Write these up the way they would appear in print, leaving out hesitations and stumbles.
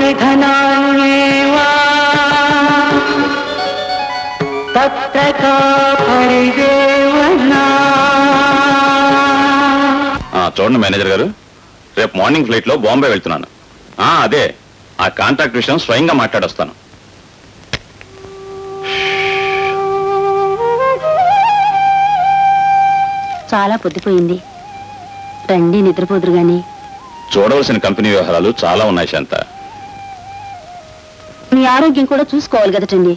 నిధనాన్యేవా తత్ర కా పరిదేవనా. చూడండి మేనేజర్ గారు, రేపు మార్నింగ్ ఫ్లైట్ లో బాంబే వెళ్తున్నాను. అదే ఆ కాంట్రాక్ట్ విషయం స్వయంగా మాట్లాడొస్తాను. చాలా పొద్దుపోయింది, రండి నిద్రపోదురు గాని. చూడవలసిన కంపెనీ వ్యవహారాలు చాలా ఉన్నాయి శాంత. మీ ఆరోగ్యం కూడా చూసుకోవాలి కదటండి.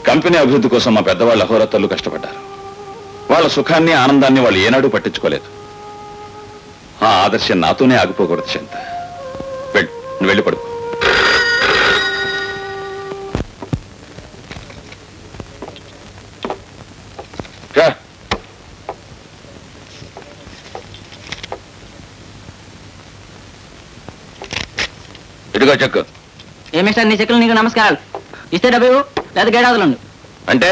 కంపెనీ అభివృద్ధి కోసం మా పెద్దవాళ్ళు అహోరాత్రులు కష్టపడ్డారు. వాళ్ళ సుఖాన్ని ఆనందాన్ని వాళ్ళు ఏనాడు పట్టించుకోలేదు. ఆ ఆదర్శం నాతోనే ఆగిపోకూడదు శాంత. వెళ్ళి పడుకో. ఇదిగో చెక్కు. ఏమిస్టర్, నీ చెక్కులు నీకు నమస్కారాలు. ఇస్తే డబ్బు లేదా గేడాదులండు. అంటే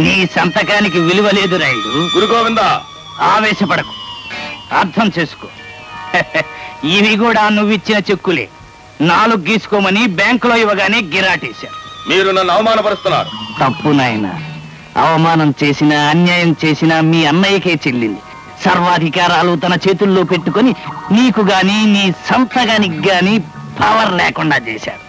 నీ సంతకానికి విలువ లేదు రైడు. గురు గోవిందా, ఆవేశపడకు, అర్థం చేసుకో. ఇవి కూడా నువ్విచ్చిన చెక్కులే. 4 గీసుకోమని బ్యాంకులో ఇవ్వగానే గిరాటేశారు. మీరు నన్ను అవమానపరుస్తున్నారు. తప్పు నాయన, అవమానం చేసినా అన్యాయం చేసినా మీ అన్నయ్యకే చెల్లింది. సర్వాధికారాలు తన చేతుల్లో పెట్టుకొని నీకు గాని నీ సంతకానికి గాని పవర్ లేకుండా చేశాడు.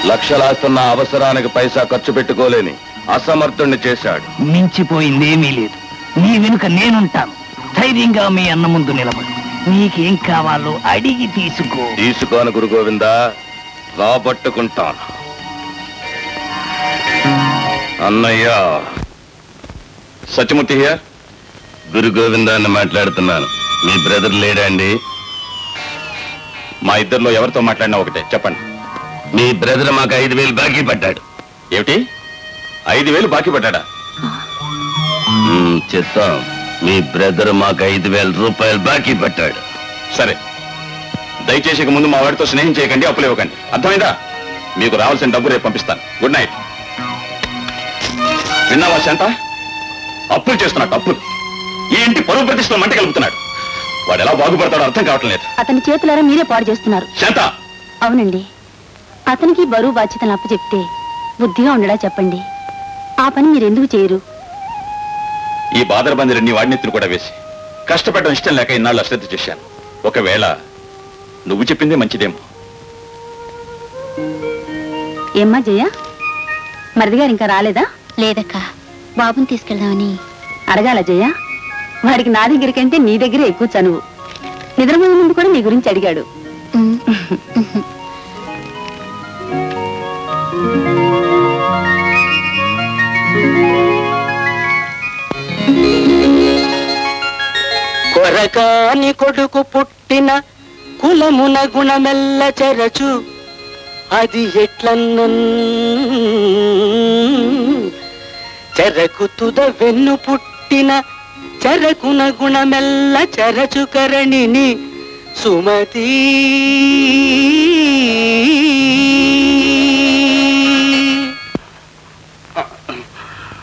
లక్షలాస్తున్న అవసరానికి పైసా ఖర్చు పెట్టుకోలేని అసమర్థుణ్ణి చేశాడు. మించిపోయిందేమీ లేదు. నీ వెనుక నేనుంటాను. ధైర్యంగా మీ అన్న ముందు నిలబడు. నీకేం కావాలో అడిగి తీసుకోను గురు గోవిందా, రాబట్టుకుంటాను. అన్నయ్య సత్యమూర్తి హియర్. గురు గోవిందాన్ని మాట్లాడుతున్నాను. మీ బ్రదర్ లేడా అండి? మా ఇద్దరిలో ఎవరితో మాట్లాడినా ఒకటే, చెప్పండి. మీ బ్రదర్ మాకు 5,000 బాకీ పడ్డాడు. ఏమిటి, 5,000 బాకీ పడ్డాడా? చెప్తాం. మీ బ్రదర్ మాకు 5,000 రూపాయలు బాకీ పట్టాడు. సరే, దయచేసి ముందు మా వాడితో స్నేహం చేయకండి, అప్పులు ఇవ్వకండి. అర్థమైందా? మీకు రావాల్సిన డబ్బు రేపు పంపిస్తాను. Good night. విన్నావా శాంత? అప్పులు చేస్తున్నాడు, అప్పులు. ఈ ఇంటి పరువు ప్రతిష్టలో మంట కలుపుతున్నాడు. వాడు ఎలా బాగుపడతాడో అర్థం కావటం లేదు. అతని చేతులారా మీరే పాడు చేస్తున్నారు. శాంత! అవునండి, అతనికి బరువు బాధ్యతను అప్పచెప్తే బుద్ధిగా ఉండడా చెప్పండి. ఆ పని మీరెందుకు చేయరు? ఈ బాదరబందిని వాడినెత్తులు కూడా వేసి కష్టపడడం ఇష్టం లేక ఇన్నాళ్ళు అశ్రద్ధ చేశాను. ఒకవేళ నువ్వు చెప్పిందే మంచిదేమో. ఏమ్మా జయ, మరిది గారు ఇంకా రాలేదా? లేదక్క, బాబుని తీసుకెళ్దామని. అడగాల జయ? వాడికి నా దగ్గరికంటే నీ దగ్గరే ఎక్కువ చనువు. నిద్రపోయే ముందు కూడా నీ గురించి అడిగాడు. కొరకాని కొడుకు పుట్టిన కులమున గుణమెల్ల చెరచు, అది ఎట్లన్నన్ చెరకు తుద వెన్ను పుట్టిన చెరకున గుణమెల్ల చెరచు కరణిని సుమతి.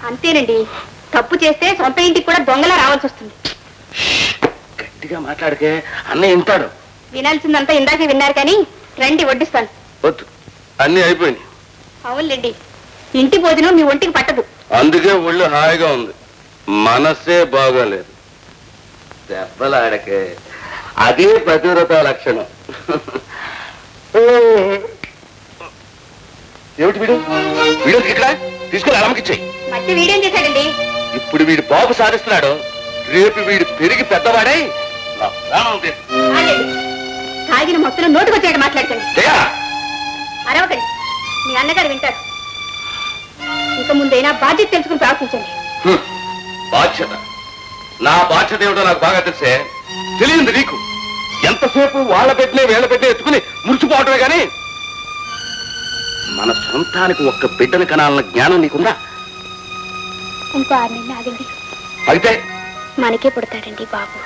అంతేనండి, తప్పు చేస్తే సొంత ఇంటికి కూడా దొంగలా రావాల్సి వస్తుంది. గట్టిగా మాట్లాడితే అన్నయ్య వింటాడు. వినాల్సిందంతా ఇందాకే విన్నారు కానీ రండి వడ్డిస్తాను. వద్దు, అన్ని అయిపోయింది. అవునులేండి, ఇంటి భోజనం మీ ఒంటికి పట్టదు. అందుకే ఒళ్ళు హాయిగా ఉంది, మనసే బాగోలేదు. దెబ్బలాడకే, అదే ప్రతివ్రత లక్షణం. ఏమిటి వీడు? వీడియో ఇక్కడ తీసుకుని అలమకిచ్చాయి. మధ్య వీడేం చేశాడండి? ఇప్పుడు వీడు బాబు సాధిస్తున్నాడు, రేపు వీడు పెరిగి పెద్దవాడై తాగిన మొత్తం నోటుకొచ్చాడు. మాట్లాడకండి, అరవకండి, మీ అన్నగారు వింటారు. ఇక ముందైనా బాధ్యత తెలుసుకుని ప్రవర్తించండి. బాధ్యత? నా బాధ్యత ఏమిటో నాకు బాగా తెలిసే. తెలియంది నీకు? ఎంతసేపు వాళ్ళ పెట్టినే వీళ్ళ పెట్టినే ఎత్తుకుని మురిసిపోవటమే గాని మన సొంతానికి ఒక్క బిడ్డను కనాలన్న జ్ఞానం నీకుందా? ఇంకో 6 నెలలు ఆగండి, అయితే మనకే పుడతాడండి బాబు.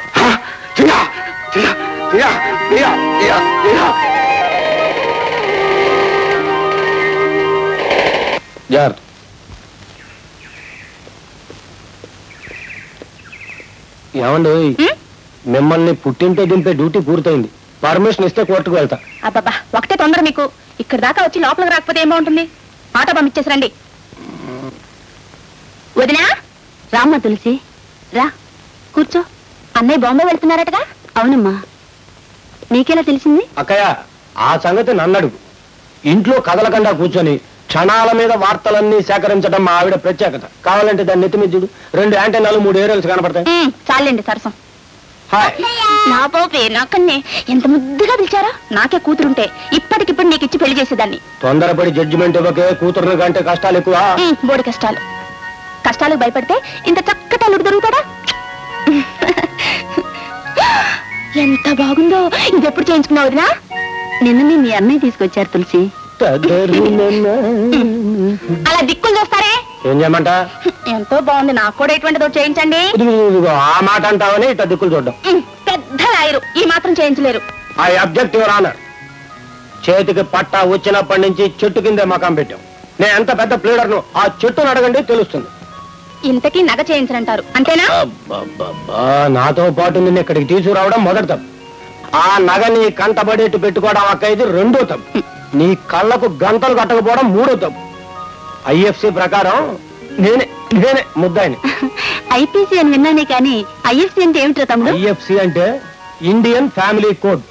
ఏమండి, మిమ్మల్ని పుట్టింటో దింపే డ్యూటీ పూర్తయింది. పర్మిషన్ ఇస్తే కోర్టుకు వెళ్తా. అబ్బబ్బా ఒకటే తొందర మీకు. ఇక్కడ దాకా వచ్చి లోపలికి రాకపోతే ఏం బాగుంటుంది? ఆటో పంపించేసి రండి. వదినా రామ్మా తులసి రా కూర్చో. అన్నయ్య బాంబే వెళ్తున్నారటగా? అవునమ్మా. నీకెలా తెలిసింది? అక్కయ్య ఆ సంగతి నన్నడుగు. ఇంట్లో కదలకుండా కూర్చొని క్షణాల మీద వార్తలన్నీ సేకరించడం మా ఆవిడ ప్రత్యేకత. కావాలంటే దాన్ని నెత్తిమిద్దుడు 2 యాంటెనాలు 3 ఏరియల్స్ కనపడతాయి. చాలండి సరసం. హాయ్. నా బాబే నాకన్నే ఎంత ముద్దుగా పిలిచారా. నాకే కూతురుంటే ఇప్పటికిప్పుడు నీకు ఇచ్చి పెళ్లి చేసేదాన్ని. తొందరపడి జడ్జిమెంట్ ఇవ్వకే. కూతురు కంటే కష్టాలు ఎక్కువ. బోడి కష్టాలు. కష్టాలకు భయపడితే ఇంత చక్కటి అల్లుడు దొరుకుతాడా? ఎంత బాగుందో. ఇది ఎప్పుడు చేయించుకున్నావు వదినా? నిన్ననే మీ అన్నయ్య తీసుకొచ్చారు తులసి. అలా దిక్కులు చూస్తారే. ఏం చేయమంట? ఎంతో బాగుంది. నాకు కూడా ఎటువంటిదో చేయించండి. ఆ మాట అంటావని ఇట్లా దిక్కులు చూడ్డం. పెద్ద లాయరు ఈ మాత్రం చేయించలేరు. I object your honour. చేతికి పట్టా వచ్చినప్పటి నుంచి చెట్టు కిందే మకాం పెట్టాం. నేను ఎంత పెద్ద ప్లేడర్ను ఆ చెట్టును అడగండి తెలుస్తుంది. ఇంతకీ నగ చేయించనంటారు అంతేనా? నాతో పాటు నిన్ను ఇక్కడికి తీసుకురావడం మొదటి తప్పు. ఆ నగ నీ కంటబడేట్టు పెట్టుకోవడం అక్క ఇది 2వ తప్పు. నీ కళ్ళకు గంతలు కట్టకపోవడం 3వ తప్పు. ఐఎఫ్సి ప్రకారం నేనే ముద్దాయిని. ఐపీసీ అని విన్నానే కానీ ఐఎఫ్సీ అంటే ఏమిటో తమ్ముడు? ఐఎఫ్సి అంటే ఇండియన్ ఫ్యామిలీ కోడ్.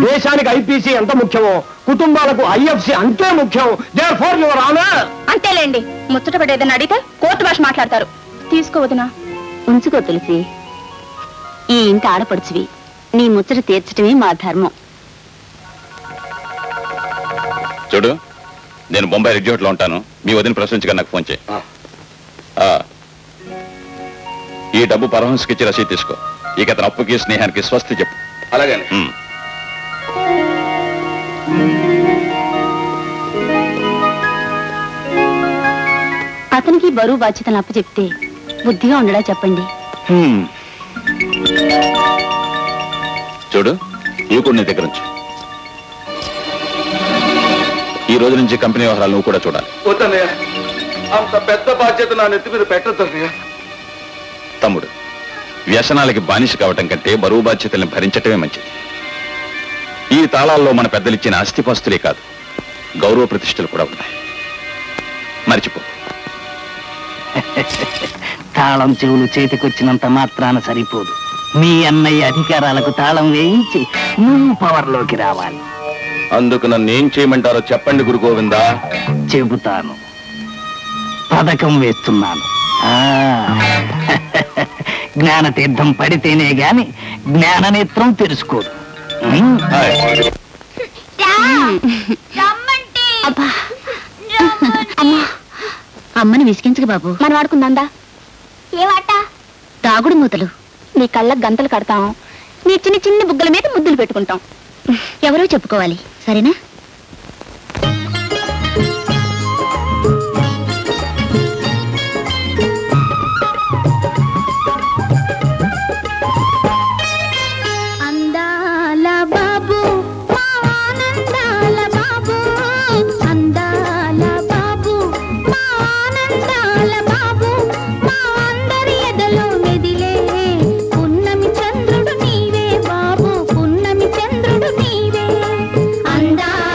దేశానికి ఐపీసీ ఎంత ముఖ్యమో కుటుంబాలకు ఐఎఫ్సి అంతే ముఖ్యం. Therefore your honour. అంతేలేండి. ముచ్చట పడేదని అడిగితే కోర్టు భాష మాట్లాడతారు. తీసుకోవద్దునా? ఉంచుకో తులసి. ఈ ఇంటి ఆడపడుచువి. నీ ముచ్చట తీర్చటమే మా ధర్మం. చూడు, నేను బొంబాయి రెడ్జోట్లో ఉంటాను. మీ వదిన ప్రశ్నించగా నాకు ఫోన్ చేయి. ఈ డబ్బు పరమహంసకి ఇచ్చి రసీదు తీసుకో. ఇక అతని అప్పుకి స్నేహానికి స్వస్తి చెప్పు. అలాగే. అతనికి బరువు బాధ్యతలు అప్పు చెప్తే బుద్ధిగా ఉండడా చెప్పండి. చూడు, ఇవి కూడా నీ దగ్గర ఉంచు. ఈ రోజు నుంచి కంపెనీ వ్యవహారాలు నువ్వు కూడా చూడాలి. వద్దన్నయ్య, అంత పెద్ద బాధ్యత నా నెత్తి మీద పెట్టద్దన్నయ్య. తమ్ముడు, వ్యసనాలకి బానిస కావటం కంటే బరువు బాధ్యతల్ని భరించటమే మంచిది. ఈ తాళాల్లో మన పెద్దలిచ్చిన ఆస్తిపాస్తులే కాదు, గౌరవ ప్రతిష్టలు కూడా ఉన్నాయి. మర్చిపో. తాళం చెవులు చేతికొచ్చినంత మాత్రాన సరిపోదు. మీ అన్నయ్య అధికారాలకు తాళం వేయించి నువ్వు పవర్లోకి రావాలి. అందుకు నన్ను ఏం చేయమంటారో చెప్పండి గురు గోవిందా. చెబుతాను. పథకం వేస్తున్నాను. జ్ఞానతీర్థం పడితేనే గాని జ్ఞాననేత్రం తెలుసుకోదు. అమ్మని విసిగించక బాబు. మనం ఆడుకుందా? ఏవాట? తాగుడు మూతలు. నీ కళ్ళకు గంతలు కడతాం. నీ చిన్న చిన్న బుగ్గల మీద ముద్దులు పెట్టుకుంటాం. ఎవరో చెప్పుకోవాలి, సరేనా? అందాల బాబు, ఆనందాల బాబు, అందాల బాబు, ఆనందాల బాబు, మా అందరి ఎదలో మెదిలే పున్నమి చంద్రుడు నీవే బాబు, పున్నమి చంద్రుడు నీవే. అందాల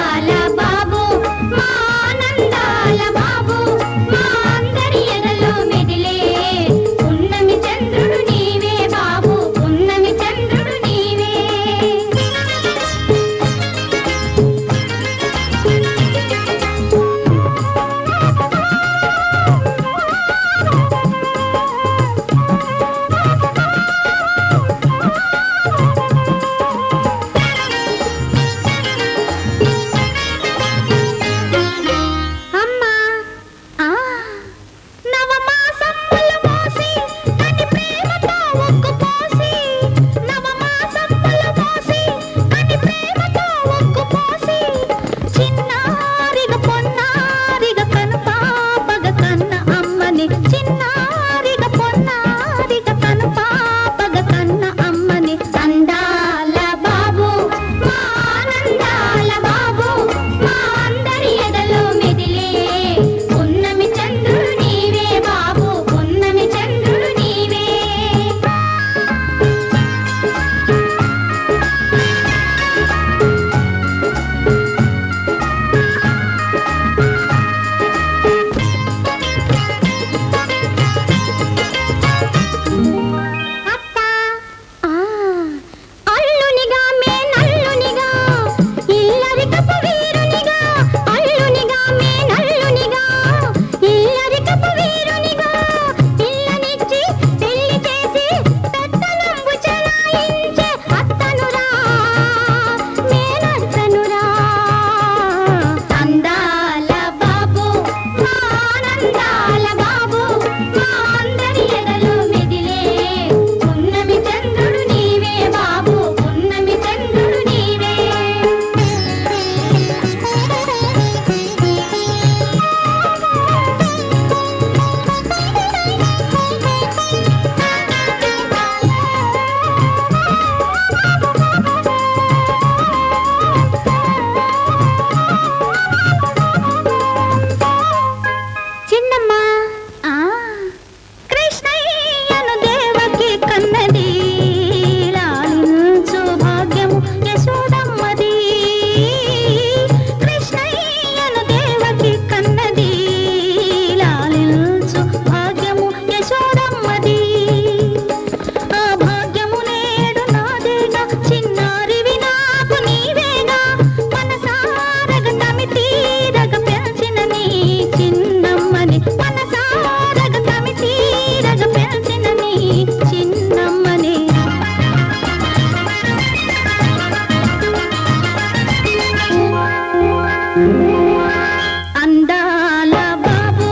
అందాల బాబు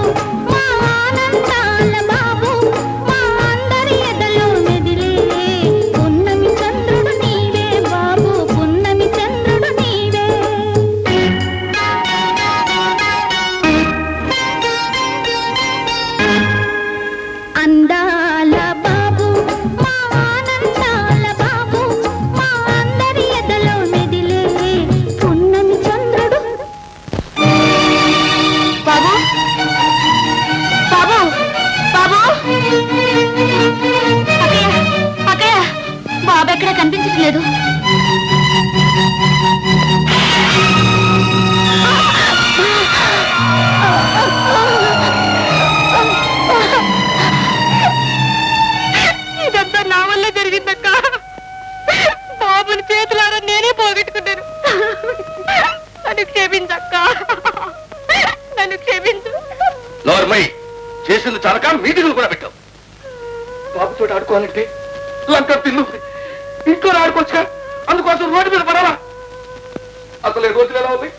మా ఆనందాల బాబు మా అందరి ఎదలో మెదిలే పున్నమి చంద్రుడు నీవే బాబు పున్నమి చంద్రుడు నీవే అందాల బాబు మా ఆనందాల బాబు మా అందరి ఎదలో మెదిలే పున్నమి చంద్రుడు బాబు బాబు బాబు అక్కయ్య అక్కయ్య బాబు ఎక్కడ కనిపించట్లేదు ఇదంతా నా వల్లే జరిగిందక్క బాబుని చేతులారా నేనే పోగొట్టుకున్నాను నన్ను క్షమించక్క నన్ను క్షమించు నోర్మై చేసింది చాలక మీటింగ్లు కూడా పెట్టావు బాబుతో ఆడుకోవాలంటే లంక పిల్లు ఇంట్లో ఆడుకోవచ్చుగా అందుకోసం రోడ్డు మీద పడాలా అసలు ఈ రోజులు ఎలా ఉంది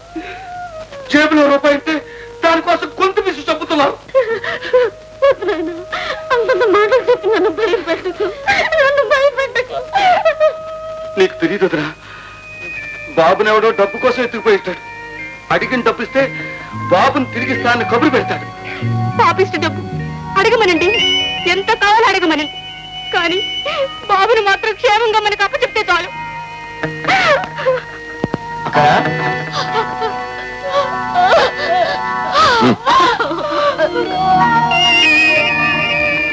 జేబులో రూపాయి అంటే దానికోసం గొంతు పిసి చంపుతున్నారు అంత మాటలు చెప్పి నన్ను భయపెట్టకు నన్ను భయపెట్టకు నీకు తెలియదురా బాబునెవడో డబ్బు కోసం ఎత్తుకుపోయిస్తాడు అడిగిన డబ్బు ఇస్తే బాబుని తిరిగిస్తానని కబురు పెడతాడు పాపిష్టి డబ్బు అడగమనండి ఎంత కావాలో అడగమనండి కానీ బాబుని మాత్రం క్షేమంగా మనకు అప్పచెప్తే చాలు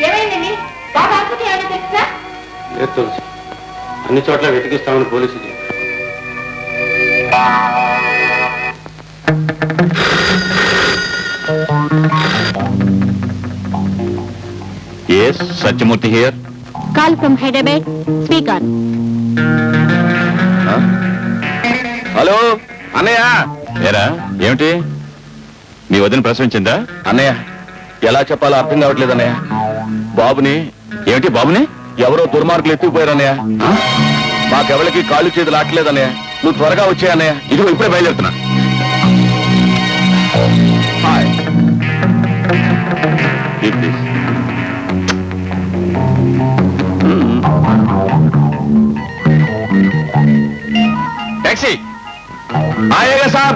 ఏమైందండి బాబు ఆసుపత్రి ఏమైనా తెలుసా లేదు తులసి అన్ని చోట్ల వెతికిస్తామని పోలీసులు చెప్పారు. S Satyamurthy here. Call from Hyderabad speaker hello అన్నయ్య. ఏరా ఏమిటి మీ వదిన ప్రసవించిందా? అన్నయ్య ఎలా చెప్పాలో అర్థం కావట్లేదు అన్నయ్య. బాబుని ఏమిటి బాబుని ఎవరో దుర్మార్గులు ఎత్తుకుపోయారు అన్నయ్య. మాకెవరికి కాళ్ళు చేతులు ఆటలేదు అన్నయ్య. నువ్వు త్వరగా వచ్చాయి అన్నయ్య. ఇదిగో ఇప్పుడే బయలుదేరుతున్నా. హాయ్ टैक्सी आएगा साहब.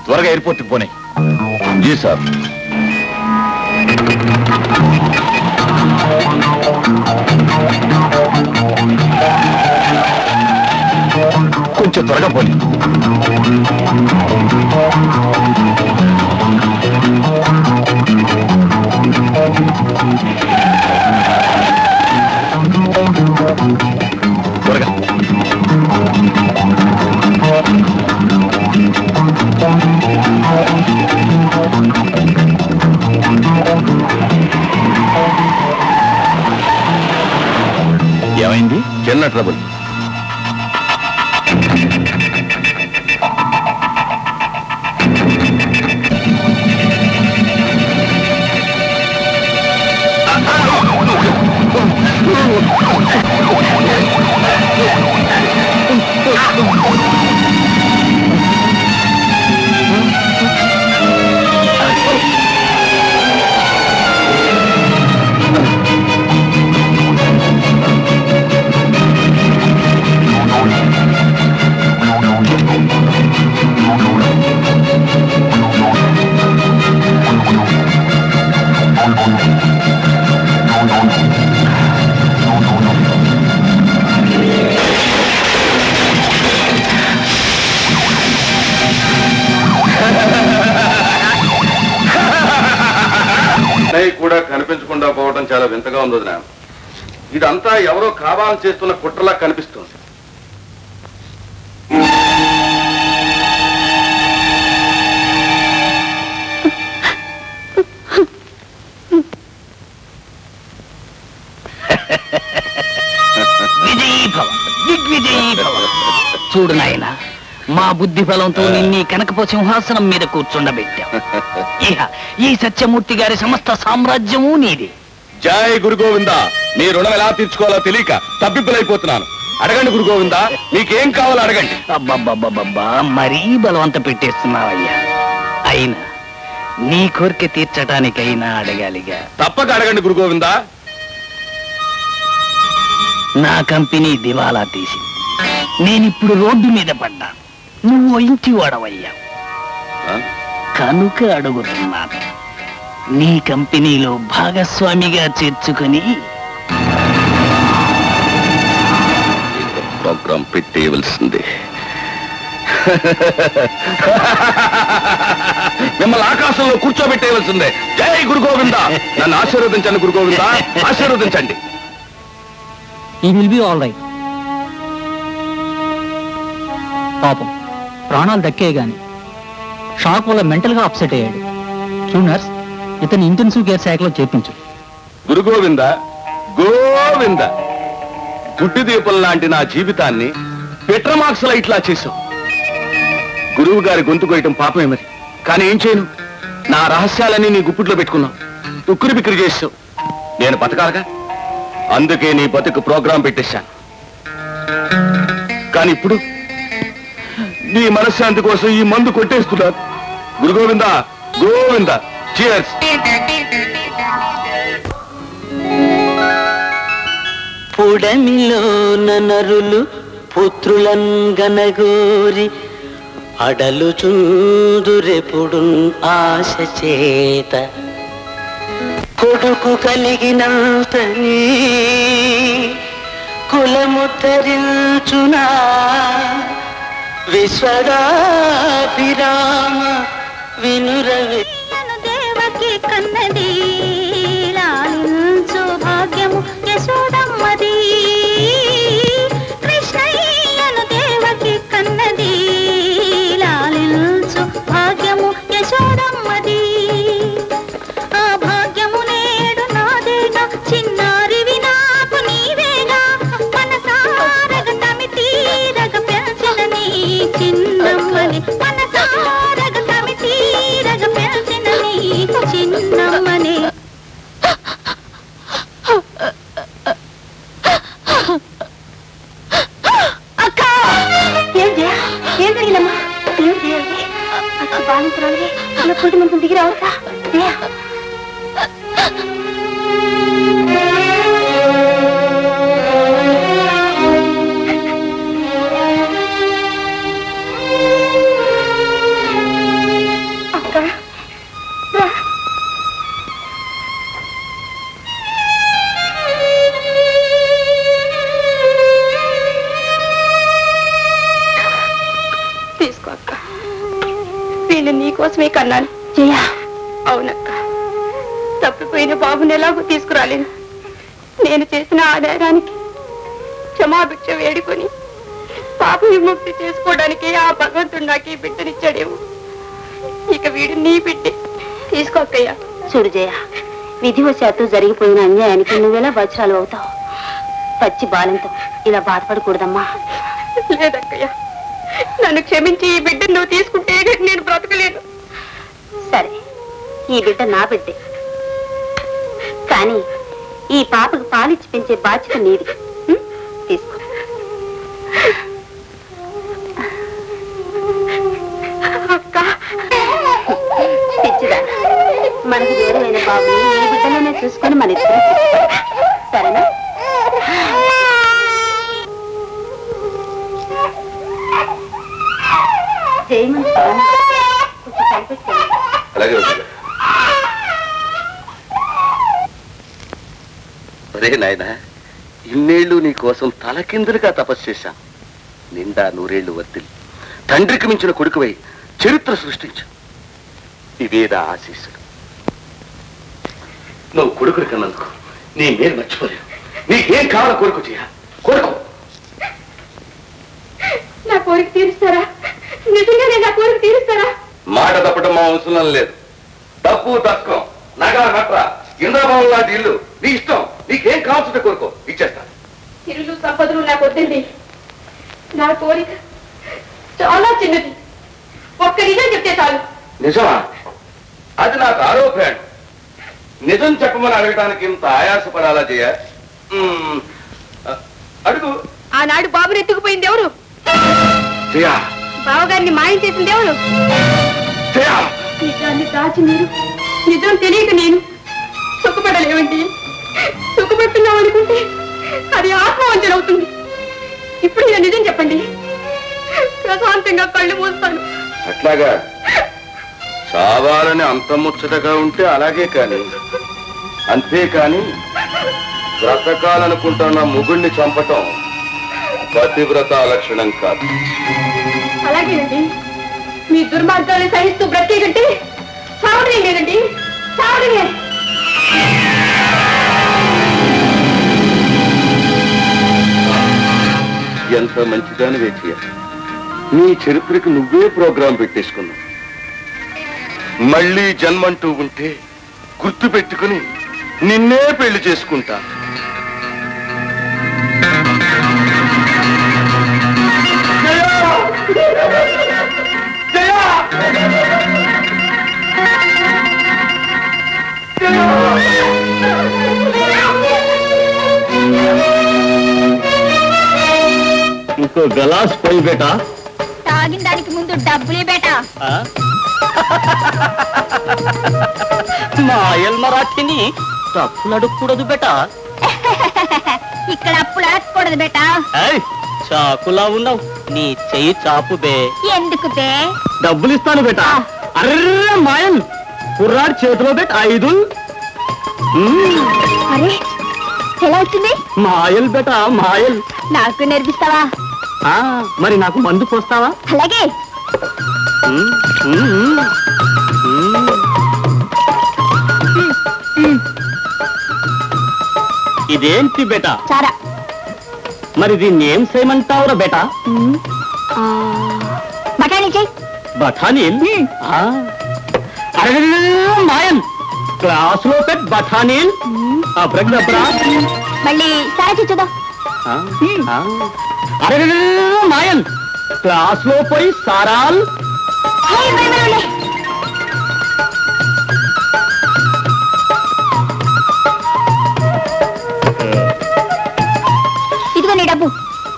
त्वरगा एयरपोर्ट की पोने. जी साहब. కొంచెం త్వరగా పోనీ. త్వరగా ఏమైంది? చిన్న ట్రబుల్. కూడా కనిపించకుండా పోవడం చాలా వింతగా ఉంది వదినా. ఇదంతా ఎవరో కావాలని చేస్తున్న కుట్రలా కనిపిస్తుంది. విజయీ భవ దిగ్విజయీ భవ. చూడు నాయన, మా బుద్ధి బలంతో నిన్నీ కనకపు సింహాసనం మీద కూర్చుండబెట్టాం. ఇహ ఈ సత్యమూర్తి గారి సమస్త సామ్రాజ్యము నీది. జై గురు గోవిందా. మీ రుణం ఎలా తీర్చుకోవాలో తెలియక తప్పిప్పులైపోతున్నాను. అడగండి గురు గోవిందా, మీకేం కావాలో అడగండి. అబ్బబ్బబ్బబ్బా, మరీ బలవంత పెట్టేస్తున్నావయ్యా. అయినా నీ కోరిక తీర్చడానికైనా అడగాలిగా. తప్పక అడగండి గురు గోవిందా. నా కంపెనీ దివాలా తీసింది. నేనిప్పుడు రోడ్డు మీద పడ్డా. నువ్వు ఇంటి వాడవయ్యా. కనుక అడుగుతున్నాను, నీ కంపెనీలో భాగస్వామిగా చేర్చుకుని ప్రోగ్రాం పెట్టేయవలసింది. మిమ్మల్ని ఆకాశంలో కూర్చోబెట్టేయవలసిందే. జై గురు గోవిందా. నన్ను ఆశీర్వదించండి గురు గోవిందా, ఆశీర్వదించండి. ఈ విల్ బి ఆల్ రైట్. పాపం ప్రాణాలు దక్కే గాని షాక్ వల్ల మెంటల్ గా అప్సెట్ అయ్యాడు. చూనర్స్, ఇతని ఇంటెన్సివ్ కేర్ శాఖలో చేర్పించు. గురు గోవిందా, గోవింద. గుడ్డి దీపం లాంటి నా జీవితాన్ని పెట్రమాక్స్ లైట్లా చేశావు. గురువు గారి గొంతు కోయటం పాపమే మరి. కానీ ఏం చేయను, నా రహస్యాలన్నీ నీ గుప్పిట్లో పెట్టుకున్నావు. ఉక్కిరి బిక్కిరి చేసావు. నేను బతకాలగా, అందుకే నీ బతుకు ప్రోగ్రాం పెట్టేశాను. కానీ ఇప్పుడు నీ మనశ్శాంతి కోసం ఈ మందు కొట్టేస్తున్నాను. గురు గోవిందా, గోవిందా. చీర్స్. పుడమిలోన నరులు పుత్రులన్ గనగోరి అడలు చుందురెపుడు ఆశ చేత కొడుకు కలిగినంతని కులముద్ధరించునా విశ్వదాభిరామ వినురవి. దేవకి కన్నది లాలించు భాగ్యము యశోదమ్మది. కృష్ణయ్యను దేవకి కన్నది లాలించు భాగ్యము యశోదమ్మది. ఆ భాగ్యము నేడు నాదేగా, చిన్నారివి నాకు నీవేగా. మనసారగ తమి తీరగ పెంచిన నీ చిన్నమ్మని, మనసారగ తమి తీరగ పెంచిన నీ చిన్నమ్మని. అక్క, ఏం జరిగిందమ్మా? ఏం చేయాలి? అక్క బాధించడానికి అలా కొద్ది మంది దిగి రావచ్చా? అక్క రా. తీసుకో అక్క, వీళ్ళు నీకోసమే కన్నాను. జయ, అవునక్క, తప్పిపోయిన బాబుని ఎలాగో తీసుకురాలేను. నేను చేసిన ఆధారానికి క్షమాభిక్ష వేడుకొని పాప విముక్తి చేసుకోవడానికి ఆ భగవంతుడు నాకు ఈ బిడ్డనిచ్చాడేమో. ఇక వీడు నీ బిడ్డే. తీసుకోక్కయ్యా. చూడు జయ, విధివశాత్తు జరిగిపోయిన అన్యాయానికి నువ్వెలా బచ్చాలు అవుతావు? పచ్చి బాలంతో ఇలా బాధపడకూడదమ్మా. లేదక్కయ్యా, నన్ను క్షమించి ఈ బిడ్డను నువ్వు తీసుకుంటే నేను బ్రతకలేను. సరే, ఈ బిడ్డ నా బిడ్డే, కానీ ఈ పాపకు పాలిచ్చి పెంచే బాధ్యత నీది. తీసుకో. పిచ్చిదా, మనకు వేరైన బాబుని ఈ బిడ్డలోనే చూసుకొని మన ఇద్దరు సరేనా? చేయమని కొంచెం కనిపెట్టుకోండి. అరే నాయన, ఇన్నేళ్లు నీ కోసం తలకిందులుగా తపస్సు చేశాను. నిండా నూరేళ్లు వర్తిల్లి తండ్రికి మించిన కొడుకువై చరిత్ర సృష్టించు. ఇవేదా ఆశీస్సులు. నువ్వు కొడుకుని కన్నందుకు నీ మేలు మర్చిపోలేవు. నీకేం కావాలో కోరుకు చేయ, కోరుకో. నా కోరిక తీరుస్తారా? నిజంగానే నా కోరిక తీరుస్తారా? మాట తప్పటం మా అవసరం లేదు. తప్పు తక్కువ నగా నట్ర ఇంద్రభవన్ లాంటి ఇల్లు నీ ఇష్టం. నీకేం కావాల్సింటే కోరుకో, ఇచ్చేస్తా. ఇల్లు సంపదలు నాకు వద్దండి. నా కోరిక చాలా చిన్నది. ఒక్క నిజం చెప్తే చాలు. నిజమా? అది నాకు ఆరోపణ. నిజం చెప్పమని అడగడానికి ఇంత ఆయాసపడాలా జయ? అడుగు. ఆనాడు బాబుని ఎత్తుకుపోయింది ఎవరు? జయ, బావగారిని మాయం చేసింది ఎవరు? జయ, నిజాన్ని దాచి మీరు, నిజం తెలియక నేను సుఖపడలేవండి. సుఖపడుతున్నాం అనుకుంటే అది ఆత్మవంచన అవుతుంది. ఇప్పుడు ఇలా నిజం చెప్పండి, ప్రశాంతంగా కళ్ళు మూస్తాను. అట్లాగా చావాలని అంత ముచ్చటగా ఉంటే అలాగే కాని, అంతేకాని బ్రతకాలనుకుంటున్న ముగుణ్ణి చంపటం పతివ్రత లక్షణం కాదు. అలాగేనండి, మీ దుర్మార్గాన్ని సహిస్తూ బ్రతికే కంటే సావడమే లేదండి, సావడమే. ఎంత మంచిదాని వేచియ, నీ చరిత్రకు నువ్వే ప్రోగ్రాం పెట్టేసుకున్నావు. మళ్ళీ జన్మంటూ ఉంటే గుర్తు పెట్టుకుని నిన్నే పెళ్లి చేసుకుంటా. ఇంకో గలాస్ పోయి బేటా. తాగిన దానికి ముందు డబ్బులే బేటా. మాయల్ మరాఠీని తప్పులు అడగకూడదు బేటా. ఇక్కడ అప్పులు అడగకూడదు బేటా. చాకులా ఉన్నావు, నీ చెయ్యి చాపు బే. ఎందుకు బే? డబ్బులు ఇస్తాను బేటా. అర్రే మాయల్, కుర్రాడు చేతిలో బెట్ 5. అరే ఎలా వచ్చింది? మాయల్ బేటా, మాయల్. నాకు నేర్పిస్తావా? మరి నాకు మందు పోస్తావా? అలాగే. ఇదేంటి బేటా? చారా. మరి దీన్ని ఏం చేయమంటావురా బేటా? బఠానీ చెయ్యి. బఠానీ? అరే మాయల్, క్లాసులో పెట్ బఠానీ. మళ్ళీ సారా చూద్దాం. అరే మాయల్, క్లాస్ లో పోయి సారాల్. ఇదిగో నీ డబ్బు.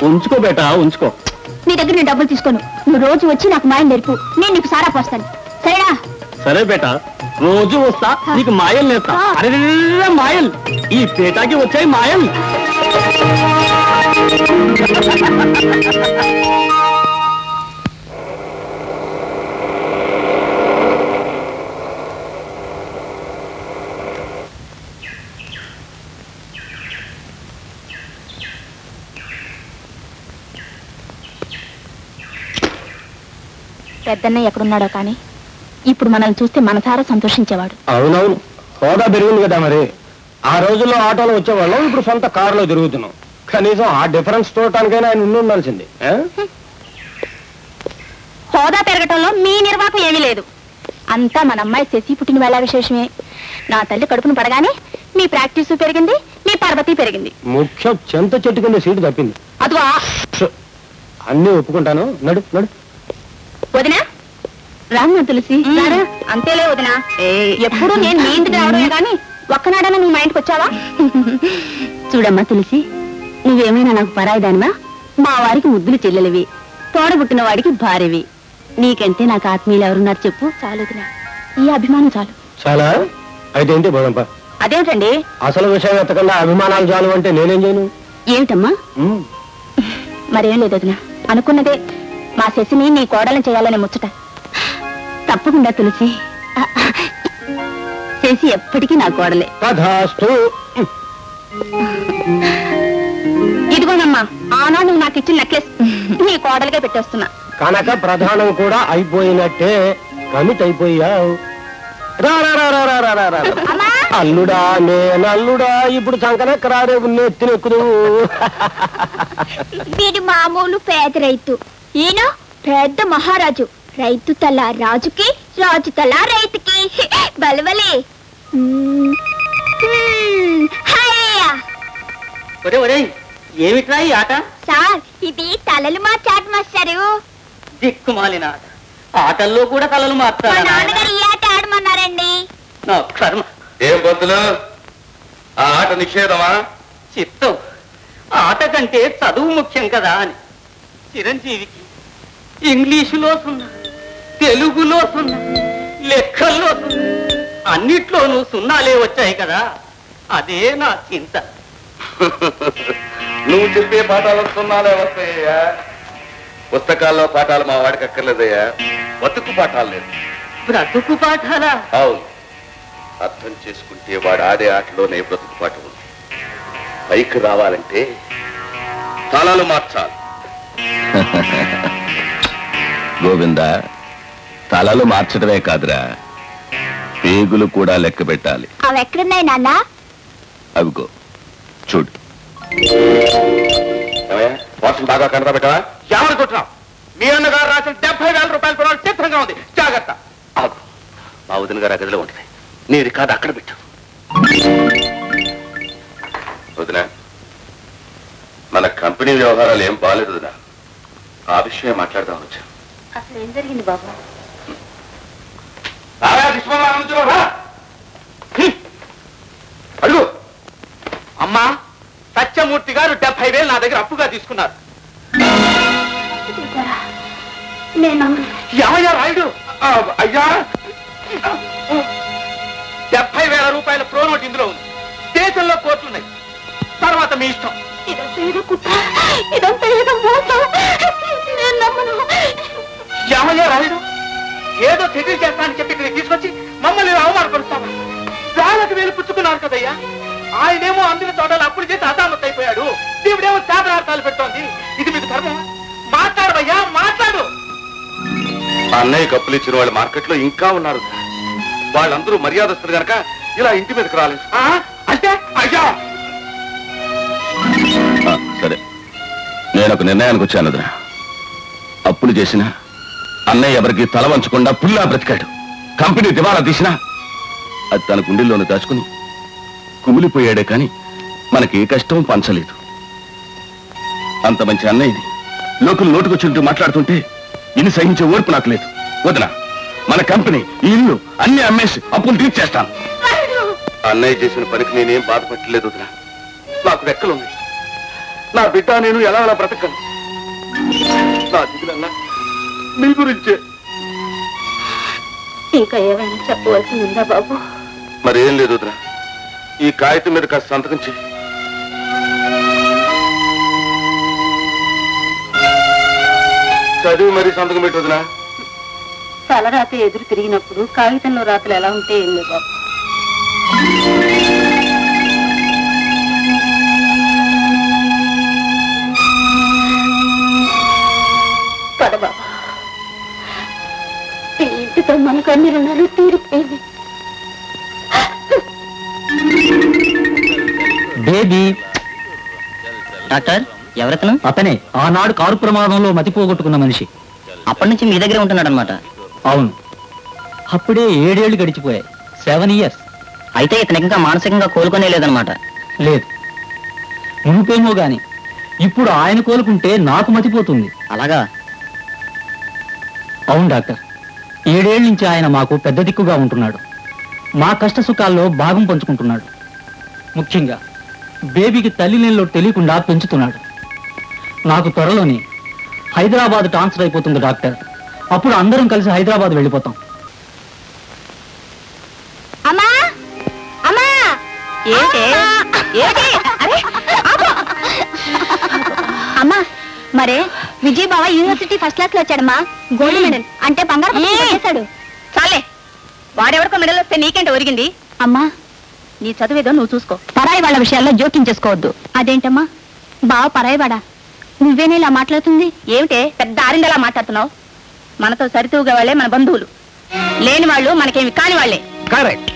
ఉంచుకో బేటా, ఉంచుకో. నీ దగ్గర నేను డబ్బులు తీసుకోను. నువ్వు రోజు వచ్చి నాకు మాయం నేర్పు, నేను నీకు సారా పోస్తాను. సరేనా? సరే బేటా, రోజు వస్తా, నీకు మాయల్ నేర్తా. అరే మాయల్, ఈ పేటాకి వచ్చాయి మాయల్. పెద్దన్న ఎక్కడున్నాడో కానీ ఇప్పుడు మనల్ని చూస్తే మనసారా సంతోషించేవాడు. అవునవును, హోదా పెరిగింది కదా. మరి ఆ రోజుల్లో ఆటోలో వచ్చేవాళ్ళం, ఇప్పుడు సొంత కారులో తిరుగుతున్నాం. కనీసం ఆ డిఫరెన్స్ చూడటానికైనా ఆయన ఉండాల్సింది. హోదా పెరగటంలో మీ నిర్వాహకం ఏమీ లేదు. అంతా మన అమ్మాయి శశి పుట్టిన వేళ విశేషమే. నా తల్లి కడుపును పడగానే మీ ప్రాక్టీసు పెరిగింది, మీ పర్వతి పెరిగింది. ముఖ్యం చెంత చెట్టు కింద సీటు తప్పింది. అదిగో అన్నీ ఒప్పుకుంటాను. నడు నడు. వదినా రామ్మ తులసి. అంతేలే వదినా, ఎప్పుడు నేను మీ ఇంటికి రావడమే కానీ ఒక్కనాడన్నా నువ్వు మా ఇంటికి వచ్చావా? చూడమ్మా తులసి, నువ్వేమైనా నాకు పరాయిదానివా? మా వారికి ముద్దులు చెల్లెలివి, తోడబుట్టిన వాడికి భార్యవి. నీకంటే నాకు ఆత్మీయులు ఎవరున్నారు చెప్పు? చాలు వదినా, ఈ అభిమానం చాలు. చాలా అయితే ఏంటి బోధంప? అదేమిటండి అసలు విషయం ఎత్తకుండా అభిమానాలు చాలు అంటే నేనేం చేయను? ఏమిటమ్మా? మరేం లేదు వదినా, అనుకున్నదే. మా శశిని నీ కోడలను చేయాలని ముచ్చట. తప్పకుండా తులసి, శశి ఎప్పటికీ నా కోడలే. ఇదిగోనమ్మా, ఆనాడు నువ్వు నాకు ఇచ్చిన నెక్లెస్ నీ కోడలుగా పెట్టేస్తున్నా. కనుక ప్రధానం కూడా అయిపోయినట్టే. కమిట్ అయిపోయావు. అల్లుడా నేనల్లుడా, ఇప్పుడు సంకనెక్కరారే ఎత్తినెక్కుదు. వీడి మామూలు పేద రైతు, ఈయన పెద్ద మహారాజు. రైతు తల రాజుకి, రాజు తల రైతుకి. బలవలే. ఒరే ఒరే, ఏమిట్రా ఈ ఆట? సార్, ఇది తలలు మా చాట్ మాస్టారు. దిక్కుమాలిన ఆట. ఆటల్లో కూడా తలలు మా మార్చాలి నాన్నగారు ఈ ఆట ఆడమన్నారండి. నా కర్మ. ఏం పంతులు, ఆ ఆట నిషేధమా? చిత్తం ఆట కంటే చదువు ముఖ్యం కదా అని చిరంజీవికి ఇంగ్లీషులో సున్నా, తెలుగులో సున్నా, లెక్కల్లో సున్నా, అన్నిట్లోనూ సున్నాలే వచ్చాయి కదా. అదే నా చింత. నువ్వు చెప్పే పాఠాలు సున్నాలే వస్తాయ్యా. పుస్తకాల్లో పాఠాలు మా వాడికి అక్కర్లేదయ్యా. బతుకు పాఠాలు లేదు. బ్రతుకు పాఠాలా? అవును, అర్థం చేసుకుంటే వాడు ఆడే ఆటలోనే బ్రతుకు పాఠం ఉంది. పైకి రావాలంటే తలలు మార్చాలి. గోవింద, తలలు మార్చడమే కాదురా, పేగులు కూడా లెక్క పెట్టాలి. అవి ఎక్కడున్నాయి నాన్న? అవిగో చూడు. వాసన బాగా కనరా పెట్టవా? ఎవరుకుంటున్నావు? మీ అన్నగారు రాసిన 70,000 రూపాయల పొలం సిద్ధంగా ఉంది, జాగ్రత్త. ఆగు, మా వదిన గారు ఆ గదిలో ఉంటుంది. నీ రికార్డు అక్కడ పెట్టు. వదిన, మన కంపెనీ వ్యవహారాలు ఏం బాగాలేదు వదిన. ఆ విషయం మాట్లాడదాం వచ్చా. అసలు ఏం జరిగింది బాబు? అడుగు. అమ్మా, సత్యమూర్తి గారు 70,000 నా దగ్గర అప్పుగా తీసుకున్నారు. ఏమయ్యా రాయుడు? అయ్యా, 70,000 రూపాయల ప్రో నోట్ ఇందులో ఉంది. దేశంలో కోర్టులున్నాయి. తర్వాత మీ ఇష్టం. ఏమయ్యా రాయుడు? ఏదో సెటిల్ చేస్తానని చెప్పి ఇక్కడ తీసుకొచ్చి మమ్మల్ని అవమానపరుస్తావా? వేలకు వేలు పుచ్చుకున్నారు కదయ్యా. ఆయనేమో అందిన తోటలు అప్పులు చేసి అసామత్ అయిపోయాడు. దేవుడేమో శాపనార్థాలు పెడుతోంది. ఇది మీకు ధర్మం? మాట్లాడవయ్యా, మాట్లాడు. అన్నయ్య కప్పులు ఇచ్చిన వాళ్ళు మార్కెట్లో ఇంకా ఉన్నారు. వాళ్ళందరూ మర్యాదస్తులు గనక ఇలా ఇంటి మీదకి రాలేదు. అంటే అయ్యా, సరే, నేను ఒక నిర్ణయానికి వచ్చాను వదినా. అప్పులు చేసినా అన్నయ్య ఎవరికి తల వంచకుండా పుల్లా బ్రతికాడు. కంపెనీ దివాలా తీసినా అది తన గుండెల్లోనే దాచుకుని కుమిలిపోయాడే కానీ మనకి ఏ కష్టం పంచలేదు. అంత మంచి అన్నయ్యని లోకల్ నోటుకొచ్చుంటూ మాట్లాడుతుంటే ఇన్ని సహించే ఓర్పు నాకు లేదు. వదినా, మన కంపెనీ, ఈ ఇల్లు అన్ని అమ్మేసి అప్పులు తీర్చేస్తాను. అన్నయ్య చేసిన పనికి నేనేం బాధపట్టలేదు వదినా. నాకు రెక్కలుంది. నా బిడ్డ నేను ఎలా అలా బ్రతకను. నా దిగులన్నా మీ గురించే. ఇంకా ఏమైనా చెప్పవలసి ఉందా బాబు? మరేం లేదు వదినా. ఈ కాగితం మీద కాస్త సంతకం చేయి. చదివి మరీ సంతకం పెట్టు వదినా. తలరాత ఎదురు తిరిగినప్పుడు కాగితంలో రాతలు ఎలా ఉంటే ఏం లేదు బాబు. పద బాబు, ఈ ఇంటితో మనకు అన్ని రుణాలు తీరిపోయింది. బేబీ. డాక్టర్, ఎవరతను? అతనే ఆనాడు కారు ప్రమాదంలో మతిపోగొట్టుకున్న మనిషి. అప్పటి నుంచి మీ దగ్గరే ఉంటున్నాడు అనమాట. అవును, అప్పుడే 7 ఏళ్లు గడిచిపోయాయి. 7 years. అయితే ఇతను ఇంకా మానసికంగా కోలుకొనే లేదనమాట. లేదు, మునిపేమో గాని ఇప్పుడు ఆయన కోలుకుంటే నాకు మతిపోతుంది. అలాగా? అవును డాక్టర్, 7 ఏళ్ల నుంచి ఆయన మాకు పెద్ద దిక్కుగా ఉంటున్నాడు. మా కష్ట సుఖాల్లో భాగం పంచుకుంటున్నాడు. ముఖ్యంగా బేబీకి తల్లి నీళ్ళు తెలియకుండా పెంచుతున్నాడు. నాకు త్వరలోనే హైదరాబాద్ ట్రాన్స్ఫర్ అయిపోతుంది డాక్టర్. అప్పుడు అందరం కలిసి హైదరాబాద్ వెళ్ళిపోతాం. అమ్మా, అమ్మా, అమ్మా, మరే విజయ్ బావ యూనివర్సిటీ ఫస్ట్ క్లాస్ లో వచ్చాడమ్మా. గోల్డ్ మెడల్ అంటే బంగారు చేశాడు. చాలే, వాడెవరికో మెడల్ వస్తే నీకేంటి ఒరిగింది? అమ్మా, నీ చదువేదో నువ్వు చూసుకో. పరాయి వాళ్ళ విషయాల్లో జోక్యం చేసుకోవద్దు. అదేంటమ్మా, బావ పరాయి వాడా? నువ్వేనే ఇలా మాట్లాడుతుంది? ఏమిటే పెద్ద ఆరిందలా మాట్లాడుతున్నావు? మనతో సరితూగా వాళ్ళే మన బంధువులు. లేని వాళ్ళు మనకేమి కాని వాళ్లే. కరెక్ట్.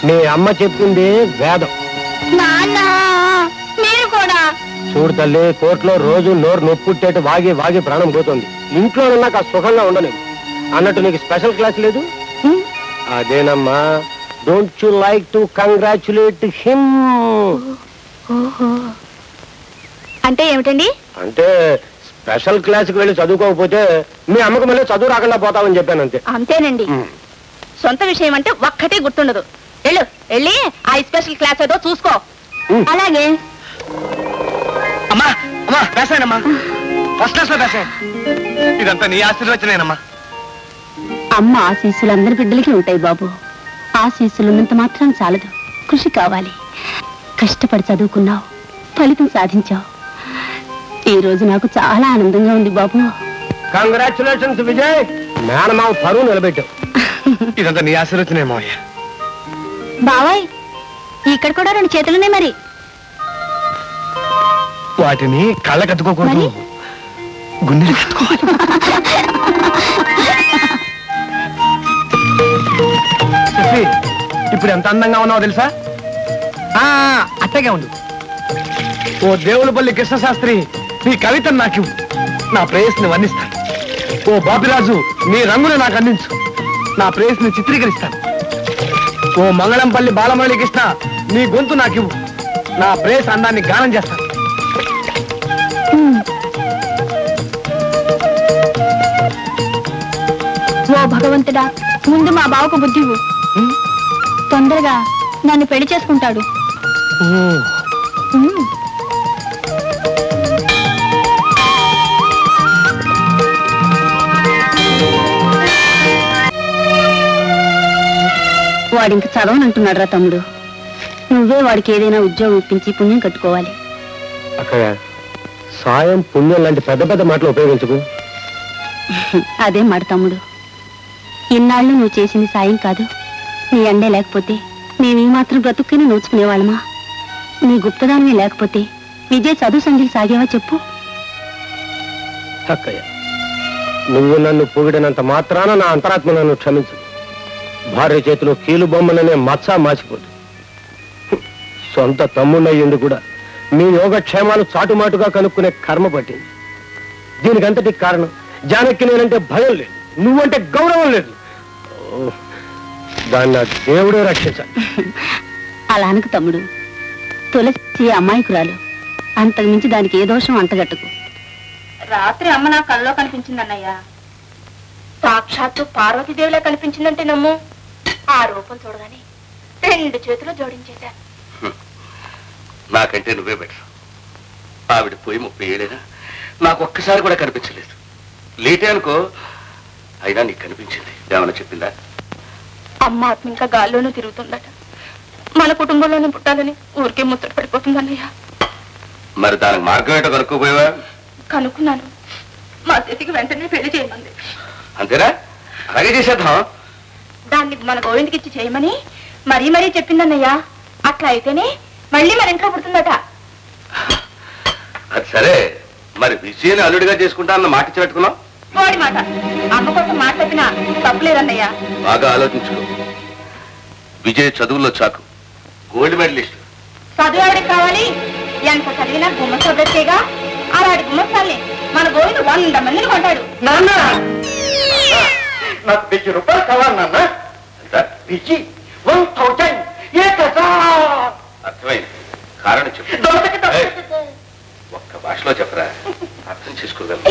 మీ అమ్మ చెప్పింది వేదం. నాన్న, మీరు కూడా చూడు తల్లి, కోర్టులో రోజు నోరు నొప్పుట్టేట్టు వాగి వాగి ప్రాణం పోతుంది. ఇంట్లో నాకు ఆ సుఖంగా ఉండను అన్నట్టు నీకు స్పెషల్ క్లాస్ లేదు? అదేనమ్మా, don't you like to congratulate him? అంటే ఏమిటండి? అంటే స్పెషల్ క్లాస్కి వెళ్ళి చదువుకోకపోతే మీ అమ్మకు మళ్ళీ చదువు రాకుండా పోతామని చెప్పాను అంతే. అంతేనండి. సొంత విషయం అంటే ఒక్కటే గుర్తుండదు. వెళ్ళి ఆ స్పెషల్ క్లాస్ ఏదో చూసుకో. అలాగే. అమ్మా అమ్మా పేసాయనమ్మా, ఫస్ట్ క్లాస్ లో పేసాయి. ఇదంతా నీ ఆశీర్వచనేనమ్మా. అమ్మ ఆశీస్సులు అందరి బిడ్డలకి ఉంటాయి బాబు. ఆశీస్సులు ఉన్నంత మాత్రం చాలదు, కృషి కావాలి. కష్టపడి చదువుకున్నావు, ఫలితం సాధించావు. ఈ రోజు నాకు చాలా ఆనందంగా ఉంది బాబు. కంగ్రాచులేషన్స్ విజయ్, మేనమావ పరువు నిలబెట్టావు. ఇదంతా నీ ఆశీర్వచనేమో. బాబాయ్ ఇక్కడ కూడా 2 చేతులున్నాయి మరి. వాటిని కళ్ళ కట్టుకోకూడదు, గుండెలు కట్టుకోవాలి. ఇప్పుడు ఎంత అందంగా ఉన్నావో తెలుసా? అట్టగా ఉండు. ఓ దేవులపల్లి కృష్ణశాస్త్రి, నీ కవితను నాకు నా ప్రేయస్ని వర్ణిస్తాను. ఓ బాపిరాజు, నీ రంగుని నాకు అందించు, నా ప్రేయస్ని చిత్రీకరిస్తాను. ఓ మంగళంపల్లి బాలమురళి కృష్ణ, నీ గొంతు నాకు నా ప్రేయస్ అందాన్ని గానం చేస్తాను. ఓ భగవంతుడా, ముందు మా బావకు బుద్ధి ఇవ్వు. తొందరగా నన్ను పెళ్లి చేసుకుంటాడు. వాడింక చదవనంటున్నాడు రా తమ్ముడు. నువ్వే వాడికి ఏదైనా ఉద్యోగం ఇప్పించి పుణ్యం కట్టుకోవాలి. అక్కడ సాయం పుణ్యం లాంటి పెద్ద పెద్ద మాటలు ఉపయోగించకు. అదే మాట తమ్ముడు. ఇన్నాళ్ళు నువ్వు చేసింది సాయం కాదు. నీ అండే లేకపోతే మేము ఈ మాత్రం బ్రతుక్కుని నోచుకునేవాళ్ళమా? నీ గుప్తదానమే లేకపోతే విజయ్ చదువు సంఖ్యలు సాగేవా చెప్పు. అక్కయ్య, నువ్వు నన్ను పొగిడినంత మాత్రాన నా అంతరాత్మ నన్ను క్షమించు. భార్య చేతిలో కీలు బొమ్మలనే మచ్చ మాసిపోదు. సొంత తమ్ముళ్ళయ్యింది కూడా మీ యోగక్షేమాలు చాటుమాటుగా కనుక్కునే కర్మ పట్టింది. దీనికంతటి కారణం జానకి నేనంటే భయం లేదు, నువ్వంటే గౌరవం లేదు. దాన్ని నా దేవుడే రక్షించాలి. అలా అనకు తమ్ముడు. తులసి అమాయకురాలు, అంతకు మించి దానికి ఏ దోషం అంటగట్టుకు. రాత్రి అమ్మ నా కల్లో కనిపించిందన్నయ్యా. సాక్షాత్తు పార్వతీదేవిలా కనిపించిందంటే నమ్ము. ఆ రూపం చూడగానే 2 చేతులు జోడించేశా. నాకంటే నువ్వే బెటర్. ఆవిడ పోయి 30 ఏళ్ళైనా నాకు ఒక్కసారి కూడా కనిపించలేదు. లేటే అనుకో, అయినా నీకు కనిపించింది. ఏమన్నా చెప్పిందా? అమ్మ ఆత్మ ఇంకా గాల్లోనూ తిరుగుతుందట. మన కుటుంబంలోనే పుట్టాలని ఊరికే ముచ్చట పడిపోతుందన్నయ్య. మరి దానికి మార్గం ఏంటో కనుక్కోపోయావా? కనుక్కున్నాను. మా చేతికి వెంటనే పెళ్లి చేయమంది. అంతేనా? అలాగే చేసేద్దాం. దాన్ని మన గోవిందకి ఇచ్చి చేయమని మరీ మరీ చెప్పిందన్నయ్య. అట్లా అయితేనే మళ్ళీ మన ఇంట్లో పుడుతుందట. అది సరే, మరి విజయని అల్లుడిగా చేసుకుంటా అన్న మాట ఇచ్చి పెట్టుకున్నావు. వాడి మాట అమ్మ కోసం మాట్లాడినా తప్పులేదన్నయ్య. బాగా ఆలోచించుకో. విజయ్ చదువుల్లో చాకు, గోల్డ్ మెడలిస్ట్. చదువు ఎవరికి కావాలి? ఎంత చదివినా గుమ్మస్తా బ్రతికేగా. అలాంటి గుమ్మస్తాల్ని మన గోవింద 100 మందిని కొంటాడు. నాన్న, నాకు 1000 రూపాయలు కావాలి నాన్న. విజి 1000. అర్థమైంది. కారణం చెప్పు. ఒక్క భాషలో చెప్పరా, అర్థం చేసుకోగలను.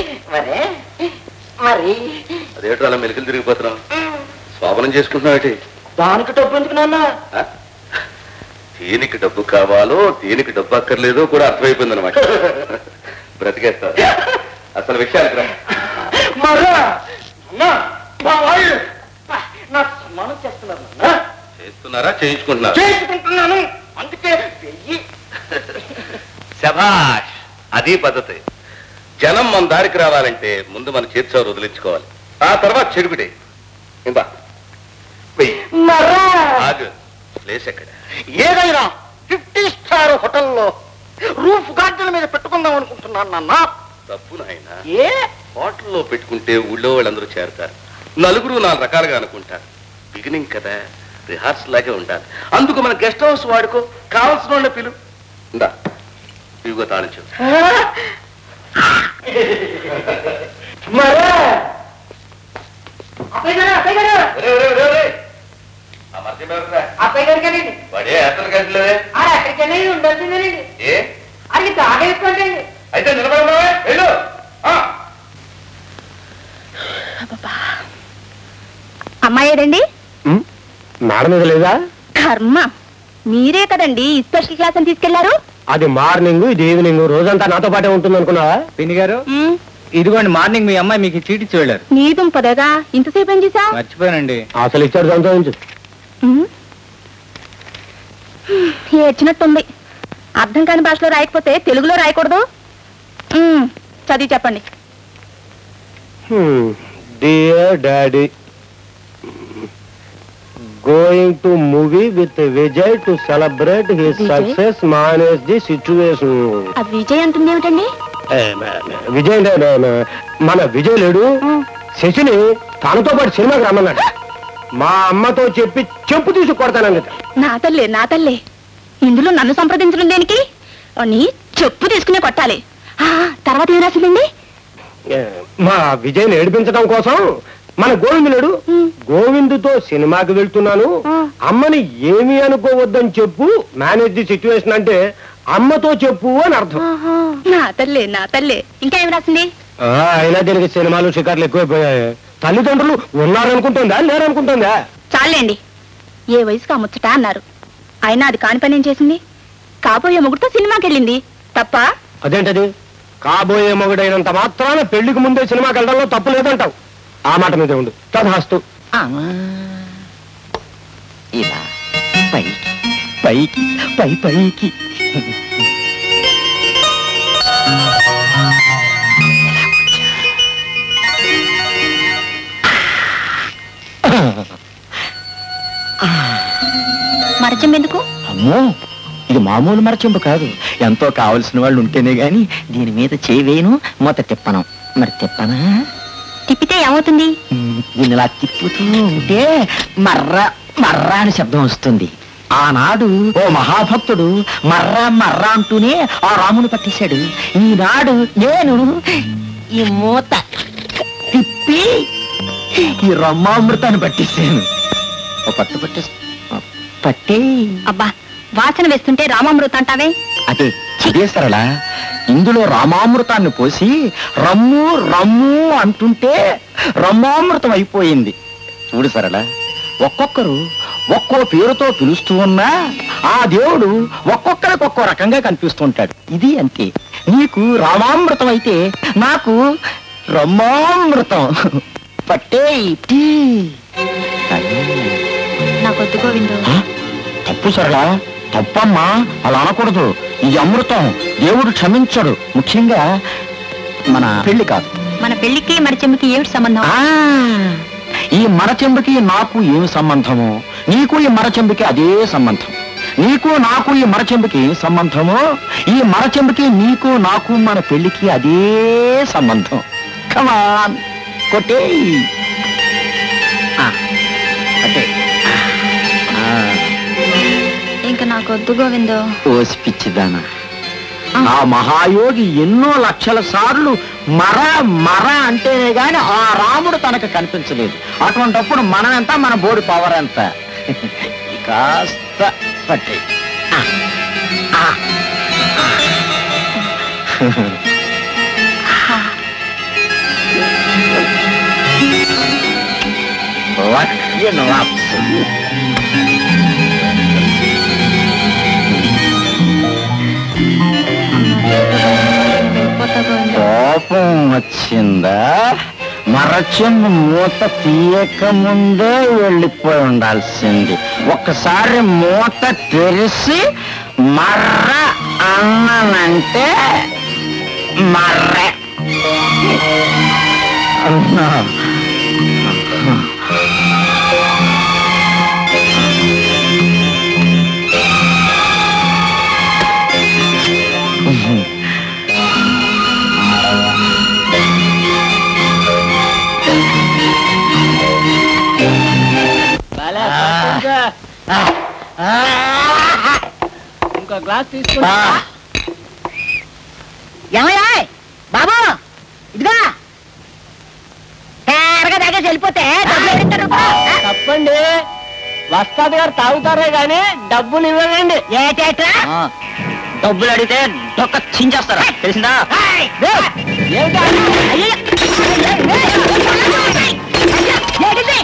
మరి అదేటో అలా మెలికలు తిరిగిపోతున్నావు? శోభనం చేసుకుంటున్నావు. దానికి డబ్బు ఎందుకు నాన్న? దేనికి డబ్బు కావాలో, దేనికి డబ్బు అక్కర్లేదో కూడా అర్థమైపోయింది అనమాట. బ్రతికేస్తా. అసలు విషయానికి రా. చేస్తున్నారా, చేయించుకుంటున్నారా? అందుకే శభాష్, అది పద్ధతి. జనం మన దారికి రావాలంటే ముందు మన చేతిచోరు వదిలించుకోవాలి, ఆ తర్వాత చెడుగుడే. ఇంకా ప్లేస్ ఎక్కడ? ఏదైనా 50 స్టార్ హోటల్లో రూఫ్ గార్డెన్ మీద పెట్టుకుందాం అనుకుంటున్నాను నాన్న. తప్పు నాయన. ఏ హోటల్లో పెట్టుకుంటే ఊళ్ళో వాళ్ళందరూ చేరతారు, నలుగురు 4 రకాలుగా అనుకుంటారు. బిగినింగ్ కదా, రిహార్సల్ లాగే ఉండాలి. అందుకు మన గెస్ట్ హౌస్ వాడుకో, కావాల్సిన వాళ్ళ పిలు. ఇందా ఇదిగో తాళం చెప్పు. వాడే అతను గంటలే ఉండాల్సిందేనండి. ఏ అది బాగా వేసుకోండి. అయితే నిలబడి వెళ్ళు. ఏదండి? మేడం మీద లేదా? కర్మ, మీరే కదండి స్పెషల్ క్లాస్ అని తీసుకెళ్లారు. అది మార్నింగ్, ఇది ఈవినింగ్, రోజంతా నాతో పాటే ఉంటుంది అనుకున్నావా? పిన్ని గారు, ఇదిగోండి మార్నింగ్ మీ అమ్మాయి మీకు చీటిచ్చి వెళ్ళారు. నీ దుంపదేగా ఇంతసేపు ఏం చేసా? మర్చిపోయానండి. అసలు ఇచ్చాడు సంతోషించు. ఏడ్చినట్టుంది. అర్థం కాని భాషలో రాయకపోతే తెలుగులో రాయకూడదు. చదివి చెప్పండి. Dear daddy, going to movie with Vijay to celebrate his success, manage the situation. అది విజయ్ అంటుంది ఏమిటండి? విజయ్ మన విజయ్ లేడు, శశిని తనతో పాటు సినిమాకి రమ్మన్నాడు. మా అమ్మతో చెప్పి చెప్పు తీసి కొడతానని. నా తల్లే ఇందులో నన్ను సంప్రదించడం దేనికి? అని చెప్పు తీసుకునే కొట్టాలి. తర్వాత ఏం రాసిందండి? మా విజయ్ని ఏడిపించడం కోసం మన గోవిందు లేడు, గోవిందుతో సినిమాకి వెళ్తున్నాను, అమ్మని ఏమీ అనుకోవద్దని చెప్పు, మేనేజ్ ది సిచ్యువేషన్ అంటే అమ్మతో చెప్పు అని అర్థం. నా తల్లే ఇంకా ఏం రాసింది? అయినా దీనికి సినిమాలు షికార్లు ఎక్కువైపోయాయి. తల్లిదండ్రులు ఉన్నారనుకుంటుందా లేరనుకుంటుందా? చాలండి, ఏ వయసుకు అమ్ముచ్చట అన్నారు. అయినా అది కాని పని ఏం చేసింది? కాబోయే మొగుడుతో సినిమాకి వెళ్ళింది తప్ప? అదేంటది? కాబోయే మొగుడైనంత మాత్రాన పెళ్లికి ముందే సినిమాకి వెళ్ళడంలో తప్పు లేదంటావు. ఆ మాట మీదే ఉండు. తదాస్తు. ఇలా పైకి పైకి మరచెంబెందుకు? అమ్మో, ఇది మామూలు మరచెంబు కాదు. ఎంతో కావలసిన వాళ్ళు ఉంటేనే గాని దీని మీద చేవేను, మొత్త తిప్పను. మరి తిప్పనా? తిప్పితే ఏమవుతుంది? దీన్ని ఇలా తిప్పుతూ ఉంటే మర్ర అని శబ్దం వస్తుంది. ఆనాడు ఓ మహాభక్తుడు మర్ర అంటూనే ఆ రాముని పట్టేశాడు. ఈనాడు నేను ఈ మూత తిప్పి ఈ రమ్మామృతాన్ని పట్టేశాను. పట్టే అబ్బా, వాసన వేస్తుంటే రామామృత అంటావే? అదే సరళ, ఇందులో రామామృతాన్ని పోసి రమ్ము రమ్ము అంటుంటే రమ్మామృతం అయిపోయింది. చూడు సరళ, ఒక్కొక్కరు ఒక్కో పేరుతో పిలుస్తూ ఉన్నా ఆ దేవుడు ఒక్కొక్కరికి ఒక్కో రకంగా కనిపిస్తుంటాడు. ఇది అంతే. నీకు రామామృతం అయితే నాకు రమ్మామృతం. పట్టే నాకొద్దు గోవిందు. తప్పు సరళ, తప్పమ్మా, అలా అనకూడదు. ఇది అమృతం, దేవుడు క్షమించడు. ముఖ్యంగా మన పెళ్లి కాదు. మన పెళ్లికి మరచెంబుకి ఏమిటి సంబంధం? ఈ మరచెంబుకి నాకు ఏమి సంబంధము, నీకు ఈ మరచెంబుకి అదే సంబంధం. నీకు నాకు ఈ మరచెంబుకి ఏం సంబంధము, ఈ మరచెంబుకి నీకు నాకు మన పెళ్లికి అదే సంబంధం. కమాన్ కొట్టే. ఇంకా నాకొద్దు గోవిందు. ఓసి పిచ్చిదానా, ఆ మహాయోగి ఎన్నో లక్షల సార్లు మర అంటేనే గాని ఆ రాముడు తనకు కనిపించలేదు. అటువంటిప్పుడు మనం ఎంత, మన బోడి పవర్ ఎంత? కాస్త పట్టే. కోపం వచ్చిందా? మరచెంబు మూత తీయక ముందే వెళ్ళిపోయి ఉండాల్సింది. ఒక్కసారి మూత తెరిసి మర్ర అన్నానంటే మర్రె. ఇంకో గ్లాస్ తీసుకుంటా. ఏమయ్యా బాబు, ఇదిగా తేరగా దగ్గర వెళ్ళిపోతే తప్పండి, వస్తాది గారు తాగుతారే గాని డబ్బులు ఇవ్వనండి. ఏటేట్రా? డబ్బులు అడిగితే డొక్క చించేస్తారా, తెలిసిందా? ఏమిటి?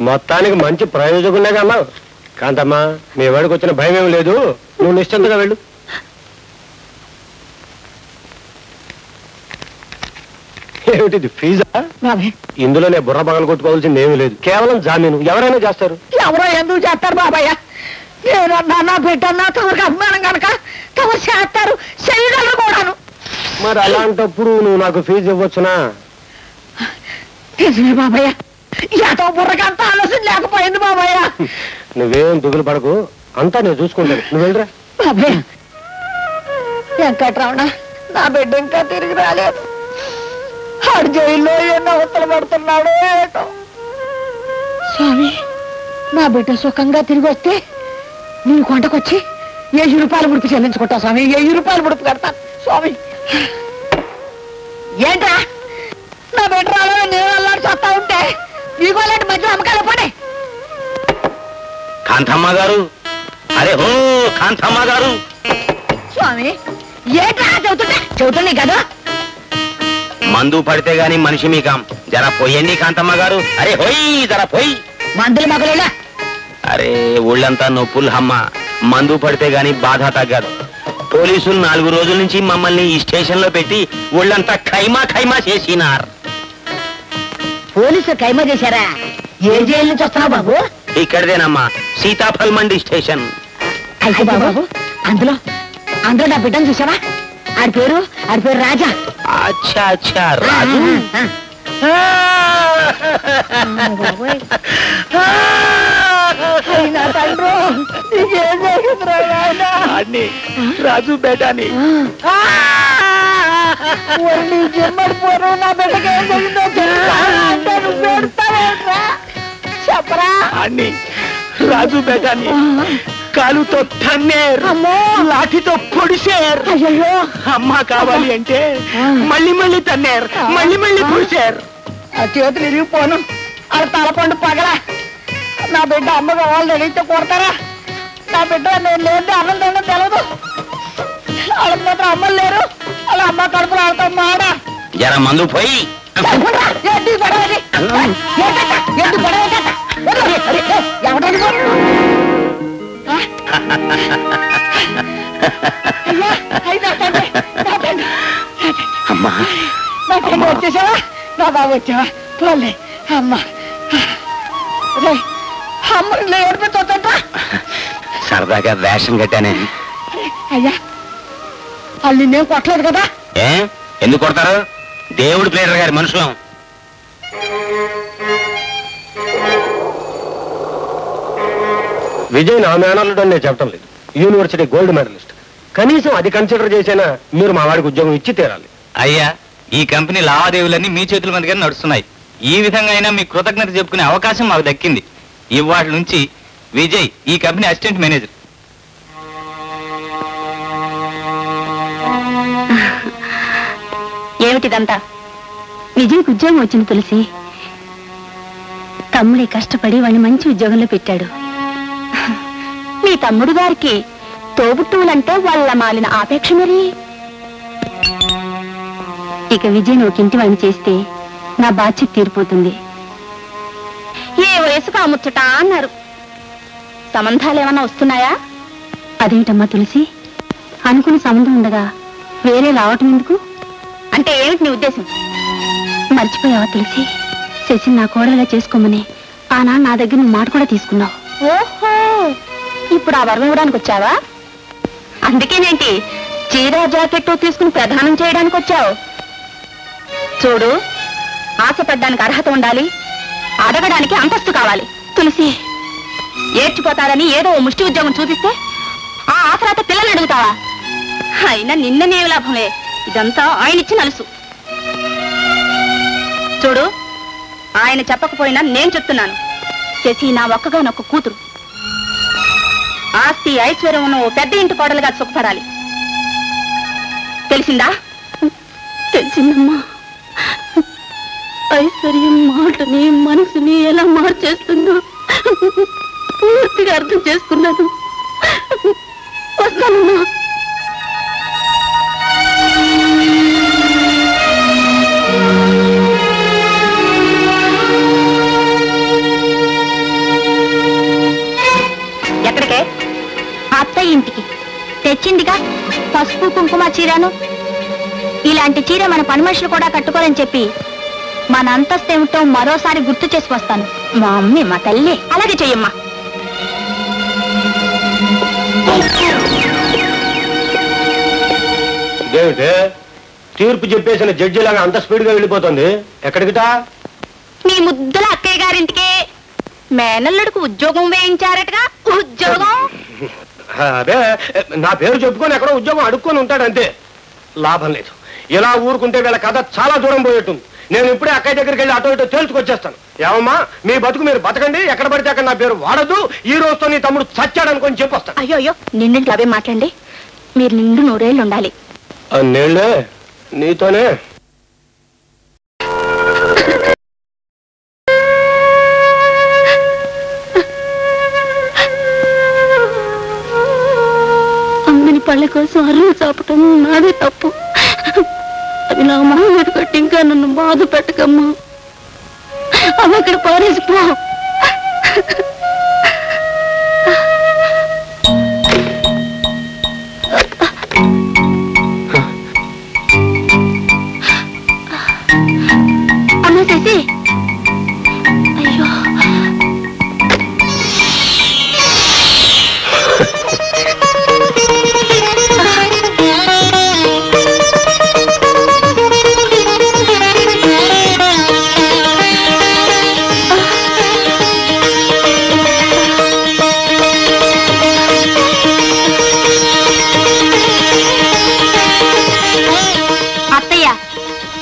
మొత్తానికి మంచి ప్రయోజకునే అన్నావు. కాంతమ్మా, మీ వాడికి వచ్చిన భయం ఏం లేదు, నువ్వు నిశ్చింతగా వెళ్ళు. ఏమిటిది, ఫీజా? ఇందులోనే బుర్ర పగలు కొట్టుకోవాల్సింది ఏమీ లేదు, కేవలం జామీను. ఎవరైనా చేస్తారు. ఎవరో ఎందుకు చేస్తారు బాబాయ్య? నేనన్నా నా బిడ్డన్నా తమరికి అభిమానం కనుక తమరు చేస్తారు, చేయగలరు కూడాను. మరి అలాంటప్పుడు నువ్వు నాకు ఫీజు ఇవ్వచ్చునా? నిజమే బాబాయ్య, ఎంతో బుర్రకంత ఆలోచన లేకపోయింది బాబాయ్య. నువ్వేం దిగులు పడకు, అంతా నేను చూసుకుంటాను. నువ్వు వెళ్ళరా. బాబాయ్య, వెంకట్రమణ, నా బిడ్డ ఇంకా తిరిగి రాలేదు. ఆడు జైల్లో ఎన్నో అవతలు పడుతున్నాడు ఏటో. స్వామి, నా బిడ్డ సుఖంగా తిరిగి వస్తే నీ కొండకొచ్చి 1000 రూపాయలు ముడుపు చెల్లించుకుంటా స్వామి. 1000 రూపాయలు ముడుపు కడతాను స్వామి. ఏంట్రా నా బిడ్డ రాలో నేను అల్లాడి చస్తా ఉంటే మీకు అలాంటి మధ్య అమ్మకాలు పడే. కాంతమ్మ గారు, అరే హో కాంతమ్మ గారు. స్వామి, ఏంట్రా చెబుతుండే కదా. మందు పడితే గాని మనిషి మీకాం, జర పోయండి కాంతమ్మ గారు. అరే హోయ్, జర పోయి. మందులు మగలేలా? అరే ఒళ్ళంతా నొప్పులు హమ్మ, మందు పడితే గాని బాధ తగ్గదు. పోలీసులు 4 రోజుల నుంచి మమ్మల్ని ఈ స్టేషన్ లో పెట్టి ఒళ్ళంతా ఖైమా ఖైమా చేసినారు. పోలీసులు ఖైమా చేశారా? ఏ జైలు నుంచి వస్తున్నావు బాబు? ఇక్కడదేనమ్మా, సీతాఫల్ మండి స్టేషన్. అయితే బాబు, అందులో నా బిడ్డను చూసావా? ఆడి పేరు రాజా. అచ్చా అచ్చా, రాజు. రాజు బేటాని జమ్మడిపోరు. నా బిడ్డకి ఏం జరిగిందో చెప్పరా? రాజు బేటాని కాలుతో తన్నేరు, లాఠీతో పొడిచారు. అయ్యో, అమ్మ కావాలి అంటే మళ్ళీ మళ్ళీ తన్నేరు, మళ్ళీ పొడిచారు. ఆ చేతులు ఇరిగిపోను, అది తలపండు పగల. నా బిడ్డ అమ్మ కావాలని అడిగితే కొడతారా? నా బిడ్డ నేను లేదు అన్నం తినడం తెలదు. వాళ్ళకి మాత్రం అమ్మలు లేరు, వాళ్ళ అమ్మ కడుపులు ఆడతాం మాడ. జర మందు పోయి. ఏంటి గొడవది? ఏంటి గొడవ? ఎవరికి అమ్మా, వచ్చేసావా? నా బాబు వచ్చావా? పోలే అమ్మ, అమ్మ ఏడిపోతుంటా. సరదాగా వేషం కట్టానే. అయ్యా, వాళ్ళు నిన్నేం కొట్టలేదు కదా? ఎందుకు కొడతారు? దేవుడు ప్లేడర్ గారి మనుషులం. విజయ్ నా మేనల్లుడు అని నేను చెప్పడం లేదు, యూనివర్సిటీ గోల్డ్ మెడలిస్ట్. కనీసం అది కన్సిడర్ చేసినా మీరు మా వాడికి ఉద్యోగం ఇచ్చి తీరాలి. అయ్యా, ఈ కంపెనీ లావాదేవీలన్నీ మీ చేతుల మీదుగానే నడుస్తున్నాయి. ఈ విధంగా అయినా మీ కృతజ్ఞత చెప్పుకునే అవకాశం మాకు దక్కింది. ఇవాటి నుంచి విజయ్ ఈ కంపెనీ అసిస్టెంట్ మేనేజర్. ఏమిటిదంతా? విజయ్కి ఉద్యోగం వచ్చింది తులసి. తమ్ముడే కష్టపడి వాడిని మంచి ఉద్యోగంలో పెట్టాడు. మీ తమ్ముడు గారికి తోబుట్టువులంటే వాళ్ళ మాలిన ఆపేక్ష మరి. ఇక విజయ్ ఒక ఇంటి వాడిని చేస్తే నా బాధ్యత తీరిపోతుంది. ఏ వయసుకు అమ్ముచ్చటా అన్నారు. సంబంధాలు ఏమన్నా వస్తున్నాయా? అదేంటమ్మా తులసి, అనుకున్న సంబంధం ఉండగా వేరే రావటం ఎందుకు? అంటే ఏమిటి నీ ఉద్దేశం? మర్చిపోయావా తులసి? శశి నా కోడలుగా చేసుకోమని ఆనాడు నా దగ్గర మాట కూడా తీసుకున్నావు. ఓహో, ఇప్పుడు ఆ వరం ఇవ్వడానికి వచ్చావా? అందుకేనేంటి చీర జాకెట్టు తీసుకుని ప్రదానం చేయడానికి వచ్చావు? చూడు, ఆశపడ్డానికి అర్హత ఉండాలి, అడగడానికి అంతస్తు కావాలి. తులసి, ఏడ్చిపోతాదని ఏదో ఓ ముష్టి ఉద్యోగం చూపిస్తే ఆ ఆసరాత పిల్లలు అడుగుతావా? అయినా నిన్ననేమి లాభంలే, ఇదంతా ఆయన ఇచ్చి నలుసు. చూడు, ఆయన చెప్పకపోయినా నేను చెప్తున్నాను. శశి నా ఒక్కగానొక్క కూతురు. ఆస్తి ఐశ్వర్యం ఉన్న ఓ పెద్ద ఇంటి కోడలుగా సుఖపడాలి. తెలిసిందా? తెలిసిందమ్మా. ఐశ్వర్యం మాటని మనసుని ఎలా మార్చేస్తుందో పూర్తిగా అర్థం చేసుకున్నాను. వస్తానమ్మా. తెచ్చిందిగా పసుపు కుంకుమ చీరను. ఇలాంటి చీర మన పని మనుషులు కూడా కట్టుకోరని చెప్పి మన అంతస్తు ఏమిటో మరోసారి గుర్తు చేసి వస్తాను. మా అమ్మే మా తల్లి. అలాగే చెయ్యమ్మా. ఇదేమిటే తీర్పు చెప్పేసిన జడ్జిలాగా అంత స్పీడ్ గా వెళ్ళిపోతుంది? ఎక్కడికిటా? మీ ముద్దుల అక్కయ్య గారింటికి మేనల్లుడికి ఉద్యోగం వేయించారటగా. ఉద్యోగం? అదే నా పేరు చెప్పుకొని ఎక్కడో ఉద్యోగం అడుక్కొని ఉంటాడు అంతే. లాభం లేదు. ఇలా ఊరుకుంటే వీళ్ళ కథ చాలా దూరం పోయేట్టుంది. నేను ఇప్పుడే అక్కయ్య దగ్గరికి వెళ్ళి అటో ఇటో తేల్చుకొచ్చేస్తాను. ఏమమ్మా, మీ బతుకు మీరు బతకండి, ఎక్కడ పడితే అక్కడ నా పేరు వాడద్దు. ఈ రోజుతో నీ తమ్ముడు చచ్చాడు అనుకొని చెప్పొస్తాను. అయ్యో అయ్యో, నిండింటి అవే మాట్లాడండి. మీరు నిండు 100 ఏళ్ళు ఉండాలి. అన్నేళ్ళే నీతోనే. అమ్మని పళ్ళ కోసం అరువు చాపటం నాదే తప్పు. అది నా మొహం కట్టి ఇంకా నన్ను బాధ పెట్టకమ్మా. అమ్మ ఇక్కడ పారేసిపో. అమ్మ శశి, అయ్యో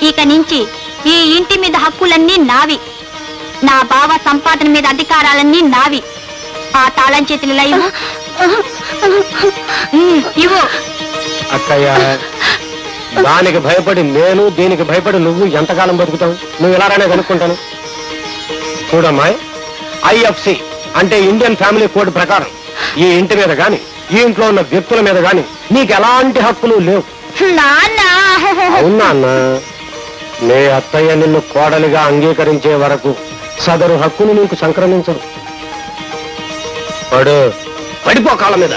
ఇక నుంచి ఈ ఇంటి మీద హక్కులన్నీ నావి. నా బావ సంపాదన మీద అధికారాలన్నీ నావి. ఆ తాళం చేతులు ఇవ్వు. అక్కయ్య, దానికి భయపడి నేను, దీనికి భయపడి నువ్వు ఎంతకాలం బతుకుతావు? నువ్వు ఇలానే కనుక్కుంటాను. చూడమ్మాయి, IFC అంటే ఇండియన్ ఫ్యామిలీ కోడ్ ప్రకారం ఈ ఇంటి మీద గాని, ఈ ఇంట్లో ఉన్న వ్యక్తుల మీద గాని నీకు ఎలాంటి హక్కులు లేవు. అవునా అన్న? నీ అత్తయ్య నిన్ను కోడలిగా అంగీకరించే వరకు సదరు హక్కును నీకు సంక్రమించరు. పడిపో కాళ్ళ మీద.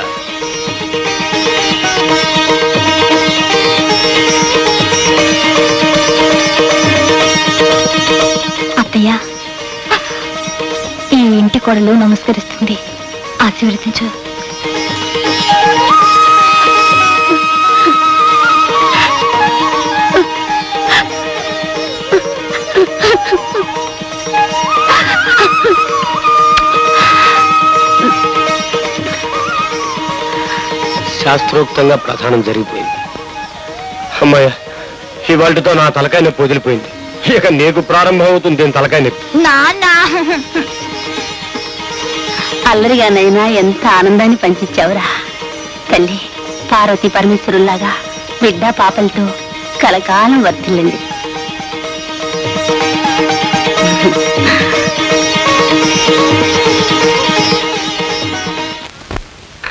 అత్తయ్య, ఈ ఇంటి కోడలు నమస్కరిస్తుంది. ఆశీర్వదించు. శాస్త్రోక్తంగా ప్రధానం జరిగిపోయింది. అమ్మాయ, ఇవాళతో నా తలకాయ నొప్పి వదిలిపోయింది. ఇక నీకు ప్రారంభం అవుతుంది దీని తలకాయ నొప్పి. అల్లరిగానైనా ఎంత ఆనందాన్ని పంచిచ్చావురా తల్లి. పార్వతి పరమేశ్వరుల్లాగా బిడ్డ పాపలతో కలకాలం వర్తిల్లండి.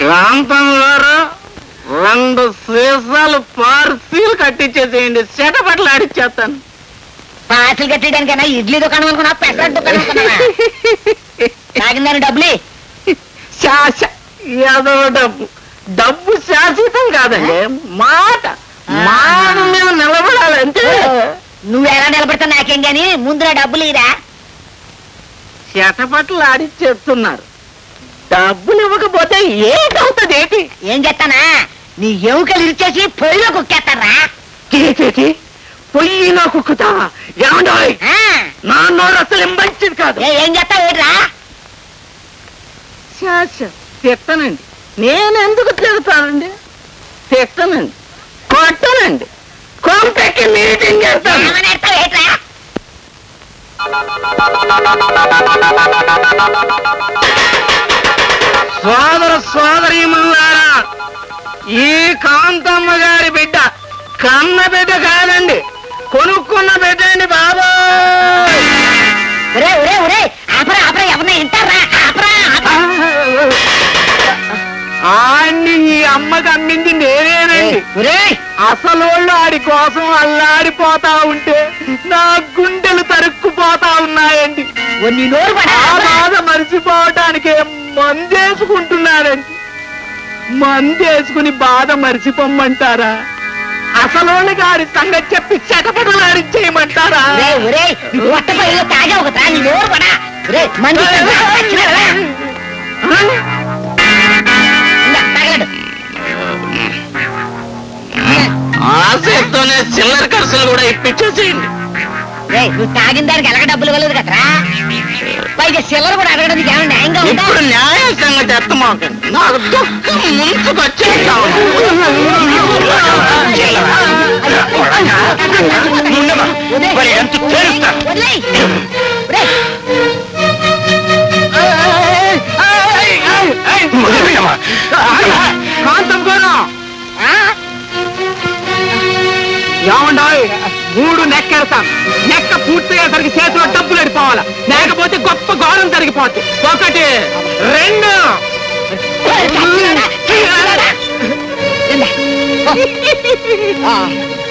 కాంతం గారు 2 సీసాలు పార్సీలు కట్టించేసేయండి. చెటపట్లు ఆడిచ్చేస్తాను. పార్సీలు కట్టడానికైనా ఇడ్లీ దుకాణం అనుకున్నా, పెట్రోల్ దుకాణం అనుకున్నా? తాగిందని డబ్బులు ఏదో డబ్బు శాశ్వతం కాదండి. మాట మీద నిలబడాలంటే. నువ్వెలా నిలబడతా నాకేం గాని, ముందులో డబ్బులు ఇరా. చెటపట్లు ఆడిచ్చేస్తున్నారు. డబ్బులు ఇవ్వకపోతే ఏంటవుతుంది? ఏంటి ఏం చేస్తానా? నీ ఎముకలు ఇచ్చేసి పొయ్యిలో కుక్కేస్తారా? పొయ్యిలో కుక్కుతావా? ఏమండోయ్, నా నోరు అసలు మంచిది కాదు. ఏం చేస్తావు? ఏంట్రా? తిట్టనండి. నేనెందుకు తిడతానండి? తిట్టనండి, కొట్టనండి. కొంపెక్కి మీటింగ్ చేస్తాను. సోదర సోదరీమల్లారా, ఈ కాంతమ్మ గారి బిడ్డ కన్న బిడ్డ కాదండి, కొనుక్కున్న బిడ్డ అండి బాబా. ఆడిని ఈ అమ్మకి అమ్మింది నేనేనండి. అసలోళ్ళు ఆడి కోసం అల్లాడిపోతా ఉంటే నా గుండెలు తరుక్కుపోతా ఉన్నాయండి. ఆ బాధ మరిచిపోవటానికి మందేసుకుంటున్నానండి. మందేసుకుని బాధ మరిచిపోమ్మంటారా? అసలోని గారి సంగతి చెప్పి చెకపడలాడించేయమంటారా? ఆశతోనే చిల్లర ఖర్చులు కూడా ఇప్పించేసేయండి. నువ్వు తాగిన దానికి ఎలాగ డబ్బులు ఇవ్వలేదు కదరా, పైగా చిల్లర కూడా అడగడానికి ఏమన్నా న్యాయంగా ఉందా? ఇప్పుడు న్యాయ సంగతి ఎత్తమాకండి, నాకు దుఃఖం ముంచుకొచ్చేస్తా. కాంతం గారు ఏమండాయి, 3 నెక్కేస్తాం. నెక్క పూర్తయ్యేసరికి చేతిలో డబ్బులు ఎడిపోవాలి, లేకపోతే గొప్ప గౌరవం జరిగిపోద్ది. 1 2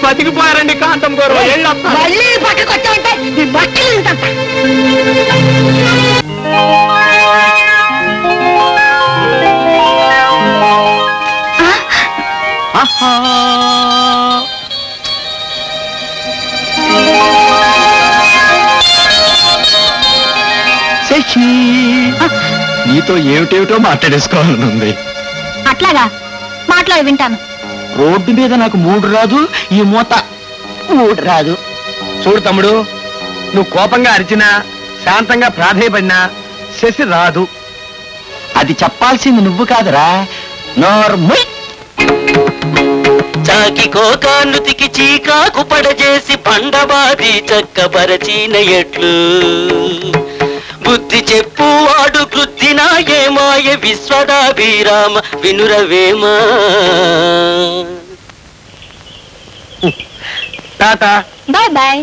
బతికిపోయారండి కాంతం గారు. మళ్ళీ పక్కకు వచ్చావంటే నీ బట్టలు తింటా. శశి, నీతో ఏమిటేమిటో మాట్లాడేసుకోవాలనుంది. అట్లాగా మాట్లాడి వింటాను. రోడ్డు మీద నాకు 3 రాదు, ఈ మూత 3 రాదు. చూడు తమ్ముడు, నువ్వు కోపంగా అరిచినా శాంతంగా ప్రాధేయపడినా శశి రాదు. అది చెప్పాల్సింది నువ్వు కాదురా, నోర్ముయ్. చాకి కోకానుతికి చీకాకు పడజేసి పండబాది చక్కబరచిన ఎట్లు బుద్ధి చెప్పు వాడు కృద్దినా ఏమాయ విశ్వదాభిరామ వినురవేమా. Tata, bye bye.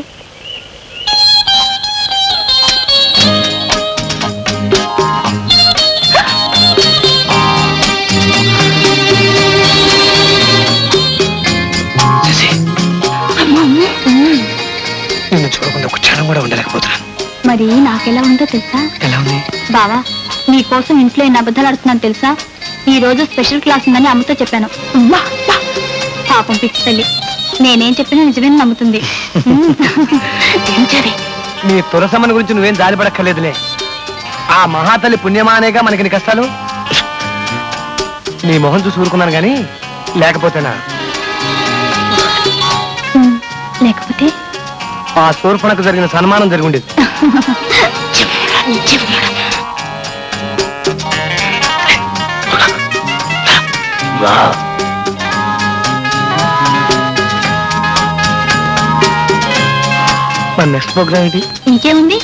నిన్ను చూడకుండా ఒక క్షణం కూడా ఉండలేకపోతున్నాను. మరి నాకెలా ఉందో తెలుసా? ఎలా ఉంది బావా, నీ కోసం ఇంట్లో ఎన్ని అబద్ధాలు ఆడుతున్నాను తెలుసా? ఈ రోజు స్పెషల్ క్లాస్ ఉందని అమ్మతో చెప్పాను. పాపం పిచ్చి తల్లి, నేనేం చెప్పినా నిజమేనా నమ్ముతుంది. నీ తులసమ్మని గురించి నువ్వేం జాలిపడక్కర్లేదులే. ఆ మహాతల్లి పుణ్యమానేగా మనకి కష్టాలు. నీ మొహం చూసి ఊరుకున్నాను గాని లేకపోతేనా? లేకపోతే ఆ శూర్పణకు జరిగిన సన్మానం జరిగి ఉండేది. మన నెక్స్ట్ ప్రోగ్రామ్ ఏంటి? ఇంకేముంది,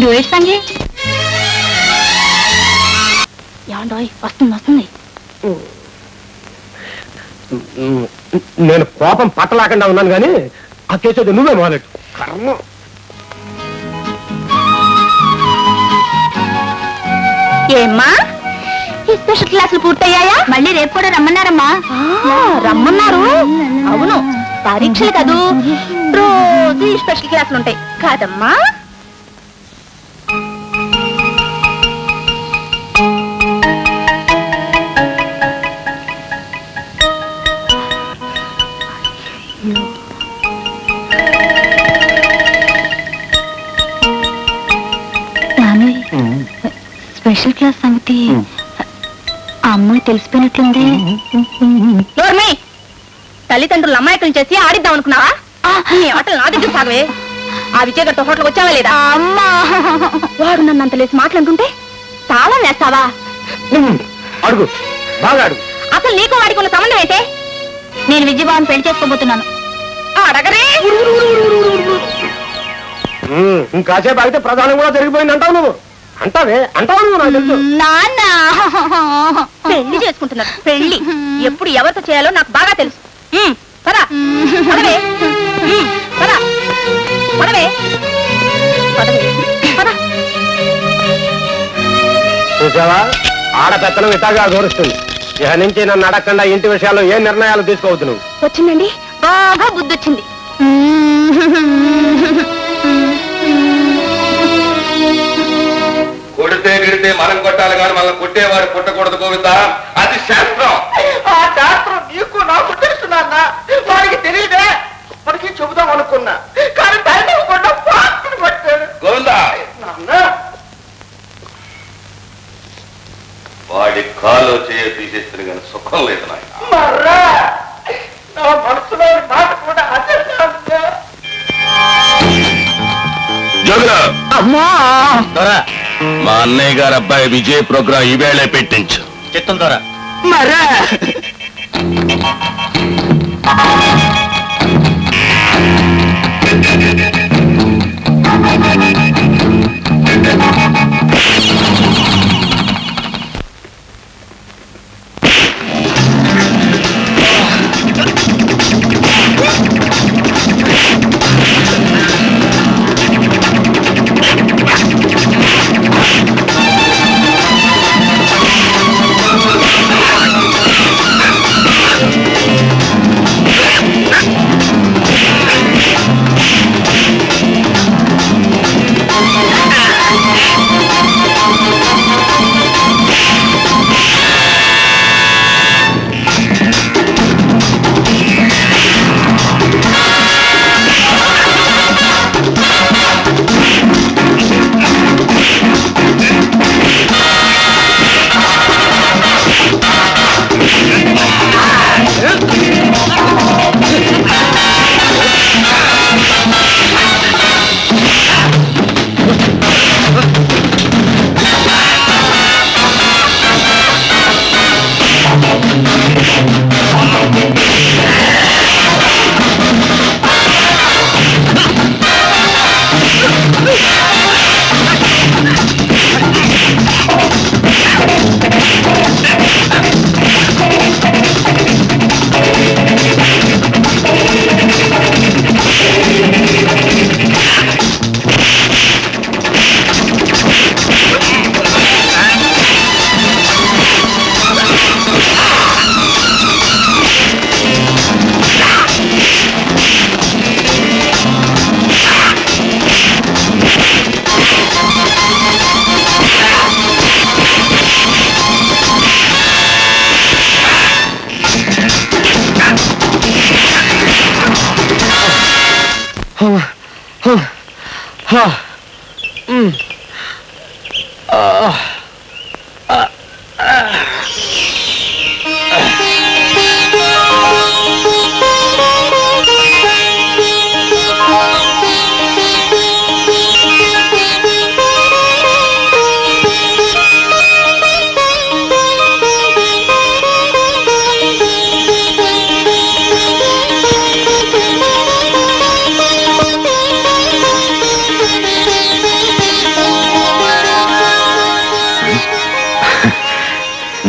డ్యూయట్ సాంగే. ఏమండోయ్, వస్తుంది వస్తుంది. నేను కోపం పట్టలేకుండా ఉన్నాను కానీ ఆ కేసు నువ్వే మొదలెట్టు. కర్మ. ఏమ్మా, ఈ స్పెషల్ క్లాసులు పూర్తయ్యాయా? మళ్ళీ రేపు కూడా రమ్మన్నారమ్మా. రమ్మన్నారు? అవును, పరీక్షలు కదూ, రోజు ఈ స్పెషల్ క్లాసులు ఉంటాయి కాదమ్మా. స్పెషల్ క్లాస్ సంగతి ఆ అమ్మాయి తెలిసిపోయినట్లుంది. తల్లిదండ్రులు అమ్మాయికులు చేసి ఆడిద్దాం అనుకున్నావా? నీ ఆటలు నా దగ్గర సాగవే. ఆ విజయగడ్తో హోటల్కి వచ్చావా లేదా? అమ్మా, వాడు నన్ను అంత లేసి మాట్లాడుతుంటే తాళం వేస్తావా? అడుగు, బాగా అడుగు. అసలు నీకు వాడికి ఉన్న సంబంధం అయితే? నేను విజయబాబుని పెళ్లి చేసుకోబోతున్నాను. అడగరే. ఇంకాసేపు అయితే ప్రధానం కూడా జరిగిపోయింది అంటావు నువ్వు. అంటావే, అంటావు నువ్వు. నాకు తెలుసు. నాన్న పెళ్లి చేసుకుంటున్నారు. పెళ్లి ఎప్పుడు ఎవరితో చేయాలో నాకు బాగా తెలుసు. పదా పదవే, పదా పదవే, పదవే, పదా. చూసావా, ఆడపెత్తనం ఇటాగా గౌరవిస్తుంది. ఇక నుంచి నన్ను అడగకుండా ఇంటి విషయాల్లో ఏ నిర్ణయాలు తీసుకోవద్దు నువ్వు. వచ్చిందండి, బాగా బుద్ధి వచ్చింది. కొడితే గిడితే మనం కొట్టాలి కానీ మనం కొట్టేవాడు పుట్టకూడదు గోవిందా, అది శాస్త్రం. అనుకున్నా, కానీ టైం ఇవ్వకుండా పాత్ర పట్టాడు. గోవిందా, వాడి కాలు చేయ తీసేస్తే కానీ సుఖం లేదు నాయన. మర్రా నా మనసులోని మాట కూడా అదే ఉందా? అమ్మా, మా అన్నయ్య గారు అబ్బాయి విజయ్ ప్రోగ్రాం ఈవేళే పెట్టించు. చిత్తం ద్వారా మర్రా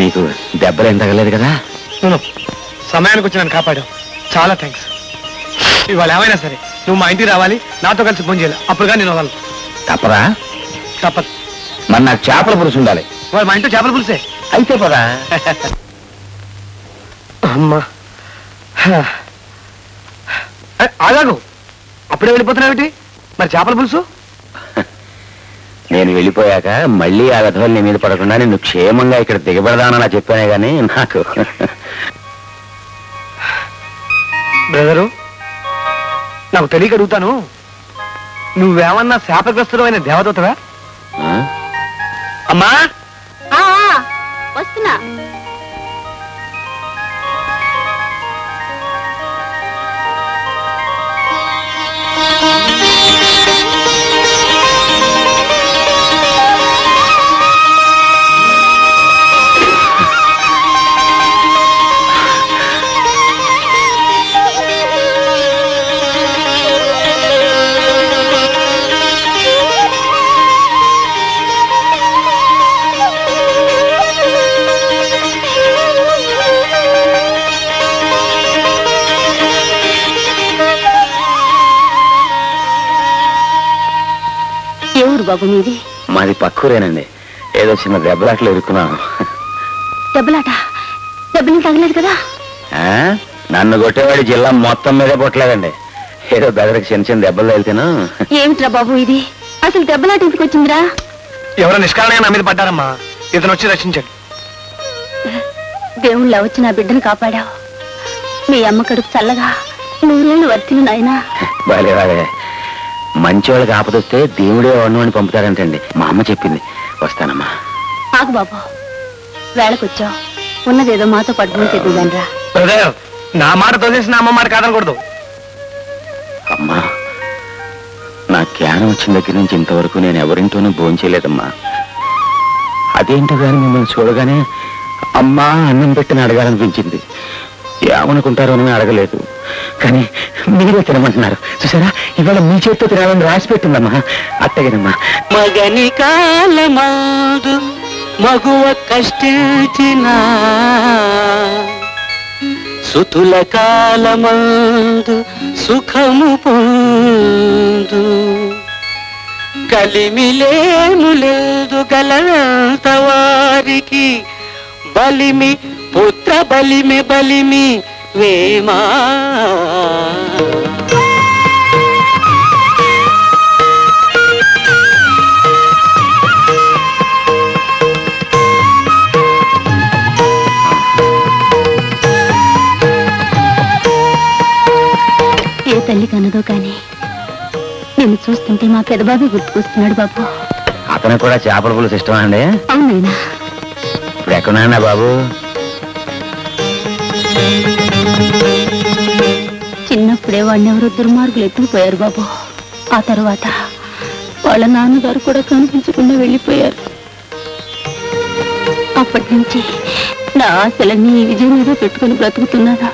నీకు దెబ్బలేం తగలేదు కదా? సమయానికి వచ్చి నన్ను కాపాడావు, చాలా థ్యాంక్స్. ఇవాళ ఏమైనా సరే నువ్వు మా ఇంటికి రావాలి, నాతో కలిసి ఫోన్ చేయాలి, అప్పుడుగా నేను వదలను. తప్పరా? తప్పదు. మరి నాకు చేపల పులుసు ఉండాలి. వాళ్ళు మా ఇంట్లో చేపల పులుసే. అయితే పదా. అమ్మా ఆగాగు, అప్పుడే వెళ్ళిపోతున్నావేంటి? మరి చేపల పులుసు? నేను వెళ్ళిపోయాక మళ్ళీ ఆ విధవలు నీ మీద పడకుండా నేను క్షేమంగా ఇక్కడ దిగబడదానలా చెప్పానే గానీ నాకు. బ్రదరు, నాకు తెలియక అడుగుతాను, నువ్వేమన్నా శాపగ్రస్తుడు అయిన దేవదూతవా? అమ్మా వస్తున్నా. బాబు మీది? మాది పక్కూరేనండి. ఏదో చిన్న దెబ్బలాట్లో ఇరుక్కున్నాను. దెబ్బలాట? దెబ్బలు తగలేదు కదా? నన్ను కొట్టేవాడి జిల్లా మొత్తం మీదే కొట్టలేదండి. ఏదో బెదరికి చిన్న చిన్న దెబ్బలు వెళ్తాను. ఏమిట్రా బాబు ఇది? అసలు దెబ్బలాట ఎందుకు వచ్చిందిరా? ఎవరో నిష్కారణంగా నా మీద పడ్డారమ్మా, ఇతను వచ్చి రక్షించాడు. దేవుళ్ళ వచ్చి నా బిడ్డను కాపాడావు. మీ అమ్మ కడుపు చల్లగా నూరేళ్ళు వర్తిని నాయనా. బాలే బాలే, మంచివాళ్ళకి ఆపదొస్తే దేవుడే వండుని పంపుతాడంటండి. మా అమ్మ చెప్పింది. వస్తానమ్మా. ఆగు బాబు, వేళకొచ్చావు. ఉన్నదేదో మాతో పట్టుకుని చెప్పుదాన్రా. నా మాట తోసేసి నా అమ్మ మాట కాదనకూడదు. అమ్మా, నా జ్ఞానం వచ్చిన దగ్గర నుంచి ఇంతవరకు నేను ఎవరింటోనూ భోంచేయలేదమ్మా. అదేంటో కానీ మిమ్మల్ని చూడగానే అమ్మా అన్నం పెట్టిన అడగాలనిపించింది. ఏమనుకుంటారో అని అడగలేదు, కానీ మీరే తినమంటున్నారు. చూసారా, ఇవాళ మీ చేతితో తినాలని రాసి పెట్టిందమ్మా. అట్టగేనమ్మా. మగని కాలమాదు మగువ కష్టించిన సుతుల కాలమందు సుఖము పొందు. కలిమిలేము లేదు గలంత వారికి బలిమి పుత్ర బలిమి బలిమి వేమా. ఏ తల్లి కన్నదో కానీ నేను చూస్తుంటే మా పెదబాబే గుర్తుకొస్తున్నాడు బాబు. అతను కూడా చేపల పులుసు ఇష్టమా అండి? అవునైనా. ఇప్పుడు ఎక్కడున్నా బాబు? చిన్నప్పుడే వాడిని ఎవరో దుర్మార్గులు ఎత్తుకుపోయారు బాబు. ఆ తర్వాత వాళ్ళ నాన్నగారు కూడా కనిపించకుండా వెళ్ళిపోయారు. అప్పటి నుంచి నా ఆశలన్నీ ఈ విజయం మీద పెట్టుకుని బ్రతుకుతున్నారా.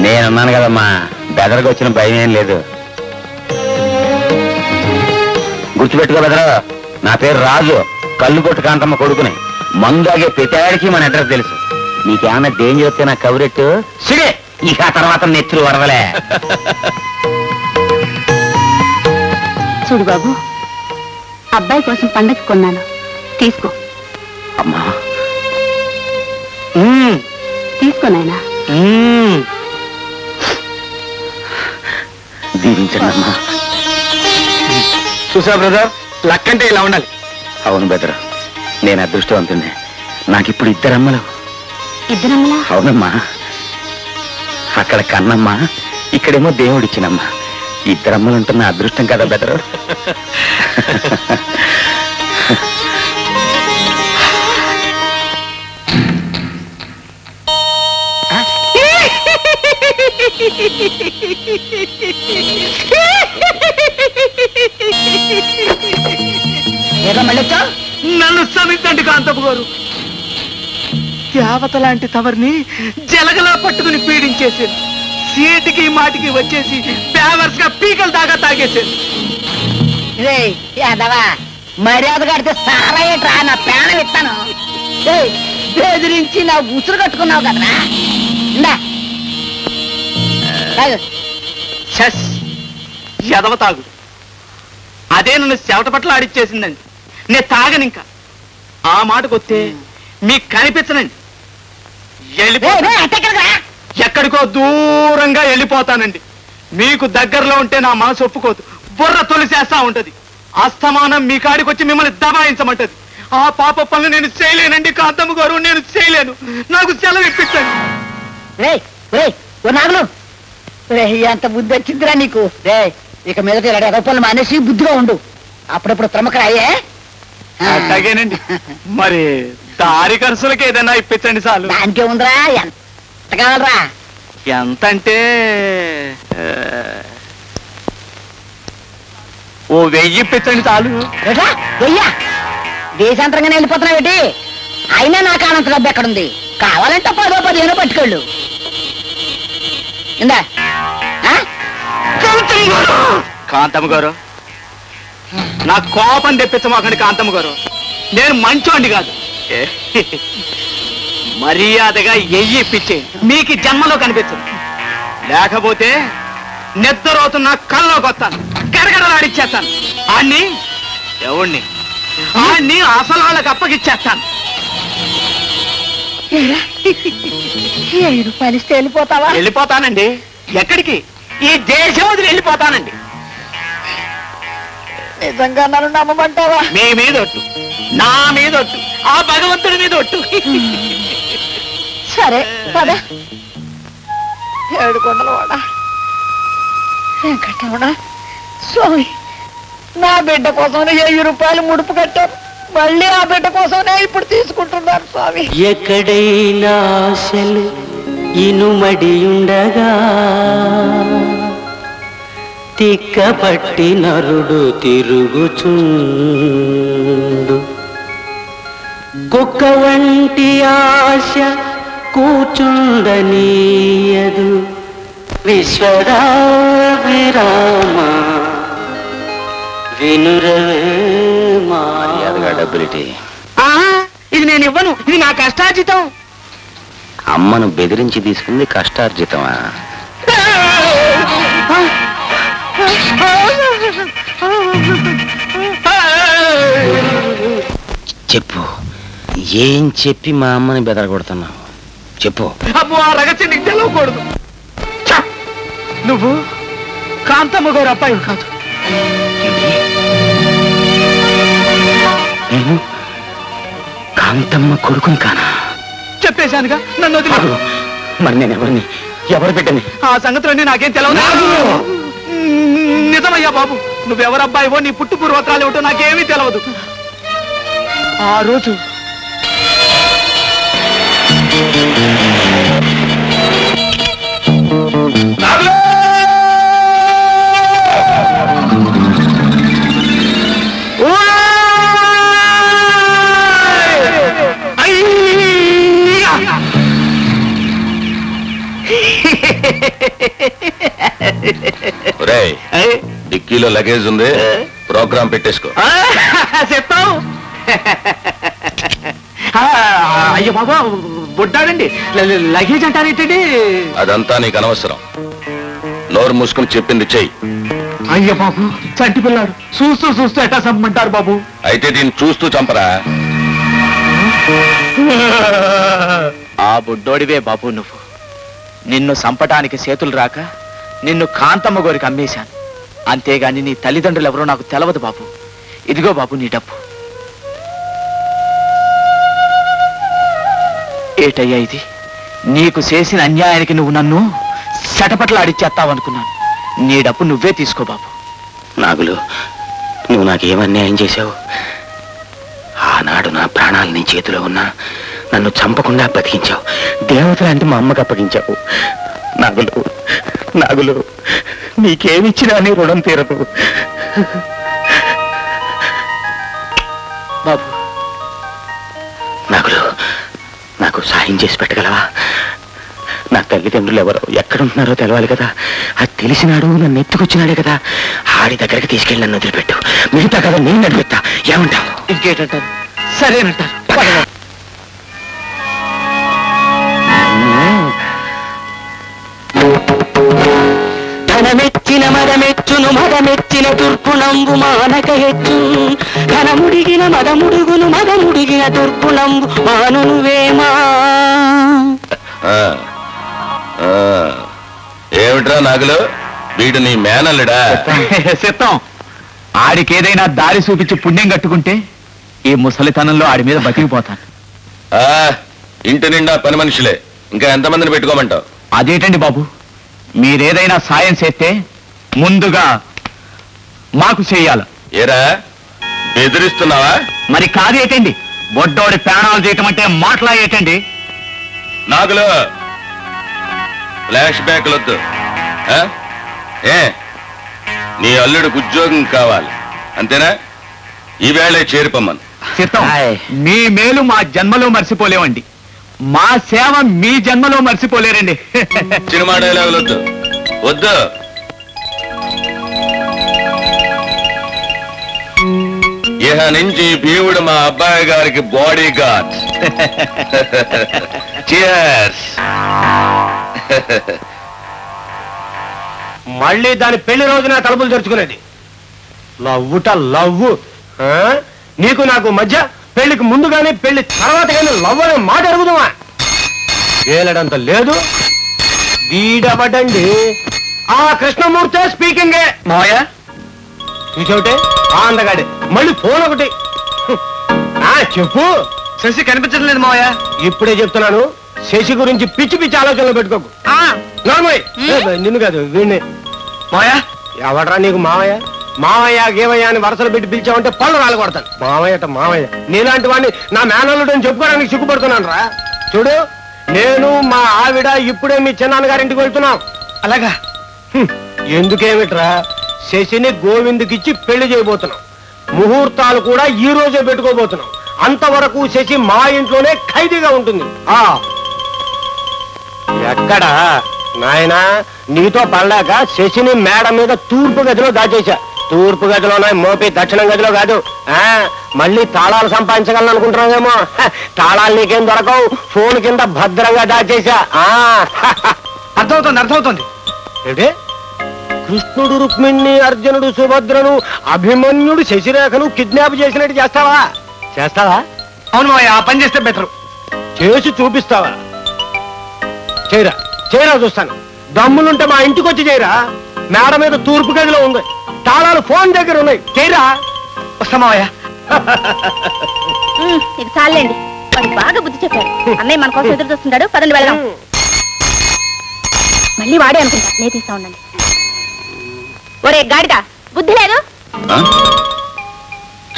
నేనున్నాను కదమ్మా, బెదరకు వచ్చిన భయం ఏం లేదు. గుర్తుపెట్టుకో బెదరు, నా పేరు రాజు, కళ్ళు కొట్టు కాంతమ్మ కొడుకుని. మందాగే పెట్టాడికి మన అడ్రస్ తెలుసు. నీకేమన్నా డేంజర్ వస్తే నా కవరెట్టు సిడే, ఇక ఆ తర్వాత నెత్తులు వరదలే. చూడు బాబు, అబ్బాయి కోసం పండగ కొన్నాను, తీసుకో. అమ్మా తీసుకో నాయనా. దీవించండి అమ్మా. చూసా బ్రదర్, లక్ అంటే ఇలా ఉండాలి. అవును బెదరు, నేను అదృష్టవంతుణ్ణి. నాకిప్పుడు ఇద్దరమ్మలు. ఇద్దరమ్మలా? అవునమ్మా. అక్కడ కన్నమ్మ, ఇక్కడేమో దేవుడిచ్చినమ్మా. ఇద్దరమ్మలు ఉంటున్న అదృష్టం కదా బెదరు. నన్ను క్షమించండి కాంతపు గారు. దేవత లాంటి తవరిని జలగలా పట్టుకుని పీడించేసాను. సీటికి మాటికి వచ్చేసి పేవర్స్ గా పీకలు దాకా తాగేసాను. మర్యాద కడితే సారాయట్రా, నా ప్రాణం ఇస్తాను. బెదిరించి నా ఉసురు కట్టుకున్నావు కదరా. ఎదవ తాగు. అదే నన్ను చెవట పట్ల ఆడిచ్చేసిందండి. నేను తాగను ఇంకా. ఆ మాటకొస్తే మీకు కనిపించనండి. ఎక్కడికో దూరంగా వెళ్ళిపోతానండి. మీకు దగ్గరలో ఉంటే నా మనసు ఒప్పుకోదు, బుర్ర తొలిసేస్తా ఉంటది. అస్తమానం మీ కాడికి వచ్చి మిమ్మల్ని దబాయించమంటది. ఆ పాప పనులు నేను చేయలేనండి కాంతమ్మ గారు, నేను చేయలేను. నాకు సెలవు ఇప్పించండి. ఎంత బుద్ధి వచ్చిందిరా నీకు. ఇక మీద ఎగపళ్ళు మానేసి బుద్ధిగా ఉండు. అప్పుడప్పుడు త్రమకరాయే. అట్లాగేనండి. మరి దారి ఖర్చులకి ఏదైనా ఇప్పించండి చాలు. దానికే ఉందిరా. ఎంత కావాలరా? ఎంతంటే 1000 ఇప్పించండి చాలు. వెయ్యా? దేశాంతరంగానే వెళ్ళిపోతున్నావు ఏంటి? అయినా నాకు అనంత డబ్బు ఎక్కడుంది? కావాలంటే 10 15 పట్టుకెళ్ళు. ఇందా కాంతమ్మ గారు, నా కోపం తెప్పించమాకండి కాంతమ్మ గారు. నేను మంచోండి కాదు. మర్యాదగా 1000 ఇప్పించేయండి. మీకు జన్మలో కనిపించదు. లేకపోతే నిద్రపోతున్న కల్లోకి వస్తాను, గడగడలాడిచ్చేస్తాను. ఆడిని ఎవడిని ఆడిని అసలు వాళ్ళకి అప్పగిచ్చేస్తాను. 1000 రూపాయలు ఇస్తే వెళ్ళిపోతావా? వెళ్ళిపోతానండి. ఎక్కడికి? ఈ దేశం వదిలి వెళ్ళిపోతానండి. నిజంగా నన్ను నమ్మమంటావా? మీ మీద ఒట్టు, నా మీద ఒట్టు, ఆ భగవంతుడి మీద ఒట్టు. సరే పద. ఏడుకొండలవాడ వెంకటరమణ స్వామి, నా బిడ్డ కోసం 1000 రూపాయలు ముడుపు కట్టారు. మళ్ళీ ఆ బిడ్డ కోసమే ఇప్పుడు తీసుకుంటున్నారు స్వామి. ఎక్కడైనా ఆశలు ఇనుమడియుండగా తిక్కపట్టి నరుడు తిరుగుచుండు. కుక్క వంటి ఆశ కూచుండనీయదు. విశ్వరామ వినురవేమా. డబ్బులిటి ఇది నేను ఇవ్వను, ఇది నా కష్టార్జితం. అమ్మను బెదిరించి తీసుకుంది కష్టార్జితమా? చెప్పు, ఏం చెప్పి మా అమ్మని బెదరగొడుతున్నావు? చెప్పు. అబ్బో, ఆ రహస్యం నీకు తెలవకూడదు. నువ్వు కాంతమ్మ గారు అబ్బాయి కాదు. నేను కాంతమ్మ కొడుకుని కానా? చెప్పేశానుగా, నన్ను వదిలేదు. మరి నేను ఎవరిని, ఎవరు బిడ్డని? ఆ సంగతులన్నీ నాకేం తెలవదు. నిజమయ్యా బాబు, నువ్వెవరు అబ్బాయివో, నీ పుట్టు పూర్వత్రాలు ఏమిటో నాకేమీ తెలవదు. ఆ రోజు డిక్కీలో లగేజ్ ఉంది, ప్రోగ్రామ్ పెట్టేసుకో. చెప్తావు. అయ్యో బాబా, బుడ్డాడండి, లగేజ్ అంటారేంటండి? అదంతా నీకు అనవసరం. నోరు మూసుకుని చెప్పింది చెయ్యి. అయ్యో బాబు, చంటి పిల్లాడు, చూస్తూ చూస్తూ ఎట్టా చంపమంటారు బాబు? అయితే దీన్ని చూస్తూ చంపరా. ఆ బుడ్డోడివే బాబు నువ్వు. నిన్ను చంపటానికి చేతులు రాక నిన్ను కాంతమ్మ గోరికి అమ్మేశాను. అంతేగాని నీ తల్లిదండ్రులు ఎవరో నాకు తెలవదు బాబు. ఇదిగో బాబు నీ డబ్బు. ఏటయ్యా ఇది? నీకు చేసిన అన్యాయానికి నువ్వు నన్ను శటపట్ల ఆడిచ్చేస్తావనుకున్నాను. నీ డబ్బు నువ్వే తీసుకో బాబు. నాగులు, నువ్వు నాకేం అన్యాయం చేశావు? ఆనాడు నా ప్రాణాలు నీ చేతిలో ఉన్నా నన్ను చంపకుండా బతికించావు. దేవతలాంటి మా అమ్మకు అప్పగించావు. నాగులు, నాగులు, నీకేమిచ్చినా నీ రుణం తీరదు. బాబు, నాగులు, నాకు సాయం చేసి పెట్టగలవా? నా తల్లిదండ్రులు ఎవరో ఎక్కడుంటున్నారో తెలవాలి కదా. అది తెలిసినాడు నన్ను ఎత్తుకొచ్చినాడే కదా. ఆడి దగ్గరికి తీసుకెళ్ళి నన్ను వదిలిపెట్టు. మిగతా కదా నేను నడిపిస్తా. ఏమంటావు? ఇంకేటంటారు? సరేనంటారు. ధనమెచ్చిన మదమెచ్చును, మదమెచ్చిన తుర్పునంబు మానక హెచ్చు. ఘనముడిగిన మదముడుగును, మదముడిగిన తుర్పునంబు మానువేమా. ఏమిట్రా నాగులు, వీడు నీ మేనల్లుడా? సిద్ధం. ఆడికేదైనా దారి చూపించి పుణ్యం కట్టుకుంటే ఈ ముసలితనంలో ఆడి మీద బతికిపోతాను. ఇంటి నిండా పని మనుషులే, ఇంకా ఎంతమందిని పెట్టుకోమంటావు? అదేంటండి బాబు, మీరేదైనా సాయం చేస్తే ముందుగా మాకు చెయ్యాల. ఏరా, బెదిరిస్తున్నావా? మరి కాదేటండి, బొడ్డోడి ప్రాణాలు చేయటం అంటే మాట్లాడేటండి. నాగులు, ఫ్లాష్ బ్యాక్లు వద్దు. ఏ, నీ అల్లుడికి ఉద్యోగం కావాలి అంతేనా? ఈవేళే చేరిపోమ్మను. చిత్తం, మీ మేలు మా జన్మలో మర్చిపోలేవండి. మా సేవ మీ జన్మలో మర్చిపోలేరండి. సినిమా డైలాగులు వద్దు, వద్దు. ఇహ నుంచి భీముడు మా అబ్బాయి గారికి బాడీ గార్డ్. Cheers. మళ్ళీ దాని పెళ్లి రోజున తలుపులు తెరుచుకునేది. లవ్వుట లవ్వు. నీకు నాకు మధ్య పెళ్లికి ముందు గానీ పెళ్లి తర్వాత కానీ లవ్ అనే మాట అడుగుదామా? వేలడంత లేదు. వీడవడండి ఆ కృష్ణమూర్తే స్పీకింగే. మావయ్య చూసావుటే ఆ అందగాడే మళ్ళీ ఫోన్ ఒకటి. చెప్పు. శశి కనిపించడం లేదు మావయ్య. ఇప్పుడే చెప్తున్నాను, శశి గురించి పిచ్చి పిచ్చి ఆలోచనలు పెట్టుకోకు. నార్మల్ నిన్ను కాదు వీణ్ణి. మాయా ఎవడరా నీకు మావయ్య? మావయ్య గేవయ్య అని వరసలు పెట్టి పిలిచావంటే పళ్ళు రాలు కొడతాను. మావయ్యట మావయ్య. నీలాంటి వాడిని నా మేనల్లుడు అని చెప్పుకోవడానికి సిగ్గుపడుతున్నాను రా. చూడు, నేను మా ఆవిడ ఇప్పుడే మీ చిన్నాన్నగారింటికి వెళ్తున్నాం. అలాగా? ఎందుకేమిట్రా, శశిని గోవిందుకిచ్చి పెళ్లి చేయబోతున్నాం. ముహూర్తాలు కూడా ఈ రోజే పెట్టుకోబోతున్నాం. అంతవరకు శశి మా ఇంట్లోనే ఖైదీగా ఉంటుంది. ఎక్కడా నాయనా, నీతో పడలేక శశిని మేడ మీద తూర్పు గదిలో దాచేశా. తూర్పు గదిలోనే మోపి దక్షిణం గదిలో కాదు. మళ్ళీ తాళాలు సంపాదించగలను అనుకుంటున్నావేమో. తాళాలు నీకేం దొరకవు, ఫోన్ కింద భద్రంగా దాచేశా. అర్థమవుతుంది. ఏంటి? కృష్ణుడు రుక్మిణి, అర్జునుడు సుభద్రను, అభిమన్యుడు శశిరేఖను కిడ్నాప్ చేసినట్టు చేస్తావా? అవును మావయ్య, ఆ పని చేస్తే బెటర్. చేసి చూపిస్తావా? చేయరా చూస్తాను. దమ్ములుంటే మా ఇంటికి వచ్చి చేయరా. మేడ మీద తూర్పు గదిలో ఉంది, తాళాలు ఫోన్ దగ్గర ఉన్నాయి. చేయరా. వస్తా మావయ్య. ఇది చాలండి, వాడు బాగా బుద్ధి చెప్పాడు. అన్నయ్య మన కోసం ఎదురు చూస్తుంటాడు, పదండి వెళ్దాం. మళ్ళీ వాడే అనుకుంటా, నేను తీస్తా ఉండండి. ఒరే గాడిద, బుద్ధి లేదు?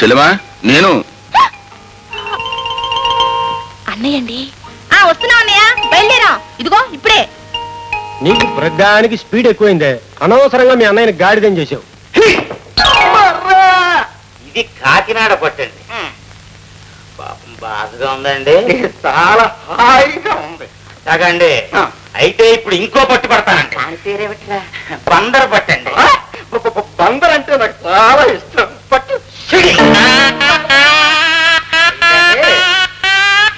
చెల్లెమా నేను అన్నయ్య అండి. వస్తున్నావు అన్నయ్య, బయలుదేరా. ఇదిగో ఇప్పుడే. నీకు ప్రధానికి స్పీడ్ ఎక్కువైందే. అనవసరంగా మీ అన్నయ్యని గాడిదని చేసావు. ఇది కాకినాడ పట్టండి. పాపం బాధగా ఉందండి. చాలా హాయిగా ఉంది. తాగండి. అయితే ఇప్పుడు ఇంకో పట్టు పడతానండి. బందరు పట్టండి. బందర్ అంటే నాకు చాలా ఇష్టం. పట్టు.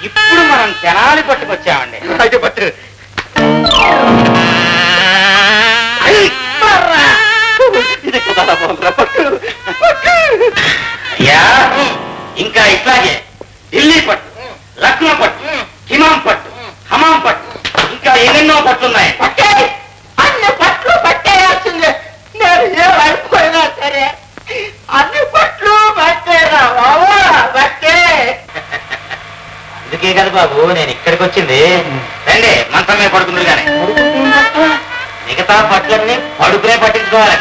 ఇప్పుడు మనం తెనాలి పట్టుకొచ్చామండి. అయితే పట్టు. ఇది కుదర పట్టు. ఇంకా ఇట్లాగే ఢిల్లీ పట్టు, లక్నో పట్టు, హిమాం పట్టు, హమాం పట్టు, ఇంకా ఎన్నెన్నో పట్టున్నాయి. అన్ని పట్లు పట్టేయాల్సిందే. నేను ఏమైపోయినా సరే అన్ని పట్లు పట్టేరా బాబా, పట్టే. అందుకే కదా బాబు నేను ఇక్కడికి వచ్చింది. రండి, మంచం మీద పడుకుంది కానీ మిగతా పట్లన్నీ పడుకునే పట్టించుకోవాలి.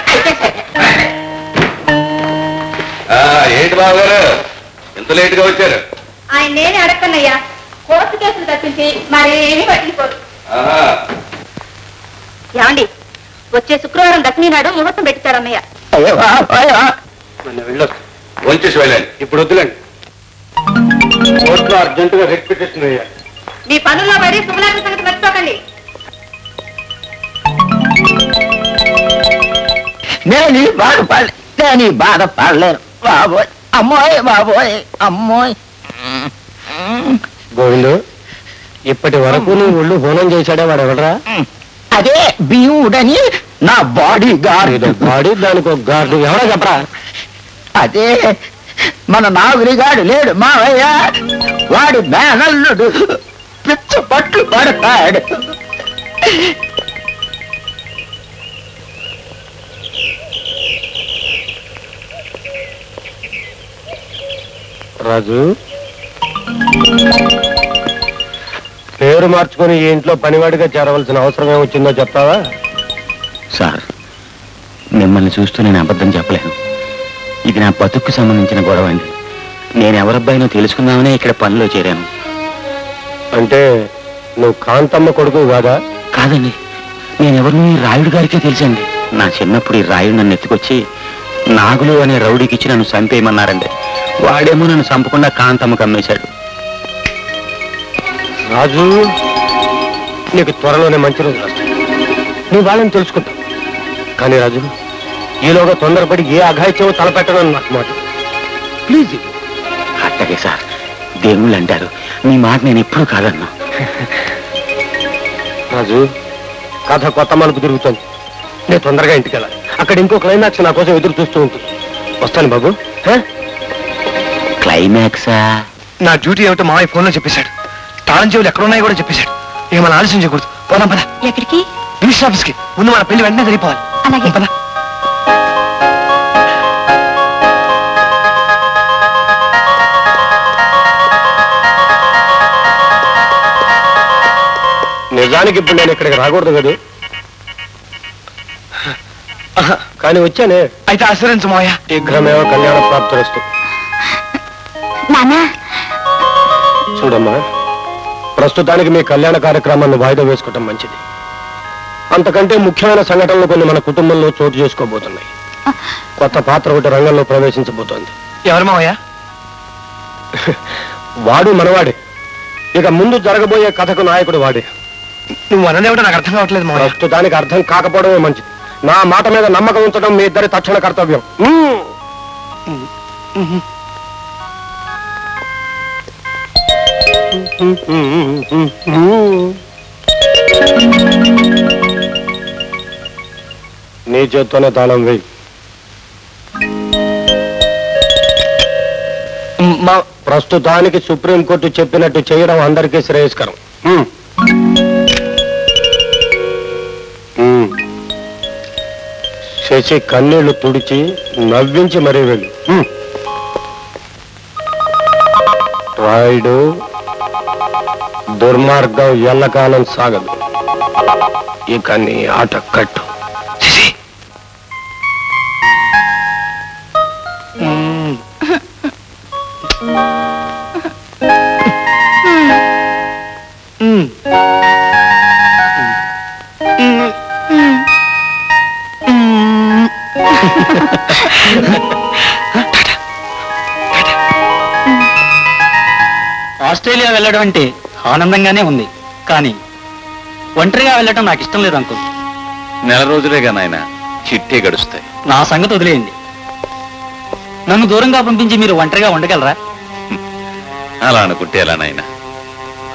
ఏంటి బాబు గారు ఎంత లేట్ గా వచ్చారు? ఆయన నేనే అడగన్నయ్యా, కోర్టు కేసులు తప్పించి మరేమీ పట్టించుకోరు. ఏమండి, వచ్చే శుక్రవారం దశమి నాడు ముహూర్తం పెట్టారు అన్నయ్య. వెళ్ళొచ్చు. వంచేసి వెళ్ళండి. ఇప్పుడు వద్దులేండి, కోర్టులో అర్జెంటుగా రిట్ పిటిషన్ వేయాలి. మీ పనుల్లో పడి శుభలాగ్న సంగతి మర్చిపోకండి. నేను బాధపడలేను బాబోయ్. బాబోయ్ అమ్మోయ్. గోవిందు, ఇప్పటి వరకు నీ ఒళ్ళు హోనం చేశాడే వాడు ఎవడరా? అదే భీముడని నా బాడీ గార్డ్. గాడి దానికి ఒక గార్డు ఎవడో చెప్పరా? అదే మన నాగురిగాడు లేడు మావయ్య, వాడి మేనల్లుడు పిచ్చ పట్లు పడతాడు. రాజు, పేరు మార్చుకొని ఈ ఇంట్లో పనివాడిగా చేరవలసిన అవసరం ఏమొచ్చిందో చెప్తావా? సార్, మిమ్మల్ని చూస్తూ నేను అబద్ధం చెప్పలేను. ఇది నా బతుక్కు సంబంధించిన గొడవ అండి. నేను ఎవరబ్బాయినో తెలుసుకుందామనే ఇక్కడ పనిలో చేరాను. అంటే నువ్వు కాంతమ్మ కొడుకు కాదా? కాదండి, నేనెవరినో ఈ రాయుడు గారికే తెలుసండి. నా చిన్నప్పుడు ఈ రాయుడు నన్ను ఎత్తుకొచ్చి నాగులు అనే రౌడీకి ఇచ్చి నన్ను చంపేయమన్నారండి. వాడేమో నన్ను చంపకుండా కాంతమ్మకు అమ్మేశాడు. రాజు, నీకు త్వరలోనే మంచి రోజులు వస్తాయి. నువ్వు వాళ్ళని తెలుసుకుంటావు. కానీ రాజు, ఈలోగా తొందరపడి ఏ అఘాయిత్యమో తలపెట్టనని నాకు మాట. ప్లీజ్. అట్టగే సార్, దేవుళ్ళు అంటారు, మీ మాట నేను ఎప్పుడూ కాదన్నా. రాజు, కథ కొత్త మలుపు తిరుగుతుంది. నేను తొందరగా ఇంటికి వెళ్ళాలి. అక్కడ ఇంకో క్లైమాక్స్ నా కోసం ఎదురు చూస్తూ ఉంటుంది. వస్తాను బాబు. క్లైమాక్సా? నా డ్యూటీ ఏమిటో మావయ్య ఫోన్లో చెప్పేశాడు. తాళం చెవులు ఎక్కడున్నాయో కూడా చెప్పేశాడు. ఇక మనం ఆలస్యం చేయకూడదు. పోదాం పద. ఎక్కడికి? రిజిస్టర్ ఆఫీస్కి. ముందు మన పెళ్లి వెంటనే జరిగిపోవాలి. అలాగే. పద. నిజానికి ఇప్పుడు నేను ఇక్కడికి రాకూడదు కదా, కానీ వచ్చానే. అయితే ఆశ్రయించు మావయ్య. శీఘ్రమేవో కళ్యాణ ప్రాప్తిరస్తు. చూడమ్మా, ప్రస్తుతానికి మీ కళ్యాణ కార్యక్రమాన్ని వాయిదా వేసుకోవటం మంచిది. అంతకంటే ముఖ్యమైన సంఘటనలు కొన్ని మన కుటుంబంలో చోటు చేసుకోబోతున్నాయి. కొత్త పాత్ర ఒకటి రంగంలో ప్రవేశించబోతోంది. ఎవరు మావయ్య? వాడు మనవాడే. ఇక ముందు జరగబోయే కథకు నాయకుడు వాడే. నువ్వు అన్నదేమిటో నాకు అర్థం కావట్లేదు మావయ్య. ప్రస్తుతానికి అర్థం కాకపోవడమే మంచిది. నా మాట మీద నమ్మకం ఉంచడం మీ ఇద్దరి తక్షణ కర్తవ్యం. నీ చేత్తోనే తాళం వేయి. ప్రస్తుతానికి సుప్రీంకోర్టు చెప్పినట్టు చేయడం అందరికీ శ్రేయస్కరం. శశి కన్నీళ్లు తుడిచి నవ్వించి మరీ వెళ్ళు. రాయుడు, దుర్మార్గం ఎల్లకాలం సాగదు. ఇక నీ ఆట కట్టు. ఆస్ట్రేలియా వెళ్ళడం అంటే ఆనందంగానే ఉంది, కానీ ఒంటరిగా వెళ్ళటం నాకు ఇష్టం లేదు అంకుల్. నెల రోజులేగా నాయన, చిట్టే గడుస్తాయి. నా సంగతి వదిలేయండి. నన్ను దూరంగా పంపించి మీరు ఒంటరిగా ఉండగలరా? అలా అనుకుంటే ఎలా నాయన?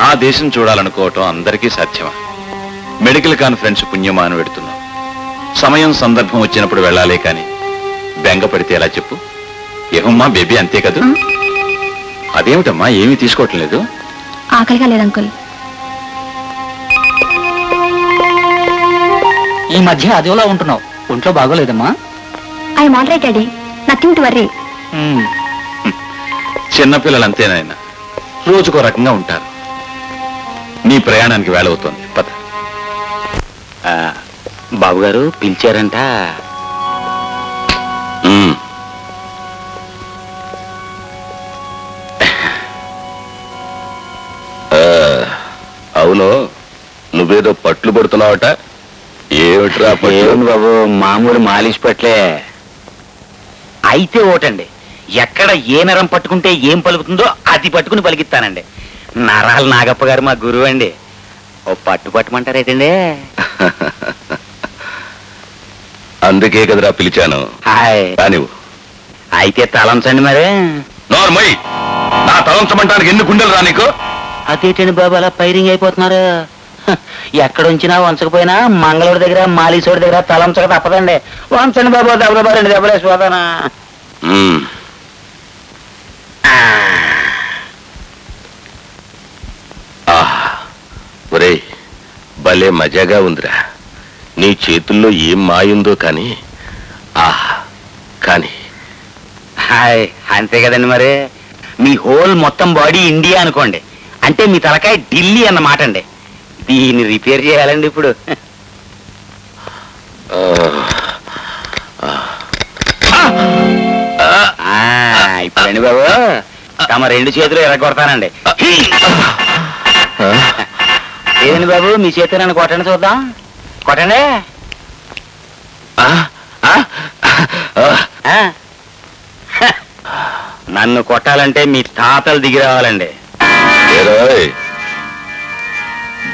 ఆ దేశం చూడాలనుకోవటం అందరికీ సాధ్యమా? మెడికల్ కాన్ఫరెన్స్ పుణ్యమా అని పెడుతున్నాం. సమయం సందర్భం వచ్చినప్పుడు వెళ్ళాలే కానీ బెంగ పడితే ఎలా చెప్పు? ఏమమ్మా బేబీ, అంతే కదూ? అదేమిటమ్మా ఏమీ తీసుకోవటం లేదు? ఆకలిగా లేదు అంకుల్. ఈ మధ్య అదోలా ఉంటున్నావు, ఒంట్లో బాగోలేదమ్మా? I'm all right daddy, nothing to worry. చిన్నపిల్లలంతేనాయన, రోజుకో రకంగా ఉంటారు. నీ ప్రయాణానికి వేళ అవుతోంది, పద. బాబుగారు పిలిచారంట. అవును, నువ్వేదో పట్లు పడుతున్నావట. ఏమిట్రా పట్లు? బాబు మామూలు మాలిష్ పట్లే. అయితే ఓటండి, ఎక్కడ ఏ నరం పట్టుకుంటే ఏం పలుకుతుందో అది పట్టుకుని పలికిస్తానండి. నరాలు నాగప్ప గారు మా గురువు అండి. ఓ పట్టు పట్టమంటారేటండి? అందుకే కదరా పిలిచాను. కానివ్వు. అయితే తలంచండి మరి. నోర్మయ్, నా తలంచమంటానికి ఎన్ని గుండెలు రా నీకు? అదేటండి బాబు అలా ఫైరింగ్ అయిపోతున్నారు? ఎక్కడుంచినా వంచకపోయినా మంగళూరు దగ్గర మాలీసోడి దగ్గర తలంచక తప్పదండి. వంచండి బాబు, దెబ్బలు బారండి, దెబ్బలేసిపోతానా. ఒరే, భలే మజాగా ఉందిరా. నీ చేతుల్లో ఏం మాయుందో కానీ కానీ హాయ్, అంతే కదండి మరి. మీ హోల్ మొత్తం బాడీ ఇండియా అనుకోండి, అంటే మీ తలకాయ ఢిల్లీ అన్నమాట అండి. దీన్ని రిపేర్ చేయాలండి ఇప్పుడు. ఇప్పుడండి బాబు, తమ రెండు చేతులు ఎరగొడతానండి. ఏదండి బాబు, మీ చేతులు నన్ను కొట్టండి చూద్దాం. కొట్టండి. నన్ను కొట్టాలంటే మీ తాతలు దిగి రావాలండి.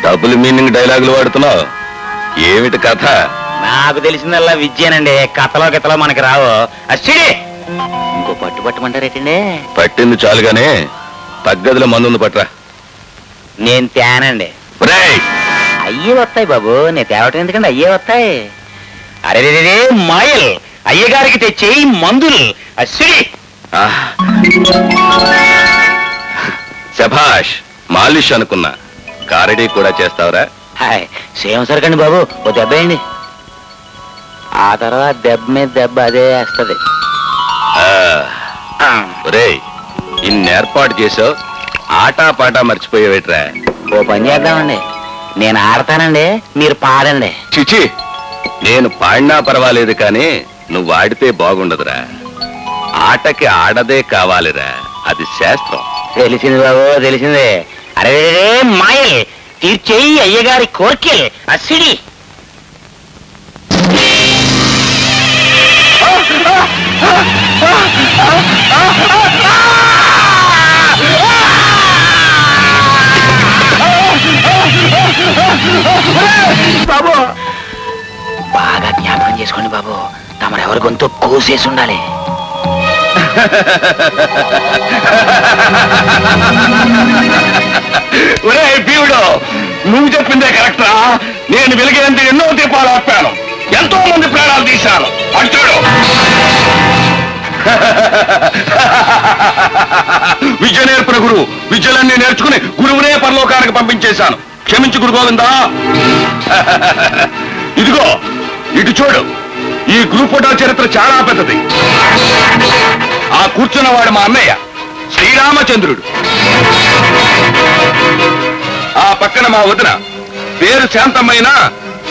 డబుల్ మీనింగ్ డైలాగులు వాడుతున్నావు, ఏమిటి కథ? నాకు తెలిసిందల్లా విద్యేనండి, కథలో గితలో మనకి రావు. అచ్చిడి, ఇంకో పట్టు పట్టమంటారేటండి? పట్టింది చాలుగానే, తగ్గదిలో మందు పట్టరా. నేను తేనండి. అయ్యే వస్తాయి బాబు, నేను తేవటం ఎందుకండి, అయ్యే వస్తాయి. అరే రే మాయల్, అయ్యగారికి తెచ్చేయి మందులు. అచ్చిడి. శభాష్, మాలిష్ అనుకున్నా, కారడీ కూడా చేస్తావురా? హాయ్, సేమ్ సరికండి బాబు, ఓ దెబ్బ వేయండి. ఆ తర్వాత దెబ్బ మీద దెబ్బ అదే వేస్తుంది. రే, ఇన్ని ఏర్పాటు చేసావు, ఆటా పాటా మర్చిపోయేవేట్రా? ఓ పని చేద్దామండి, నేను ఆడతానండి, మీరు పాడండి. చిచి, నేను పాడినా పర్వాలేదు కానీ నువ్వు ఆడితే బాగుండదురా. ఆటకి ఆడదే కావాలిరా, అది శాస్త్రం. తెలిసింది బాబు, తెలిసింది. అరే మాయల్ తీర్చేయి అయ్యగారి కోర్కెలు అసిడి. బాబు బాగా జ్ఞాపకం చేసుకోండి బాబు, తమరెవరి గొంతు కోసేసి ఉండాలి. ఒరే భీముడు, నువ్వు చెప్పిందే కరెక్టరా. నేను వెలిగేందుకు ఎన్నో దీపాలు ఆపాను, ఎంతో మంది ప్రాణాలు తీశాను. అటు చూడు. విద్య నేర్పిన గురువు, విద్యలన్నీ నేర్చుకుని గురువునే పరలోకానికి పంపించేశాను. క్షమించు గురు గోవిందా. ఇదిగో ఇటు చూడు, ఈ గ్రూప్ ఫోటో చరిత్ర చాలా పెద్దది. ఆ కూర్చున్నవాడు మా అన్నయ్య శ్రీరామచంద్రుడు. ఆ పక్కన మా వదిన, పేరు శాంతమైన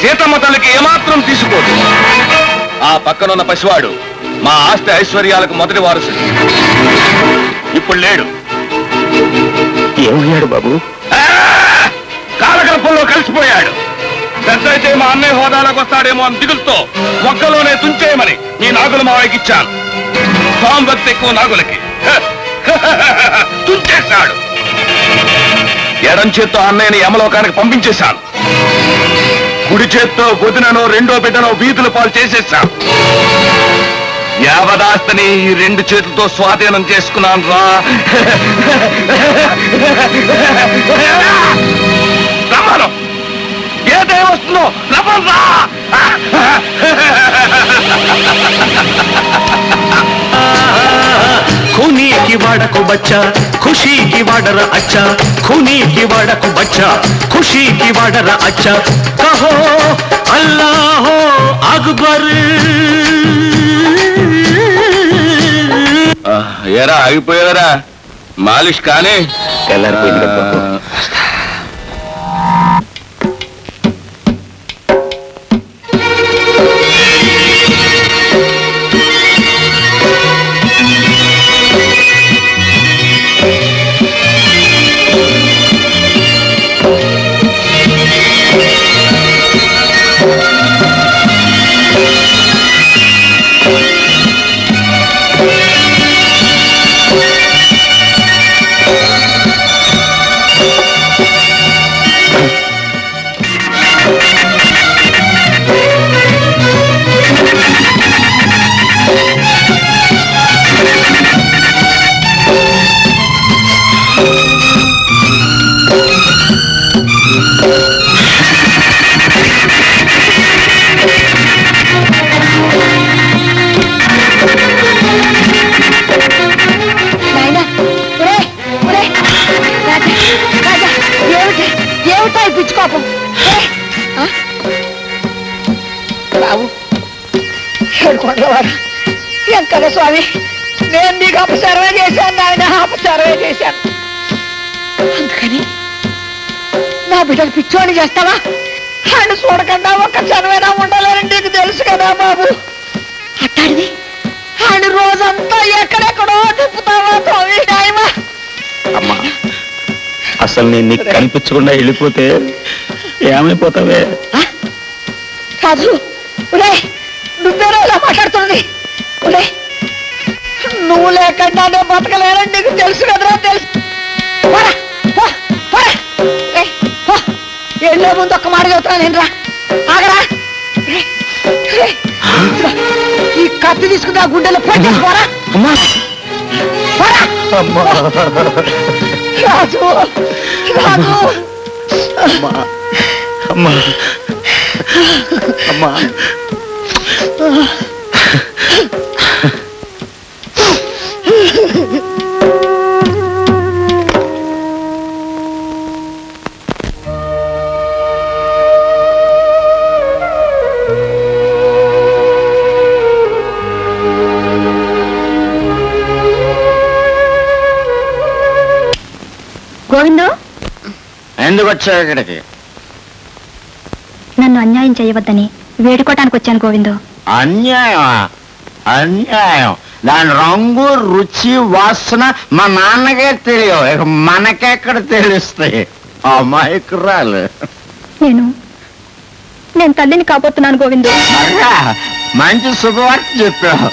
సీతమ్మ తల్లికి ఏమాత్రం తీసుకోదు. ఆ పక్కనున్న పసివాడు మా ఆస్తి ఐశ్వర్యాలకు మొదటి వారసుడు. ఇప్పుడు లేడు. ఏమయ్యాడు బాబు? కాలగల్పంలో కలిసిపోయాడు. పెద్దయితే మా అన్నయ్య హోదాలోకి వస్తాడేమో అని దిగులుతో మొక్కలోనే తుంచేయమని మీ నాగుల మావయ్యకి ఇచ్చాను. సాంభక్తి ఎక్కువ నాగులకి. తుంచేశాడు. ఎడం చేత్తో అన్నయ్యని యమలోకానికి పంపించేశాను. కుడి చేత్తో వదిననో రెండో బిడ్డనో వీధుల పాలు చేసేశాను. యావదాస్తని ఈ రెండు చేతులతో స్వాధీనం చేసుకున్నాను రా. రమ్మను, ఏదే వస్తుందో రమ్మను రా. खूनी की वाड़ा को बच्चा खुशी की वाडरा अच्छा, खूनी की वाड़ा को बच्चा खुशी की वाडरा अच्छा, कहो अल्लाह अकबर. ఏరా ఆగిపోయారా? మాలిష్ కానీ బాబు ఏడుకొండలవాడు వెంకట స్వామి, నేను నీకు అపచారమే చేశాను నాయన, అపచారమే చేశాను. అందుకని నా బిడ్డకు పిచ్చోని చేస్తావా? ఆయన చూడకుండా ఒక్క క్షణమైనా ఉండలేరని నీకు తెలుసు కదా బాబు. అట్టాడిది ఆయన రోజంతా ఎక్కడెక్కడో తిప్పుతావా స్వామి నాయమా. అమ్మా, అసలు నేను నీకు కనిపించకుండా వెళ్ళిపోతే ఏమైపోతావే? రాజు, నువ్వేనా ఇలా మాట్లాడుతున్నది? నువ్వు లేకుండా నేను బతకలేనని నీకు తెలుసు కదరా, తెలుసు. ఎన్నో ముందు ఒక్క మాట చెబుతున్నాను నేను. రా ఆగరా, ఈ కత్తి తీసుకుని ఆ గుండెలో పెట్టేసుకోరా. రాజు, రాజు. అమ్మా, అమ్మా, అమ్మా. గోవిందు, ఎందుకు వచ్చావు ఇక్కడికి? నన్ను అన్యాయం చేయవద్దని వేడుకోవటానికి వచ్చాను గోవిందు. అన్యాయమా? అన్యాయం దాని రంగు రుచి వాసన మా నాన్నకే తెలియవు, ఇక మనకెక్కడ తెలుస్తాయి? అమాయకురాలు. నేను తల్లిని కాబోతున్నాను గోవిందు. మంచి శుభవార్త చెప్పావు.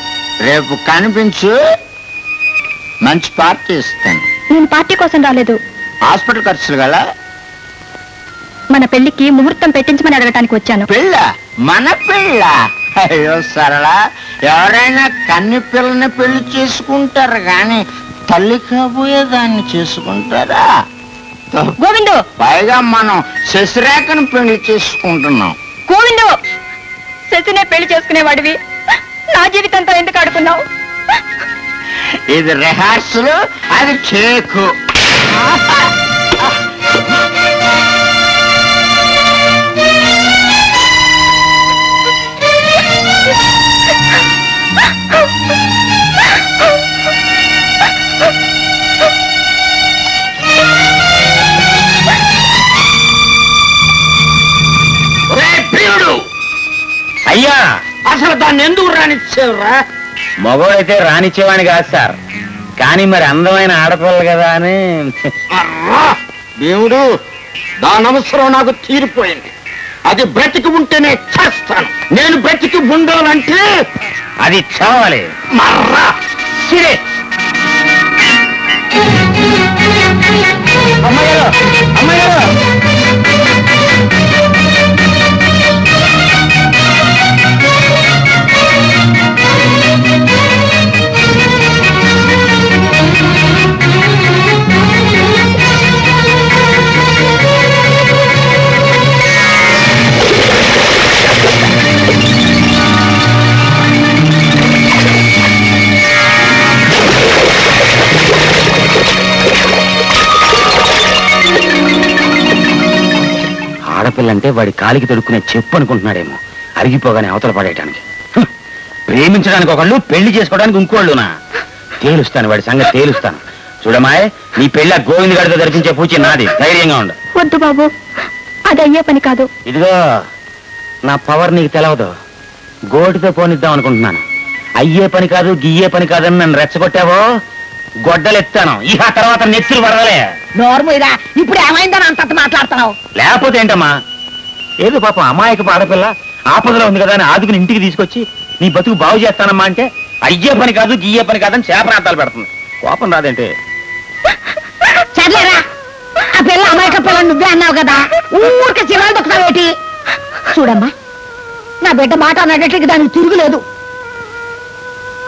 రేపు కనిపించు, మంచి పార్టీ ఇస్తాను. నేను పార్టీ కోసం రాలేదు. హాస్పిటల్ ఖర్చులు గల మన పెళ్లికి ముహూర్తం పెట్టించమని అడగటానికి వచ్చాను. పెళ్ళ? మన పెళ్ళ? అయ్యో సరళ, ఎవరైనా కన్ని పిల్లని పెళ్లి చేసుకుంటారు కానీ తల్లి కాబోయేదాన్ని చేసుకుంటారా? గోవిందు, పైగా మనం శశిరేఖను పెళ్లి చేసుకుంటున్నాం. గోవిందు, శశినే పెళ్లి చేసుకునేవాడివి నా జీవితంతో ఎందుకు ఆడుకున్నావు? ఇది రిహార్సల్, అది కేకు. అయ్యా, అసలు దాన్ని ఎందుకు రానిచ్చేవరా? మగవాడైతే రానిచ్చేవాణి కాదు సార్, కానీ మరి అందమైన ఆడపిల్ల కదా అని. దేవుడు, దాని అవసరం నాకు తీరిపోయింది. అది బ్రతికి ఉంటేనే చేస్తాను. నేను బ్రతికి ఉండాలంటే అది చావాలి. మర్రా సిరే. అమ్మగారు, అమ్మగారు, ఆడపిల్లంటే వాడి కాలికి తొడుక్కునే చెప్పు అనుకుంటున్నాడేమో, అరిగిపోగానే అవతల పడేయటానికి. ప్రేమించడానికి ఒకళ్ళు, పెళ్లి చేసుకోవడానికి ఇంకోళ్ళునా? తేలుస్తాను వాడి సంగతి, తేలుస్తాను. చూడమాయ్, నీ పెళ్ళ గోవింద్ గారితో జరిపించే పూచి నాది. ధైర్యంగా ఉండు. వద్దు బాబు, అది అయ్యే పని కాదు. ఇదిగో, నా పవర్ నీకు తెలవదు. గోటితో పోనిద్దాం అనుకుంటున్నాను. అయ్యే పని కాదు, గియ్యే పని కాదని నన్ను రెచ్చగొట్టావో గొడ్డలెత్తాను. ఇక తర్వాత నెత్తులు వరదలే. నోర్మూరా, ఇప్పుడు ఏమైందని అంత మాట్లాడుతున్నావు? లేకపోతే ఏంటమ్మా, ఏదో పాపం అమాయకపు ఆడపిల్ల ఆపదలో ఉంది కదా అని ఆదుకుని ఇంటికి తీసుకొచ్చి నీ బతుకు బాగు చేస్తానమ్మా అంటే అయ్యే పని కాదు, గియ్యే పని కాదని చేపరాటాలు పెడుతుంది. కోపం రాదేంటి? సర్లేరా, ఆ పిల్ల అమాయక పిల్ల నువ్వే అన్నావు కదా, ఊరికే చివరి దొక్కుతావేటి? చూడమ్మా, నా బిడ్డ మాట అన్నట్లకి దానికి తిరుగులేదు.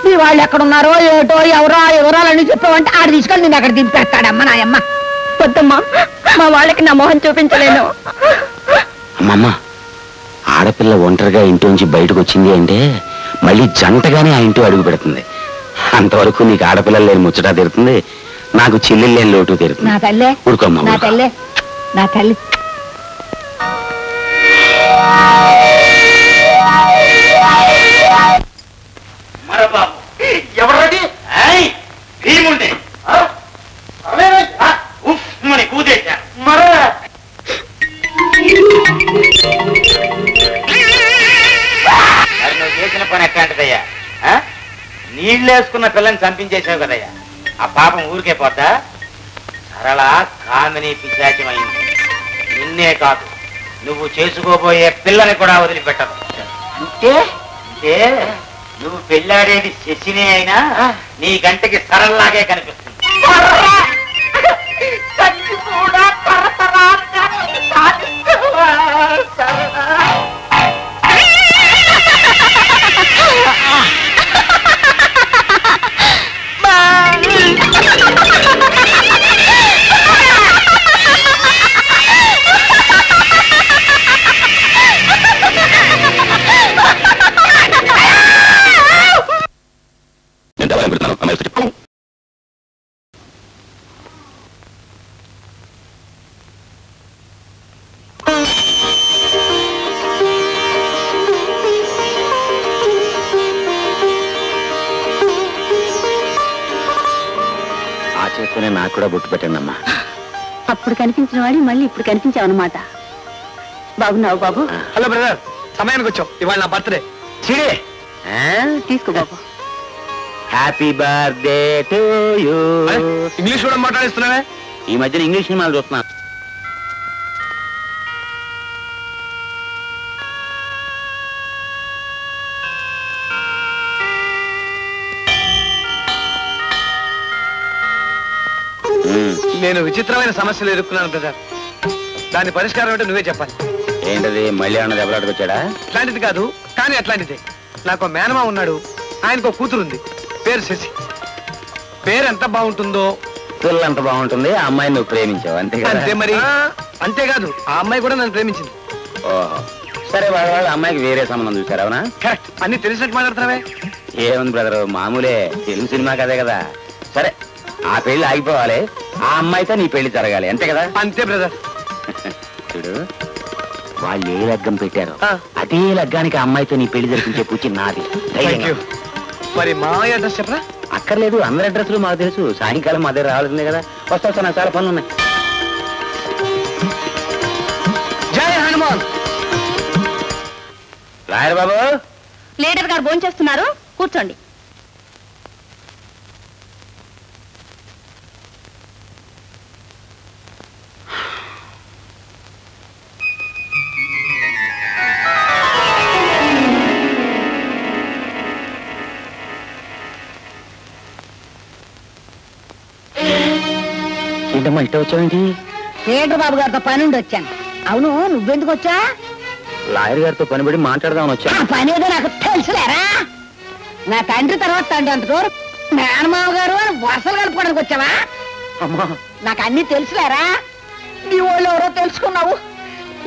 మీ వాళ్ళు ఎక్కడున్నారో ఏటో, ఎవరో వివరాలని చెప్పావంటే ఆడు తీసుకొని నేను అక్కడ దింపేస్తాడమ్మా నాయమ్మ. వద్దమ్మా, మా వాళ్ళకి నా మొహం చూపించలేను. అమ్మమ్మ, ఆడపిల్ల ఒంటరిగా ఇంటి నుంచి బయటకు వచ్చింది అంటే మళ్ళీ జంటగానే ఆ ఇంటి అడుగు పెడుతుంది. అంతవరకు నీకు ఆడపిల్లలు లేని ముచ్చటా తీరుతుంది, నాకు చెల్లెలు లేని లోటు తీరుతుంది. నా తల్లే, ఊరుకోమ్మా, నా తల్లే, నా తల్లి. ఎవరది? భీముండే ఉఫ్మని కూదేశా. మరే నువ్వు చేసిన పని ఎట్లాంటిదయ్యా? నీళ్ళేసుకున్న పిల్లని చంపించేసావు కదయ్యా, ఆ పాపం ఊరికే పోతా? సరళ కామిని పిశాచమైంది. నిన్నే కాదు, నువ్వు చేసుకోబోయే పిల్లని కూడా వదిలిపెట్టదు. అంటే నువ్వు పెళ్ళాడేది శశినే అయినా నీ గంటకి సరళలాగే కనిపిస్తుంది. నాకు కూడా బొట్టు పెట్టండి అమ్మా. అప్పుడు కనిపించిన వాడి మళ్ళీ ఇప్పుడు కనిపించావన్నమాట. బాగున్నావు బాబు? హలో బ్రదర్, సమయానికి వచ్చావు. ఇవాళ నా బర్త్డే. చిడే తీసుకో బాబు. Happy birthday to you. English కూడా మాట్లాడిస్తున్నావే? ఈ మధ్యన ఇంగ్లీష్ సినిమాలు చూస్తున్నా. నేను విచిత్రమైన సమస్యలు ఎదుర్కొన్నాను బ్రదర్. దాని పరిష్కారం అంటే నువ్వే చెప్పాలి. ఏంటది, మళ్ళీ అన్న దెబ్బలాటకు వచ్చాడా? అట్లాంటిది కాదు, కానీ అట్లాంటిదే. నాకు మేనమా ఉన్నాడు, ఆయనకు కూతురు ఉంది, పేరు శశి. పేరు ఎంత బాగుంటుందో. పిల్ల ఎంత బాగుంటుంది. ఆ అమ్మాయిని నువ్వు ప్రేమించావు అంతే కదా? అంతే మరి. అంతేకాదు, ఆ అమ్మాయి కూడా నన్ను ప్రేమించింది. ఓహో, సరే. వాళ్ళ అమ్మాయికి వేరే సంబంధం చూసారు, అవునా? కరెక్ట్. అన్ని తెలిసినట్టు మాట్లాడుతున్నావే. ఏముంది బ్రదర్, మామూలే. తెలుగు సినిమా కదే కదా. సరే, ఆ పెళ్లి ఆగిపోవాలి, ఆ అమ్మాయితో నీ పెళ్లి జరగాలి, అంతే కదా? అంతే బ్రదర్. చూడు, వాళ్ళు ఏ లగ్గం పెట్టారో అదే లగ్గానికి ఆ అమ్మాయితో నీ పెళ్లి జరిపించే పూచి నాది. మరి మా అడ్రస్ చెప్పరా? అక్కర్లేదు, అందరి అడ్రస్లు మాకు తెలుసు. సాయంకాలం మా దగ్గర రావాల్సిందే కదా. వస్తా, నాకు చాలా పనులు ఉన్నాయి. జై హనుమాన్. రాయర్ బాబు, లీడర్ గారు భోజనం చేస్తున్నారు, కూర్చోండి. ఏంటమ్మా ఇట్ట వచ్చావేంటి? లీడర్ బాబు గారితో పని ఉండి వచ్చాను. అవును, నువ్వెందుకు వచ్చా? లాయర్ గారితో పనిపడి మాట్లాడదామని వచ్చా. పని ఏదో నాకు తెలుసులేరా. నా తండ్రి తర్వాత తండ్రి అంత దూరం మేనమావ గారు అని వరుసలు కలుపుకోవడానికి వచ్చావా? అమ్మా, నాకు అన్ని తెలుసులేరా. నీ వాళ్ళు ఎవరో తెలుసుకున్నావు,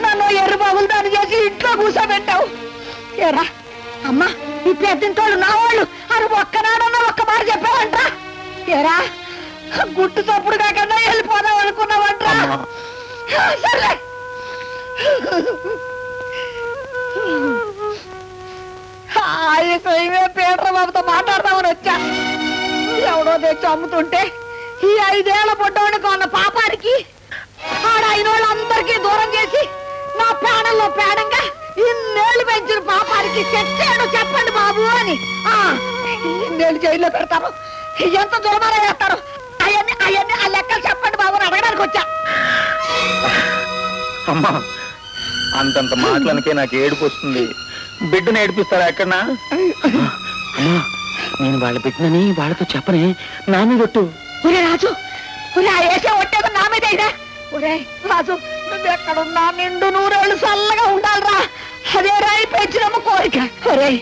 నన్ను ఎర్ర బాబులు దాన్ని చేసి ఇంట్లో కూర్చోబెట్టావు. ఏరా అమ్మా, ఈ పెద్దంటోళ్ళు నా వాళ్ళు అని ఒక్కనాడన్నా ఒక్క మాట చెప్పావంటరా? ఏరా గుట్టు చప్పుడు కాకుండా వెళ్ళిపోదాం అనుకున్నావంటరా? సర్లే, పీటర్ బాబుతో మాట్లాడదామని వచ్చా. ఎవడో తెచ్చి అమ్ముతుంటే ఈ 5 ఏళ్ల పొట్టోని కొన్న పాపానికి ఆడైన వాళ్ళందరికీ దూరం చేసి నా ప్రాణంలో ప్రాణంగా ఇన్నేళ్లు పెంచిన పాపానికి తెచ్చాడు చెప్పండి బాబు అని. ఇన్నేళ్ళు జైల్లో పెడతారు, ఎంత దుర్మారా చేస్తారు, అవన్నీ ఆ లెక్కలు చెప్పండి బాబు అని అడగడానికి వచ్చా. అమ్మా, అంతంత మాటలనికే నాకు ఏడుపు వస్తుంది. బిడ్డను ఏడిపిస్తారా ఎక్కడన్నా? అమ్మా, నేను వాళ్ళ బిడ్డనని వాళ్ళతో చెప్పనే, నా మీద ఒట్టు. ఒరే రాజు, ఒరే వేసే ఒట్టేది నా మీద అయినా. ఒరే రాజు, నువ్వెక్కడున్నా నిండు 100 ఏళ్ళు చల్లగా ఉండాలిరా. అదే రాయి పెంచినమ్మ కోరిక. ఒరే,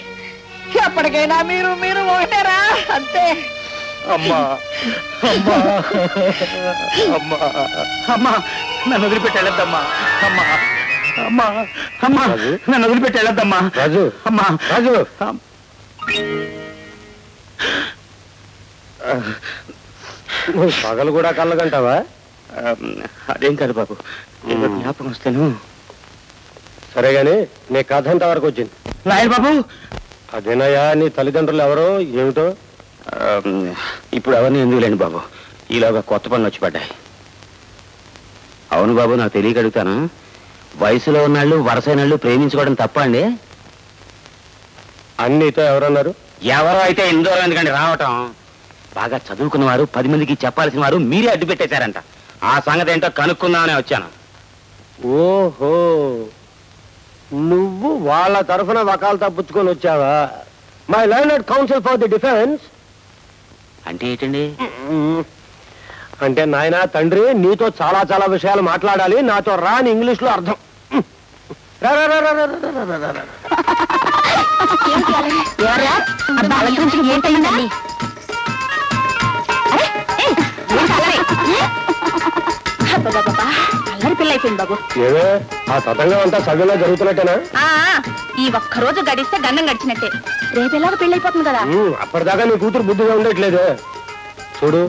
ఎప్పటికైనా మీరు ఒకటేరా, అంతే. అమ్మా, అమ్మా, అమ్మా, అమ్మా, నన్ను వదిలిపెట్టి వెళ్ళొద్దమ్మా. అమ్మా, అమ్మా, అమ్మా, నన్ను వదిలిపెట్టి వెళ్ళొద్దమ్మా. రాజు, అమ్మా, రాజు, నువ్వు పగలు కూడా కళ్ళగంటావా? అదేం కాదు బాబు, జ్ఞాపకం వస్తాను. సరే గాని నీ కథ ఎంత వరకు వచ్చింది? లాయర్ బాబు, అదేనయ్యా, నీ తల్లిదండ్రులు ఎవరో ఏమిటో? ఇప్పుడు ఎవరిని ఎందుకు లేండి బాబు, ఈలోగా కొత్త పనులు వచ్చి పడ్డాయి. అవును బాబు, నాకు తెలియక అడుగుతాను, వయసులో ఉన్నాళ్ళు వరసైనాళ్ళు ప్రేమించుకోవడం తప్ప అండి? అన్నీతో ఎవరన్నారు? ఎవరో అయితే ఇందూరం ఎందుకండి రావటం. బాగా చదువుకున్నవారు, 10 మందికి చెప్పాల్సిన వారు మీరే అడ్డు పెట్టేశారంట. ఆ సంగతి ఏంటో కనుక్కుందామనే వచ్చాను. ఓహో, నువ్వు వాళ్ళ తరఫున వకాలు తప్పుచ్చుకొని వచ్చావా? My learned council for the defence అంటే ఏంటండి? అంటే నాయన తండ్రి, నీతో చాలా చాలా విషయాలు మాట్లాడాలి, నాతో రాని ఇంగ్లీష్ లో అర్థం. అల్లరి పిల్ల అయిపోయింది బాబు. ఏవే, ఆ తతంగం అంతా సవ్యంగా జరుగుతున్నట్టేనా? ఈ ఒక్కరోజు గడిస్తే గండం గడిచినట్టే. రేపు ఎలాగో పెళ్లి అయిపోతుంది కదా. అప్పటిదాకా నీ కూతురు బుద్ధిగా ఉండట్లేదే. చూడు,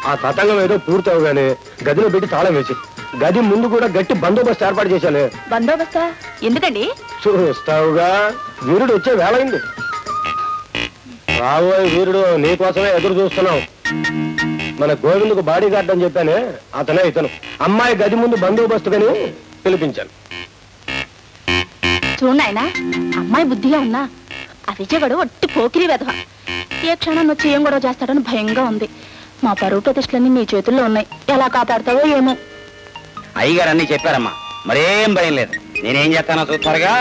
ఆ తతంగం ఏదో పూర్తవగానే గదిలో పెట్టి తాళం వేసి, గది ముందు కూడా గట్టి బందోబస్తు ఏర్పాటు చేశాను. బందోబస్తా ఎందుకండి? చూస్తావుగా, వీరుడు వచ్చే వేళైంది. రాబోయే వీరుడు నీకోసమే ఎదురు చూస్తున్నావు. మన గోవిందుకు బాడీ గార్డ్ అని చెప్పానే, అతనే ఇతను. అమ్మాయి గది ముందు బందోబస్తుగాని పిలిపించాను. చూడాయనా అమ్మాయి బుద్ధిగా ఉన్నా ఆ విజయగడు ఒట్టి పోకిరి వెధవ. ఏ క్షణం వచ్చి ఏం గొడవ చేస్తాడని భయంగా ఉంది. మా పరువు ప్రతిష్టలన్నీ నీ చేతుల్లో ఉన్నాయి. ఎలా కాపాడతావో ఏమో. అయ్యగారు అన్నీ చెప్పారమ్మా, మరేం భయం లేదు. నేనేం చేస్తానో చూస్తారుగా.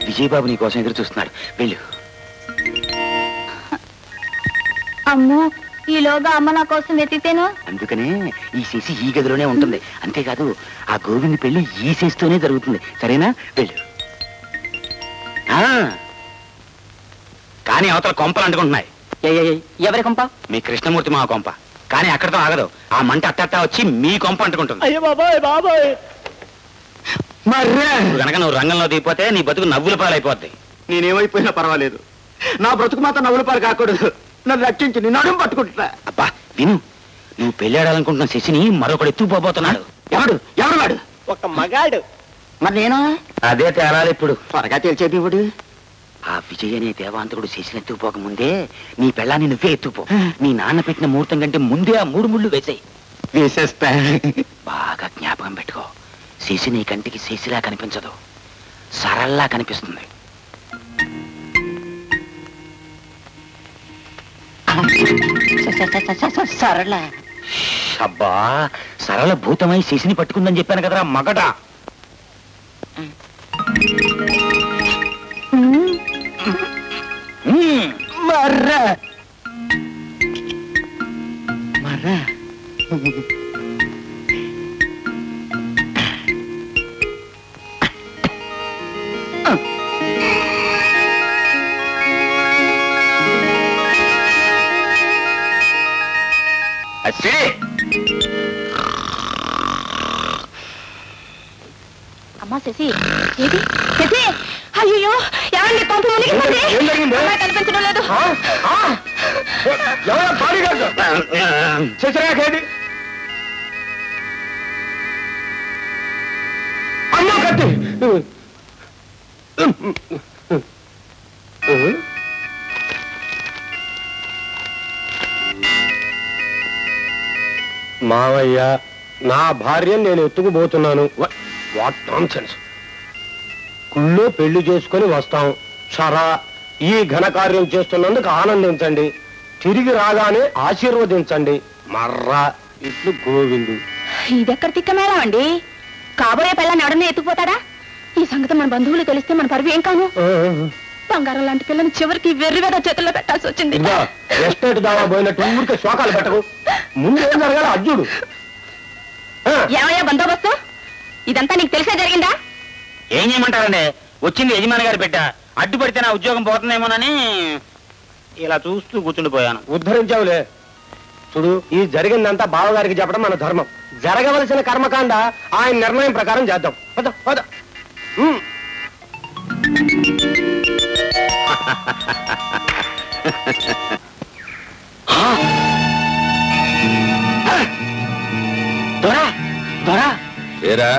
విజయబాబు నీ కోసం ఎదురు చూస్తున్నాడు, వెళ్ళు. అమ్మో, ఈలోగా అమ్మ నా కోసం వెతితేను. అందుకనే ఈ శశి ఈ గదిలోనే ఉంటుంది. అంతేకాదు ఆ గోవింద్ పెళ్లి ఈ శశితోనే జరుగుతుంది. సరేనా, వెళ్ళు. కానీ అవతల కొంపలు అంటుకుంటున్నాయి. ఎవరి కొంప? మీ కృష్ణమూర్తి మా కొంప. కానీ అక్కడితో ఆగదు. ఆ మంట అట్టట్టా వచ్చి మీ కొంప అంటుకుంటుంది. అయ్యో బాబాయ్ బాబాయ్. కనుక నువ్వు రంగంలో దిగిపోతే నీ బతుకు నవ్వుల పాలైపోద్ది. నేనేమైపోయినా పర్వాలేదు, నా బ్రతుకు మాత్రం నవ్వుల పాలు కాకూడదు. నన్ను రక్షించి నిన్ను అడుగు పట్టుకుంటున్నా. అబ్బా విను, నువ్వు పెళ్ళాడాలనుకుంటున్న శశిని మరొకడు ఎత్తుకుపోబోతున్నాడు. ఎవడు ఎవడు వాడు? ఒక మగాడు. మరి నేను అదే తేలాలి ఇప్పుడు. త్వరగా తేల్చేది ఇవ్వడు. ఆ విజయ్ అనే దేవాంతకుడు శశిని ఎత్తుకుపోక ముందే నీ పెళ్ళాన్ని నువ్వే ఎత్తుకుపో. నీ నాన్న పెట్టిన ముహూర్తం కంటే ముందే ఆ 3 ముళ్ళు వేసాయి. వేసేస్తా. బాగా జ్ఞాపకం పెట్టుకో. శశి నీ కంటికి శశిలా కనిపించదు, సరళలా కనిపిస్తుంది. సరళ. అబ్బా, సరళ భూతమై శశిని పట్టుకుందని చెప్పాను కదరా మగట. మర్రా మర్రా. అమ్మా శశి, ఏది శశి? అయ్యో, ఏమండి కొంప మునిగిపోయింది. అమ్మాయి కనిపించడం లేదు. శశిరేఖేది? అమ్మ కత్తి. మావయ్య, నా భార్యను నేను ఎత్తుకుపోతున్నాను. What nonsense. గుళ్ళో పెళ్లి చేసుకొని వస్తాం. షరా, ఈ ఘనకార్యం చేస్తున్నందుకు ఆనందించండి, తిరిగి రాగానే ఆశీర్వదించండి. మర్రా ఇట్లు గోవిందు. ఇదెక్కడ తిక్కమేళం అండి? కాబోయే పిల్లని ఎవడన్నా ఎత్తుకుపోతాడా? ఈ సంగతి మన బంధువులు తెలిస్తే మన పరువు ఏం కాను. బంగారం లాంటి పిల్లని చివరికి వెర్రివేద చేతుల్లో పెట్టాల్సి వచ్చింది. ఎస్టేట్ దావా పోయినట్టు ఊరికే శోకాలు పెట్టకు. ముందు ఏం జరగాల అర్జుడు. ఏమయ్యా బందోబస్తు? ఇదంతా నీకు తెలిసే జరిగిందా? ఏం చేయమంటారండి, వచ్చింది యజమాని గారి బిడ్డ. అడ్డుపడితే నా ఉద్యోగం పోతుందేమోనని ఇలా చూస్తూ కూర్చుండిపోయాను. ఉద్ధరించావులే. చూడు, ఈ జరిగిందంతా బావగారికి చెప్పడం మన ధర్మం. జరగవలసిన కర్మకాండ ఆయన నిర్ణయం ప్రకారం చేద్దాం. పద పద. ఏరా,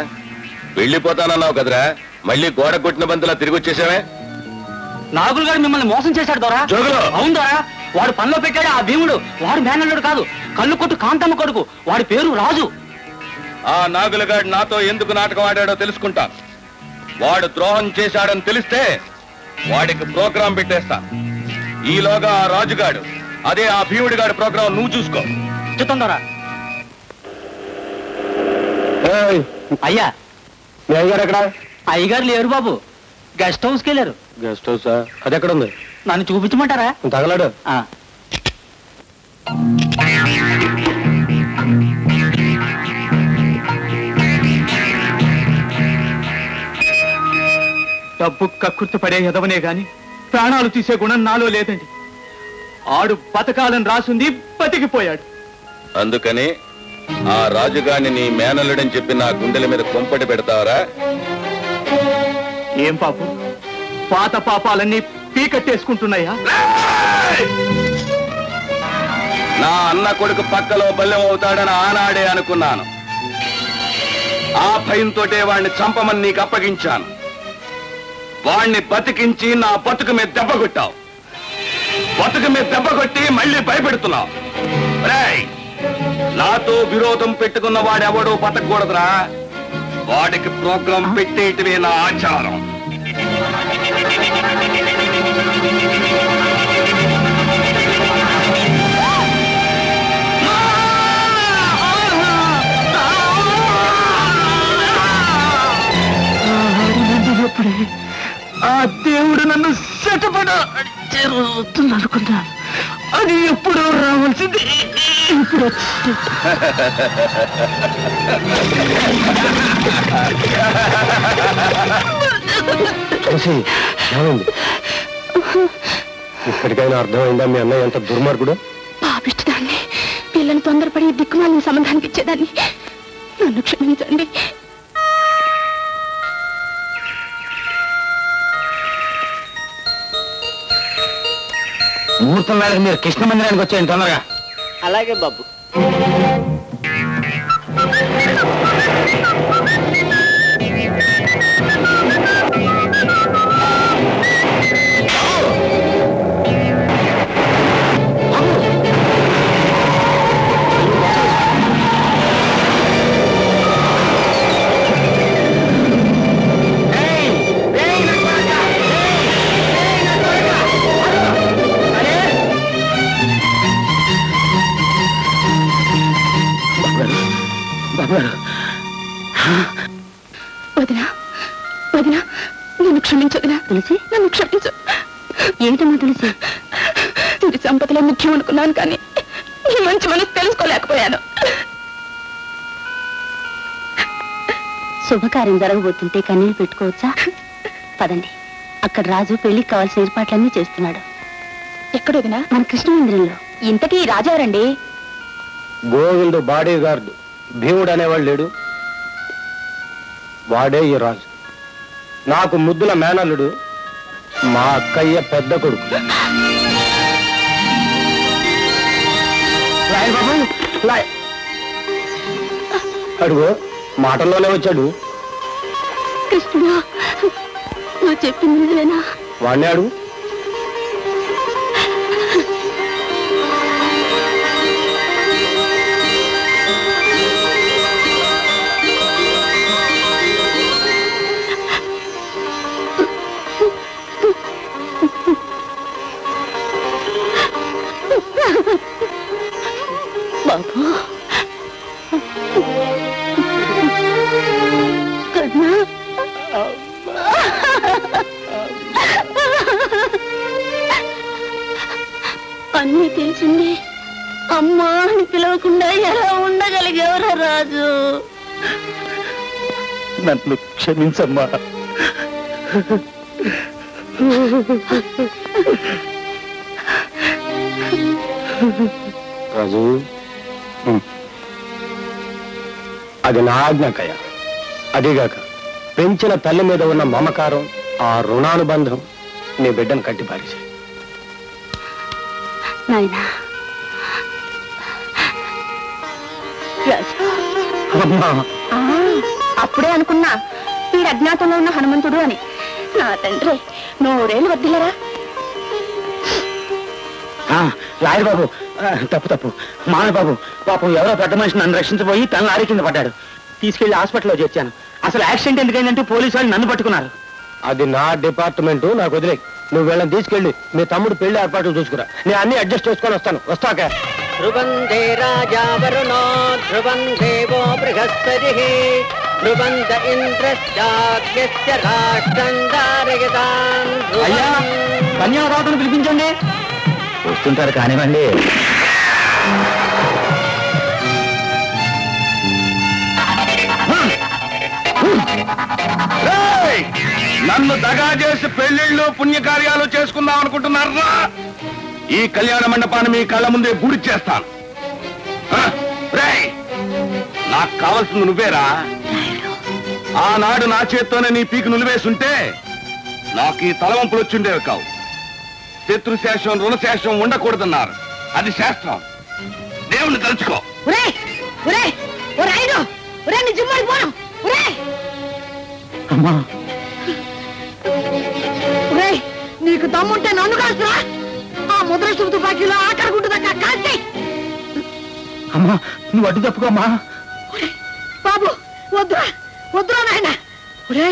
వెళ్ళిపోతానన్నావు కదరా, మళ్ళీ గోడ కొట్టిన బంతులా తిరిగి వచ్చేసావే? నాగులు గారు మిమ్మల్ని మోసం చేశాడు దొరా. అవును దొరా, వాడు పనిలో పెట్టాడు ఆ భీముడు. వాడు మేనల్లుడు కాదు, కళ్ళు కొట్టు కాంతమ్మ కొడుకు. వాడి పేరు రాజు. ఆ నాగులగాడు నాతో ఎందుకు నాటకం ఆడాడో తెలుసుకుంటాను. వాడు ద్రోహం చేశాడని తెలిస్తే వాడికి ప్రోగ్రాం పెట్టేస్తా. ఈలోగా ఆ రాజుగాడు, అదే ఆ భీముడిగాడి ప్రోగ్రాం నువ్వు చూసుకో. చిత్తం దొరా. అయ్యా, మీ అయ్యగారు ఎక్కడ? అయ్యగారు లేరు బాబు, గెస్ట్ హౌస్కి వెళ్ళారు. గెస్ట్ హౌసా? అది ఎక్కడ ఉంది? నన్ను చూపించమంటారా? తగలాడు. డబ్బు కక్కుర్తి పడే ఎదవనే గాని ప్రాణాలు తీసే గుణం నాలో లేదండి. ఆడు బతకాలని రాసుంది, బతికిపోయాడు. అందుకని ఆ రాజుగాడిని నీ మేనల్లుడని చెప్పి నా గుండెల మీద కొంపటి పెడతావరా? ఏం పాపం, పాత పాపాలన్నీ పీకట్టేసుకుంటున్నాయా? నా అన్న కొడుకు పక్కలో బల్లెం అవుతాడని ఆనాడే అనుకున్నాను. ఆ భయంతోటే వాణ్ణి చంపమని నీకు అప్పగించాను. వాణ్ణి బతికించి నా బతుకు మీద దెబ్బ కొట్టావు. బతుకు మీద దెబ్బ కొట్టి మళ్ళీ భయపెడుతున్నావు. నాతో విరోధం పెట్టుకున్న వాడెవడో బతకూడదురా. వాడికి ప్రోగ్రాం పెట్టేయటమే నా ఆచారం. ఆ దేవుడు నన్ను శటపడ అనుకున్నాను. అది ఎప్పుడు రావాల్సింది ఇప్పుడు ఇప్పటికైనా అర్థమైందా మీ అన్నయ్య ఎంత దుర్మార్గుడు? పాపిష్టదాన్ని, పిల్లలు తొందరపడి దిక్కుమాలిన సంబంధానికి ఇచ్చేదాన్ని. నన్ను క్షమించండి. ముహూర్తం వేళకి మీరు కృష్ణ మందిరానికి వచ్చేయండి తొందరగా. అలాగే బాబు. వదినా, వదినా, నన్ను క్షమించు వదినా. తులసి, నన్ను క్షమించు. ఏమిటమ్మా తులసి? ఇది సంపదలో ముఖ్యం అనుకున్నాను, కానీ నీ మంచి మనసు తెలుసుకోలేకపోయాను. శుభకార్యం జరగబోతుంటే కన్నీళ్ళు పెట్టుకోవచ్చా? పదండి, అక్కడ రాజు పెళ్లికి కావాల్సిన ఏర్పాట్లన్నీ చేస్తున్నాడు. ఎక్కడ వదినా? మన కృష్ణ మందిరంలో. ఇంతకీ రాజారండి? గోవిందు బాడీ గార్డు భీముడు అనేవాడు లేడు, వాడే ఈ రాజు. నాకు ముద్దుల మేనల్లుడు, మా అక్కయ్య పెద్ద కొడుకు. అడుగు మాటల్లోనే వచ్చాడు. కృష్ణుడు, నువ్వు చెప్పింది నిజమేనా? వాడిని అడుగు. బాబు, కన్నా, అన్నీ తెలిసింది. అమ్మా అని పిలవకుండా ఎలా ఉండగలిగేవరా రాజు? నన్ను క్షమించమ్మా. రాజు, అది నా ఆజ్ఞాకయ్య. అదిగాక పెంచిన తల్లి మీద ఉన్న మమకారం, ఆ రుణానుబంధం నీ బిడ్డను కట్టి పారేశాయి. నాయనా అప్పుడే అనుకున్నా వీడు అజ్ఞాతంలో ఉన్న హనుమంతుడు అని. నా తండ్రి నూరేళ్ళు వద్దులరా. లాయర్ బాబు, తప్పు తప్పు. మామయ్య బాబు, పాపం ఎవరో పెద్ద మనిషి నన్ను రక్షించబోయి తన లారీ కింద పడ్డాడు. తీసుకెళ్లి హాస్పిటల్లో చేర్చాను. అసలు యాక్సిడెంట్ ఎందుకైందంటే పోలీసు వాళ్ళు నన్ను పట్టుకున్నారు. అది నా డిపార్ట్మెంట్, నాకు వదిలే. నువ్వు వీళ్ళని తీసుకెళ్ళి మీ తమ్ముడు పెళ్లి ఏర్పాట్లు చూసుకురా. నేను అన్ని అడ్జస్ట్ చేసుకొని వస్తాను. వస్తాక ధ్రువందే రాజా వరుణో ధ్రువం దేవో బృహస్పతిః ధ్రువంత ఇంద్రశ్చాగ్నిశ్చ రాష్ట్రం ధారయతాం. అయ్యా, కన్యాదాతను పిలిపించండి. వస్తుంటారు కానివ్వండి. నన్ను దగా చేసి పెళ్లిళ్ళు పుణ్యకార్యాలు చేసుకుందాం అనుకుంటున్నారా? ఈ కళ్యాణ మండపాన్ని మీ కళ్ళ ముందే గుడి చేస్తాను. నాకు కావాల్సింది నువ్వేరా. ఆనాడు నా చేత్తోనే నీ పీకు నులివేసుంటే నాకు ఈ తలవంపులు వచ్చిండేవి కావు. శత్రుశేషం రుణశేషం ఉండకూడదన్నారు. అది శాస్త్రం. దేవుణ్ణి తలుచుకో. అమ్మా, నీకు దమ్ముంటే నన్ను కాల్చురా. ఆ ముద్రష్టు తుపాకీలో ఆకలి గుడ్డు దాకా కాల్చి. అమ్మా నువ్వు అడ్డు తప్పుకోమ్మా. బాబు వద్దురా వద్దురా నాయన. ఒరే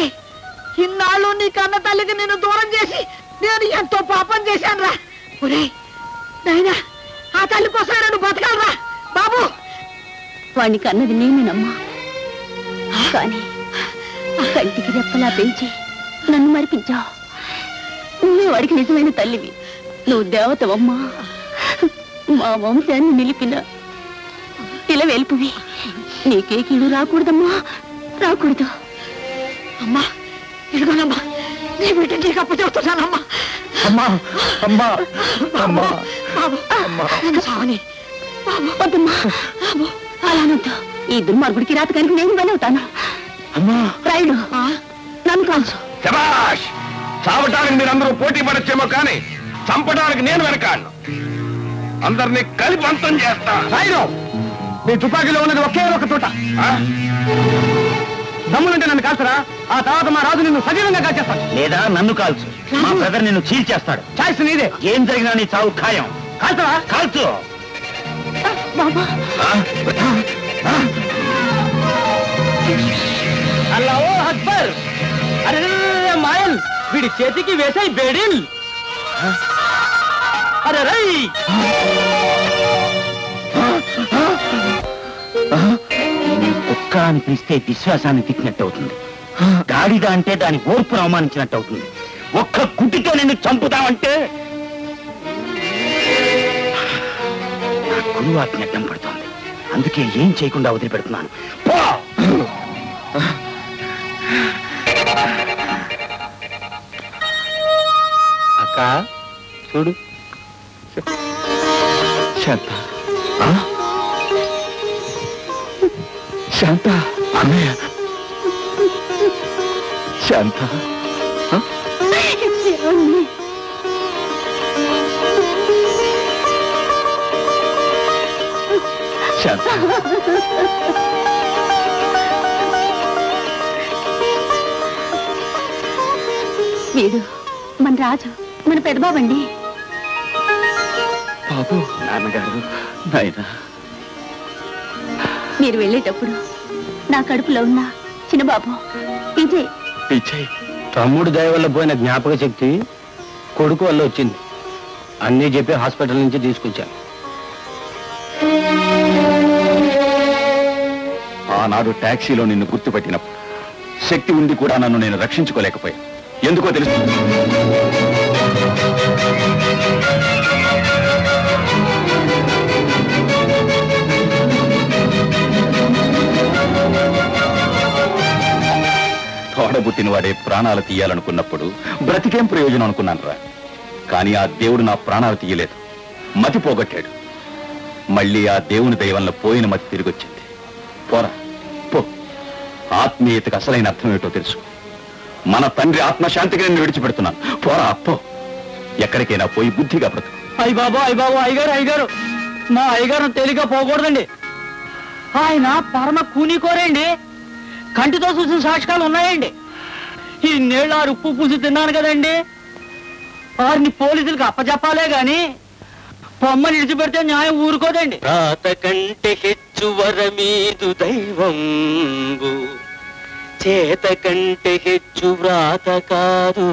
ఇన్నాళ్ళు నీ కన్న తల్లికి నిన్ను దూరం చేసి నేను ఎంతో పాపం చేశాను రా. ఒరే నాయన ఆ తల్లి కోసం నువ్వు బతకాలరా బాబు. వాణ్ణి కన్నది నేనేనమ్మా, కానీ కంటికి రెప్పలా పెంచి నన్ను మరిపించావు. నువ్వే వాడికి నిజమైన తల్లివి. నువ్వు దేవతవమ్మా, మా వంశాన్ని నిలిపిన ఇలవేల్పువి. నీకే కీడు రాకూడదమ్మా, రాకూడదు. అమ్మా ఇదిగోనమ్మా నీ బిడ్డ నీకు అప్పచెప్తున్నానమ్మా. అమ్మా అమ్మా అమ్మా సావని వద్దమ్మా, అలానొద్దు. ఈ దుర్మార్గుడికి రాతకానికి నేను బలవుతాను. అమ్మా రాయుడు నన్ను కాల్చు. శభాష్! చావటానికి మీరందరూ పోటీ పడచ్చేమో కానీ చంపడానికి నేను వెనకాడను. అందరినీ కలిపి అంతం చేస్తా. రాయుడు నీ తుపాకీలో ఉన్నది ఒకే ఒక తోట. దమ్ములుంటే నన్ను కాల్చరా, ఆ తర్వాత మా రాజు నిన్ను సజీవంగా కాల్చేస్తాడు. లేదా నన్ను కాల్చు, మా బ్రదర్ నిన్ను చీల్చేస్తాడు. చాయిస్ నీదే. ఏం జరిగినా నీ చావు ఖాయం. కాల్చరా కాల్చు. బాబా అల్లాహో అక్బర్. అరే మాయల్, వీడి చేతికి వేసాయి బేడిల్. అరే రై కుక్క అని పిలిస్తే విశ్వాసాన్ని తిట్టినట్టు అవుతుంది. గాడిద అంటే దాని ఓర్పును అవమానించినట్టు అవుతుంది. ఒక్క గుడ్డితో నిన్ను చంపుతామంటే నా గురువు ఆజ్ఞ అడ్డం పడుతోంది. అందుకే ఏం చేయకుండా వదిలిపెడుతున్నాను. పో! అక్క చూడు శాంత. శాంత అన్నయ్య శాంత. శాంత వీడు మన రాజు, మన పెద్దబాబండి. బాబు నాన్నగారు నాయన. మీరు వెళ్ళేటప్పుడు నా కడుపులో ఉన్న చిన్నబాబు ఇదే. విజయ్ తమ్ముడు దయ వల్ల పోయిన జ్ఞాపక శక్తి కొడుకు వల్ల వచ్చింది. అన్నీ చెప్పి హాస్పిటల్ నుంచి తీసుకొచ్చాను. ఆనాడు టాక్సీలో నిన్ను గుర్తుపెట్టినప్పుడు శక్తి ఉండి కూడా నన్ను నేను రక్షించుకోలేకపోయాను. ఎందుకో తెలుసు. తోడబుట్టిన వాడే ప్రాణాలు తీయాలనుకున్నప్పుడు బ్రతికేం ప్రయోజనం అనుకున్నాను రా. కానీ ఆ దేవుడు నా ప్రాణాలు తీయలేదు, మతి పోగొట్టాడు. మళ్ళీ ఆ దేవుని దయవల్ల పోయిన మతి తిరిగొచ్చింది. పోరా పో. ఆత్మీయతకు అసలైన అర్థం ఏమిటో తెలుసు. మన తండ్రి ఆత్మశాంతికి నేను విడిచిపెడుతున్నాను. పోరా పో. ఎక్కడికైనా పోయి బుద్ధిగా బ్రతుకు. అయ్య బాబు అయ్యగారు మా అయ్యగారు తేలిగా పోకూడదండి. ఆయన పరమ కూనీకోరండి. కంటితో చూసిన సాక్ష్యాలు ఉన్నాయండి. ఈ నీళ్ళ ఉప్పు పులుసు తిన్నాను కదండి. వారిని పోలీసులకు అప్పచెప్పాలే గాని పొమ్మని విడిచిపెడితే న్యాయం ఊరుకోదండి. రాత కంటే హెచ్చు వరమీదు దైవంబు, చేత కంటే హెచ్చు వ్రాత కాదు.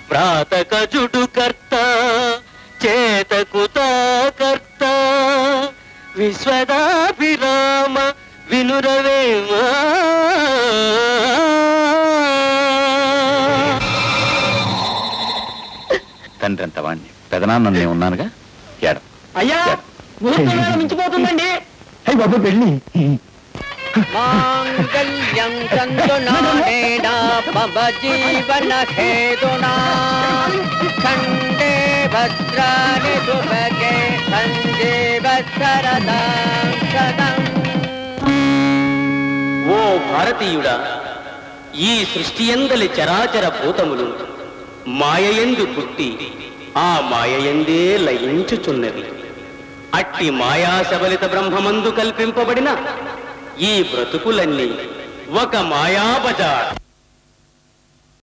వ్రాత కజుడు కర్త, చేతకు కర్త. విశ్వదాభిరామ వినురవేమా. తండ్రి అంత వాణ్ణి, పెదనాన్న నేను ఉన్నానుగా. ఏడం అయ్యా ముహూర్తం మించిపోతుందండి. అయ్యి బాబు వెళ్ళి మాంగళ్యం సంతునానేనా మమ జీవన హేతునా. ఖండే భద్రాని శుభగే సంజీవ శరదాం శతం. ఓ భారతీయుడా, ఈ సృష్టి యందలి చరాచర భూతములు మాయయందు పుట్టి ఆ మాయయందే లయించుచున్నది. అట్టి మాయా సబలిత బ్రహ్మమందు కల్పింపబడిన ఈ బ్రతుకులన్నీ ఒక మాయాబజార్.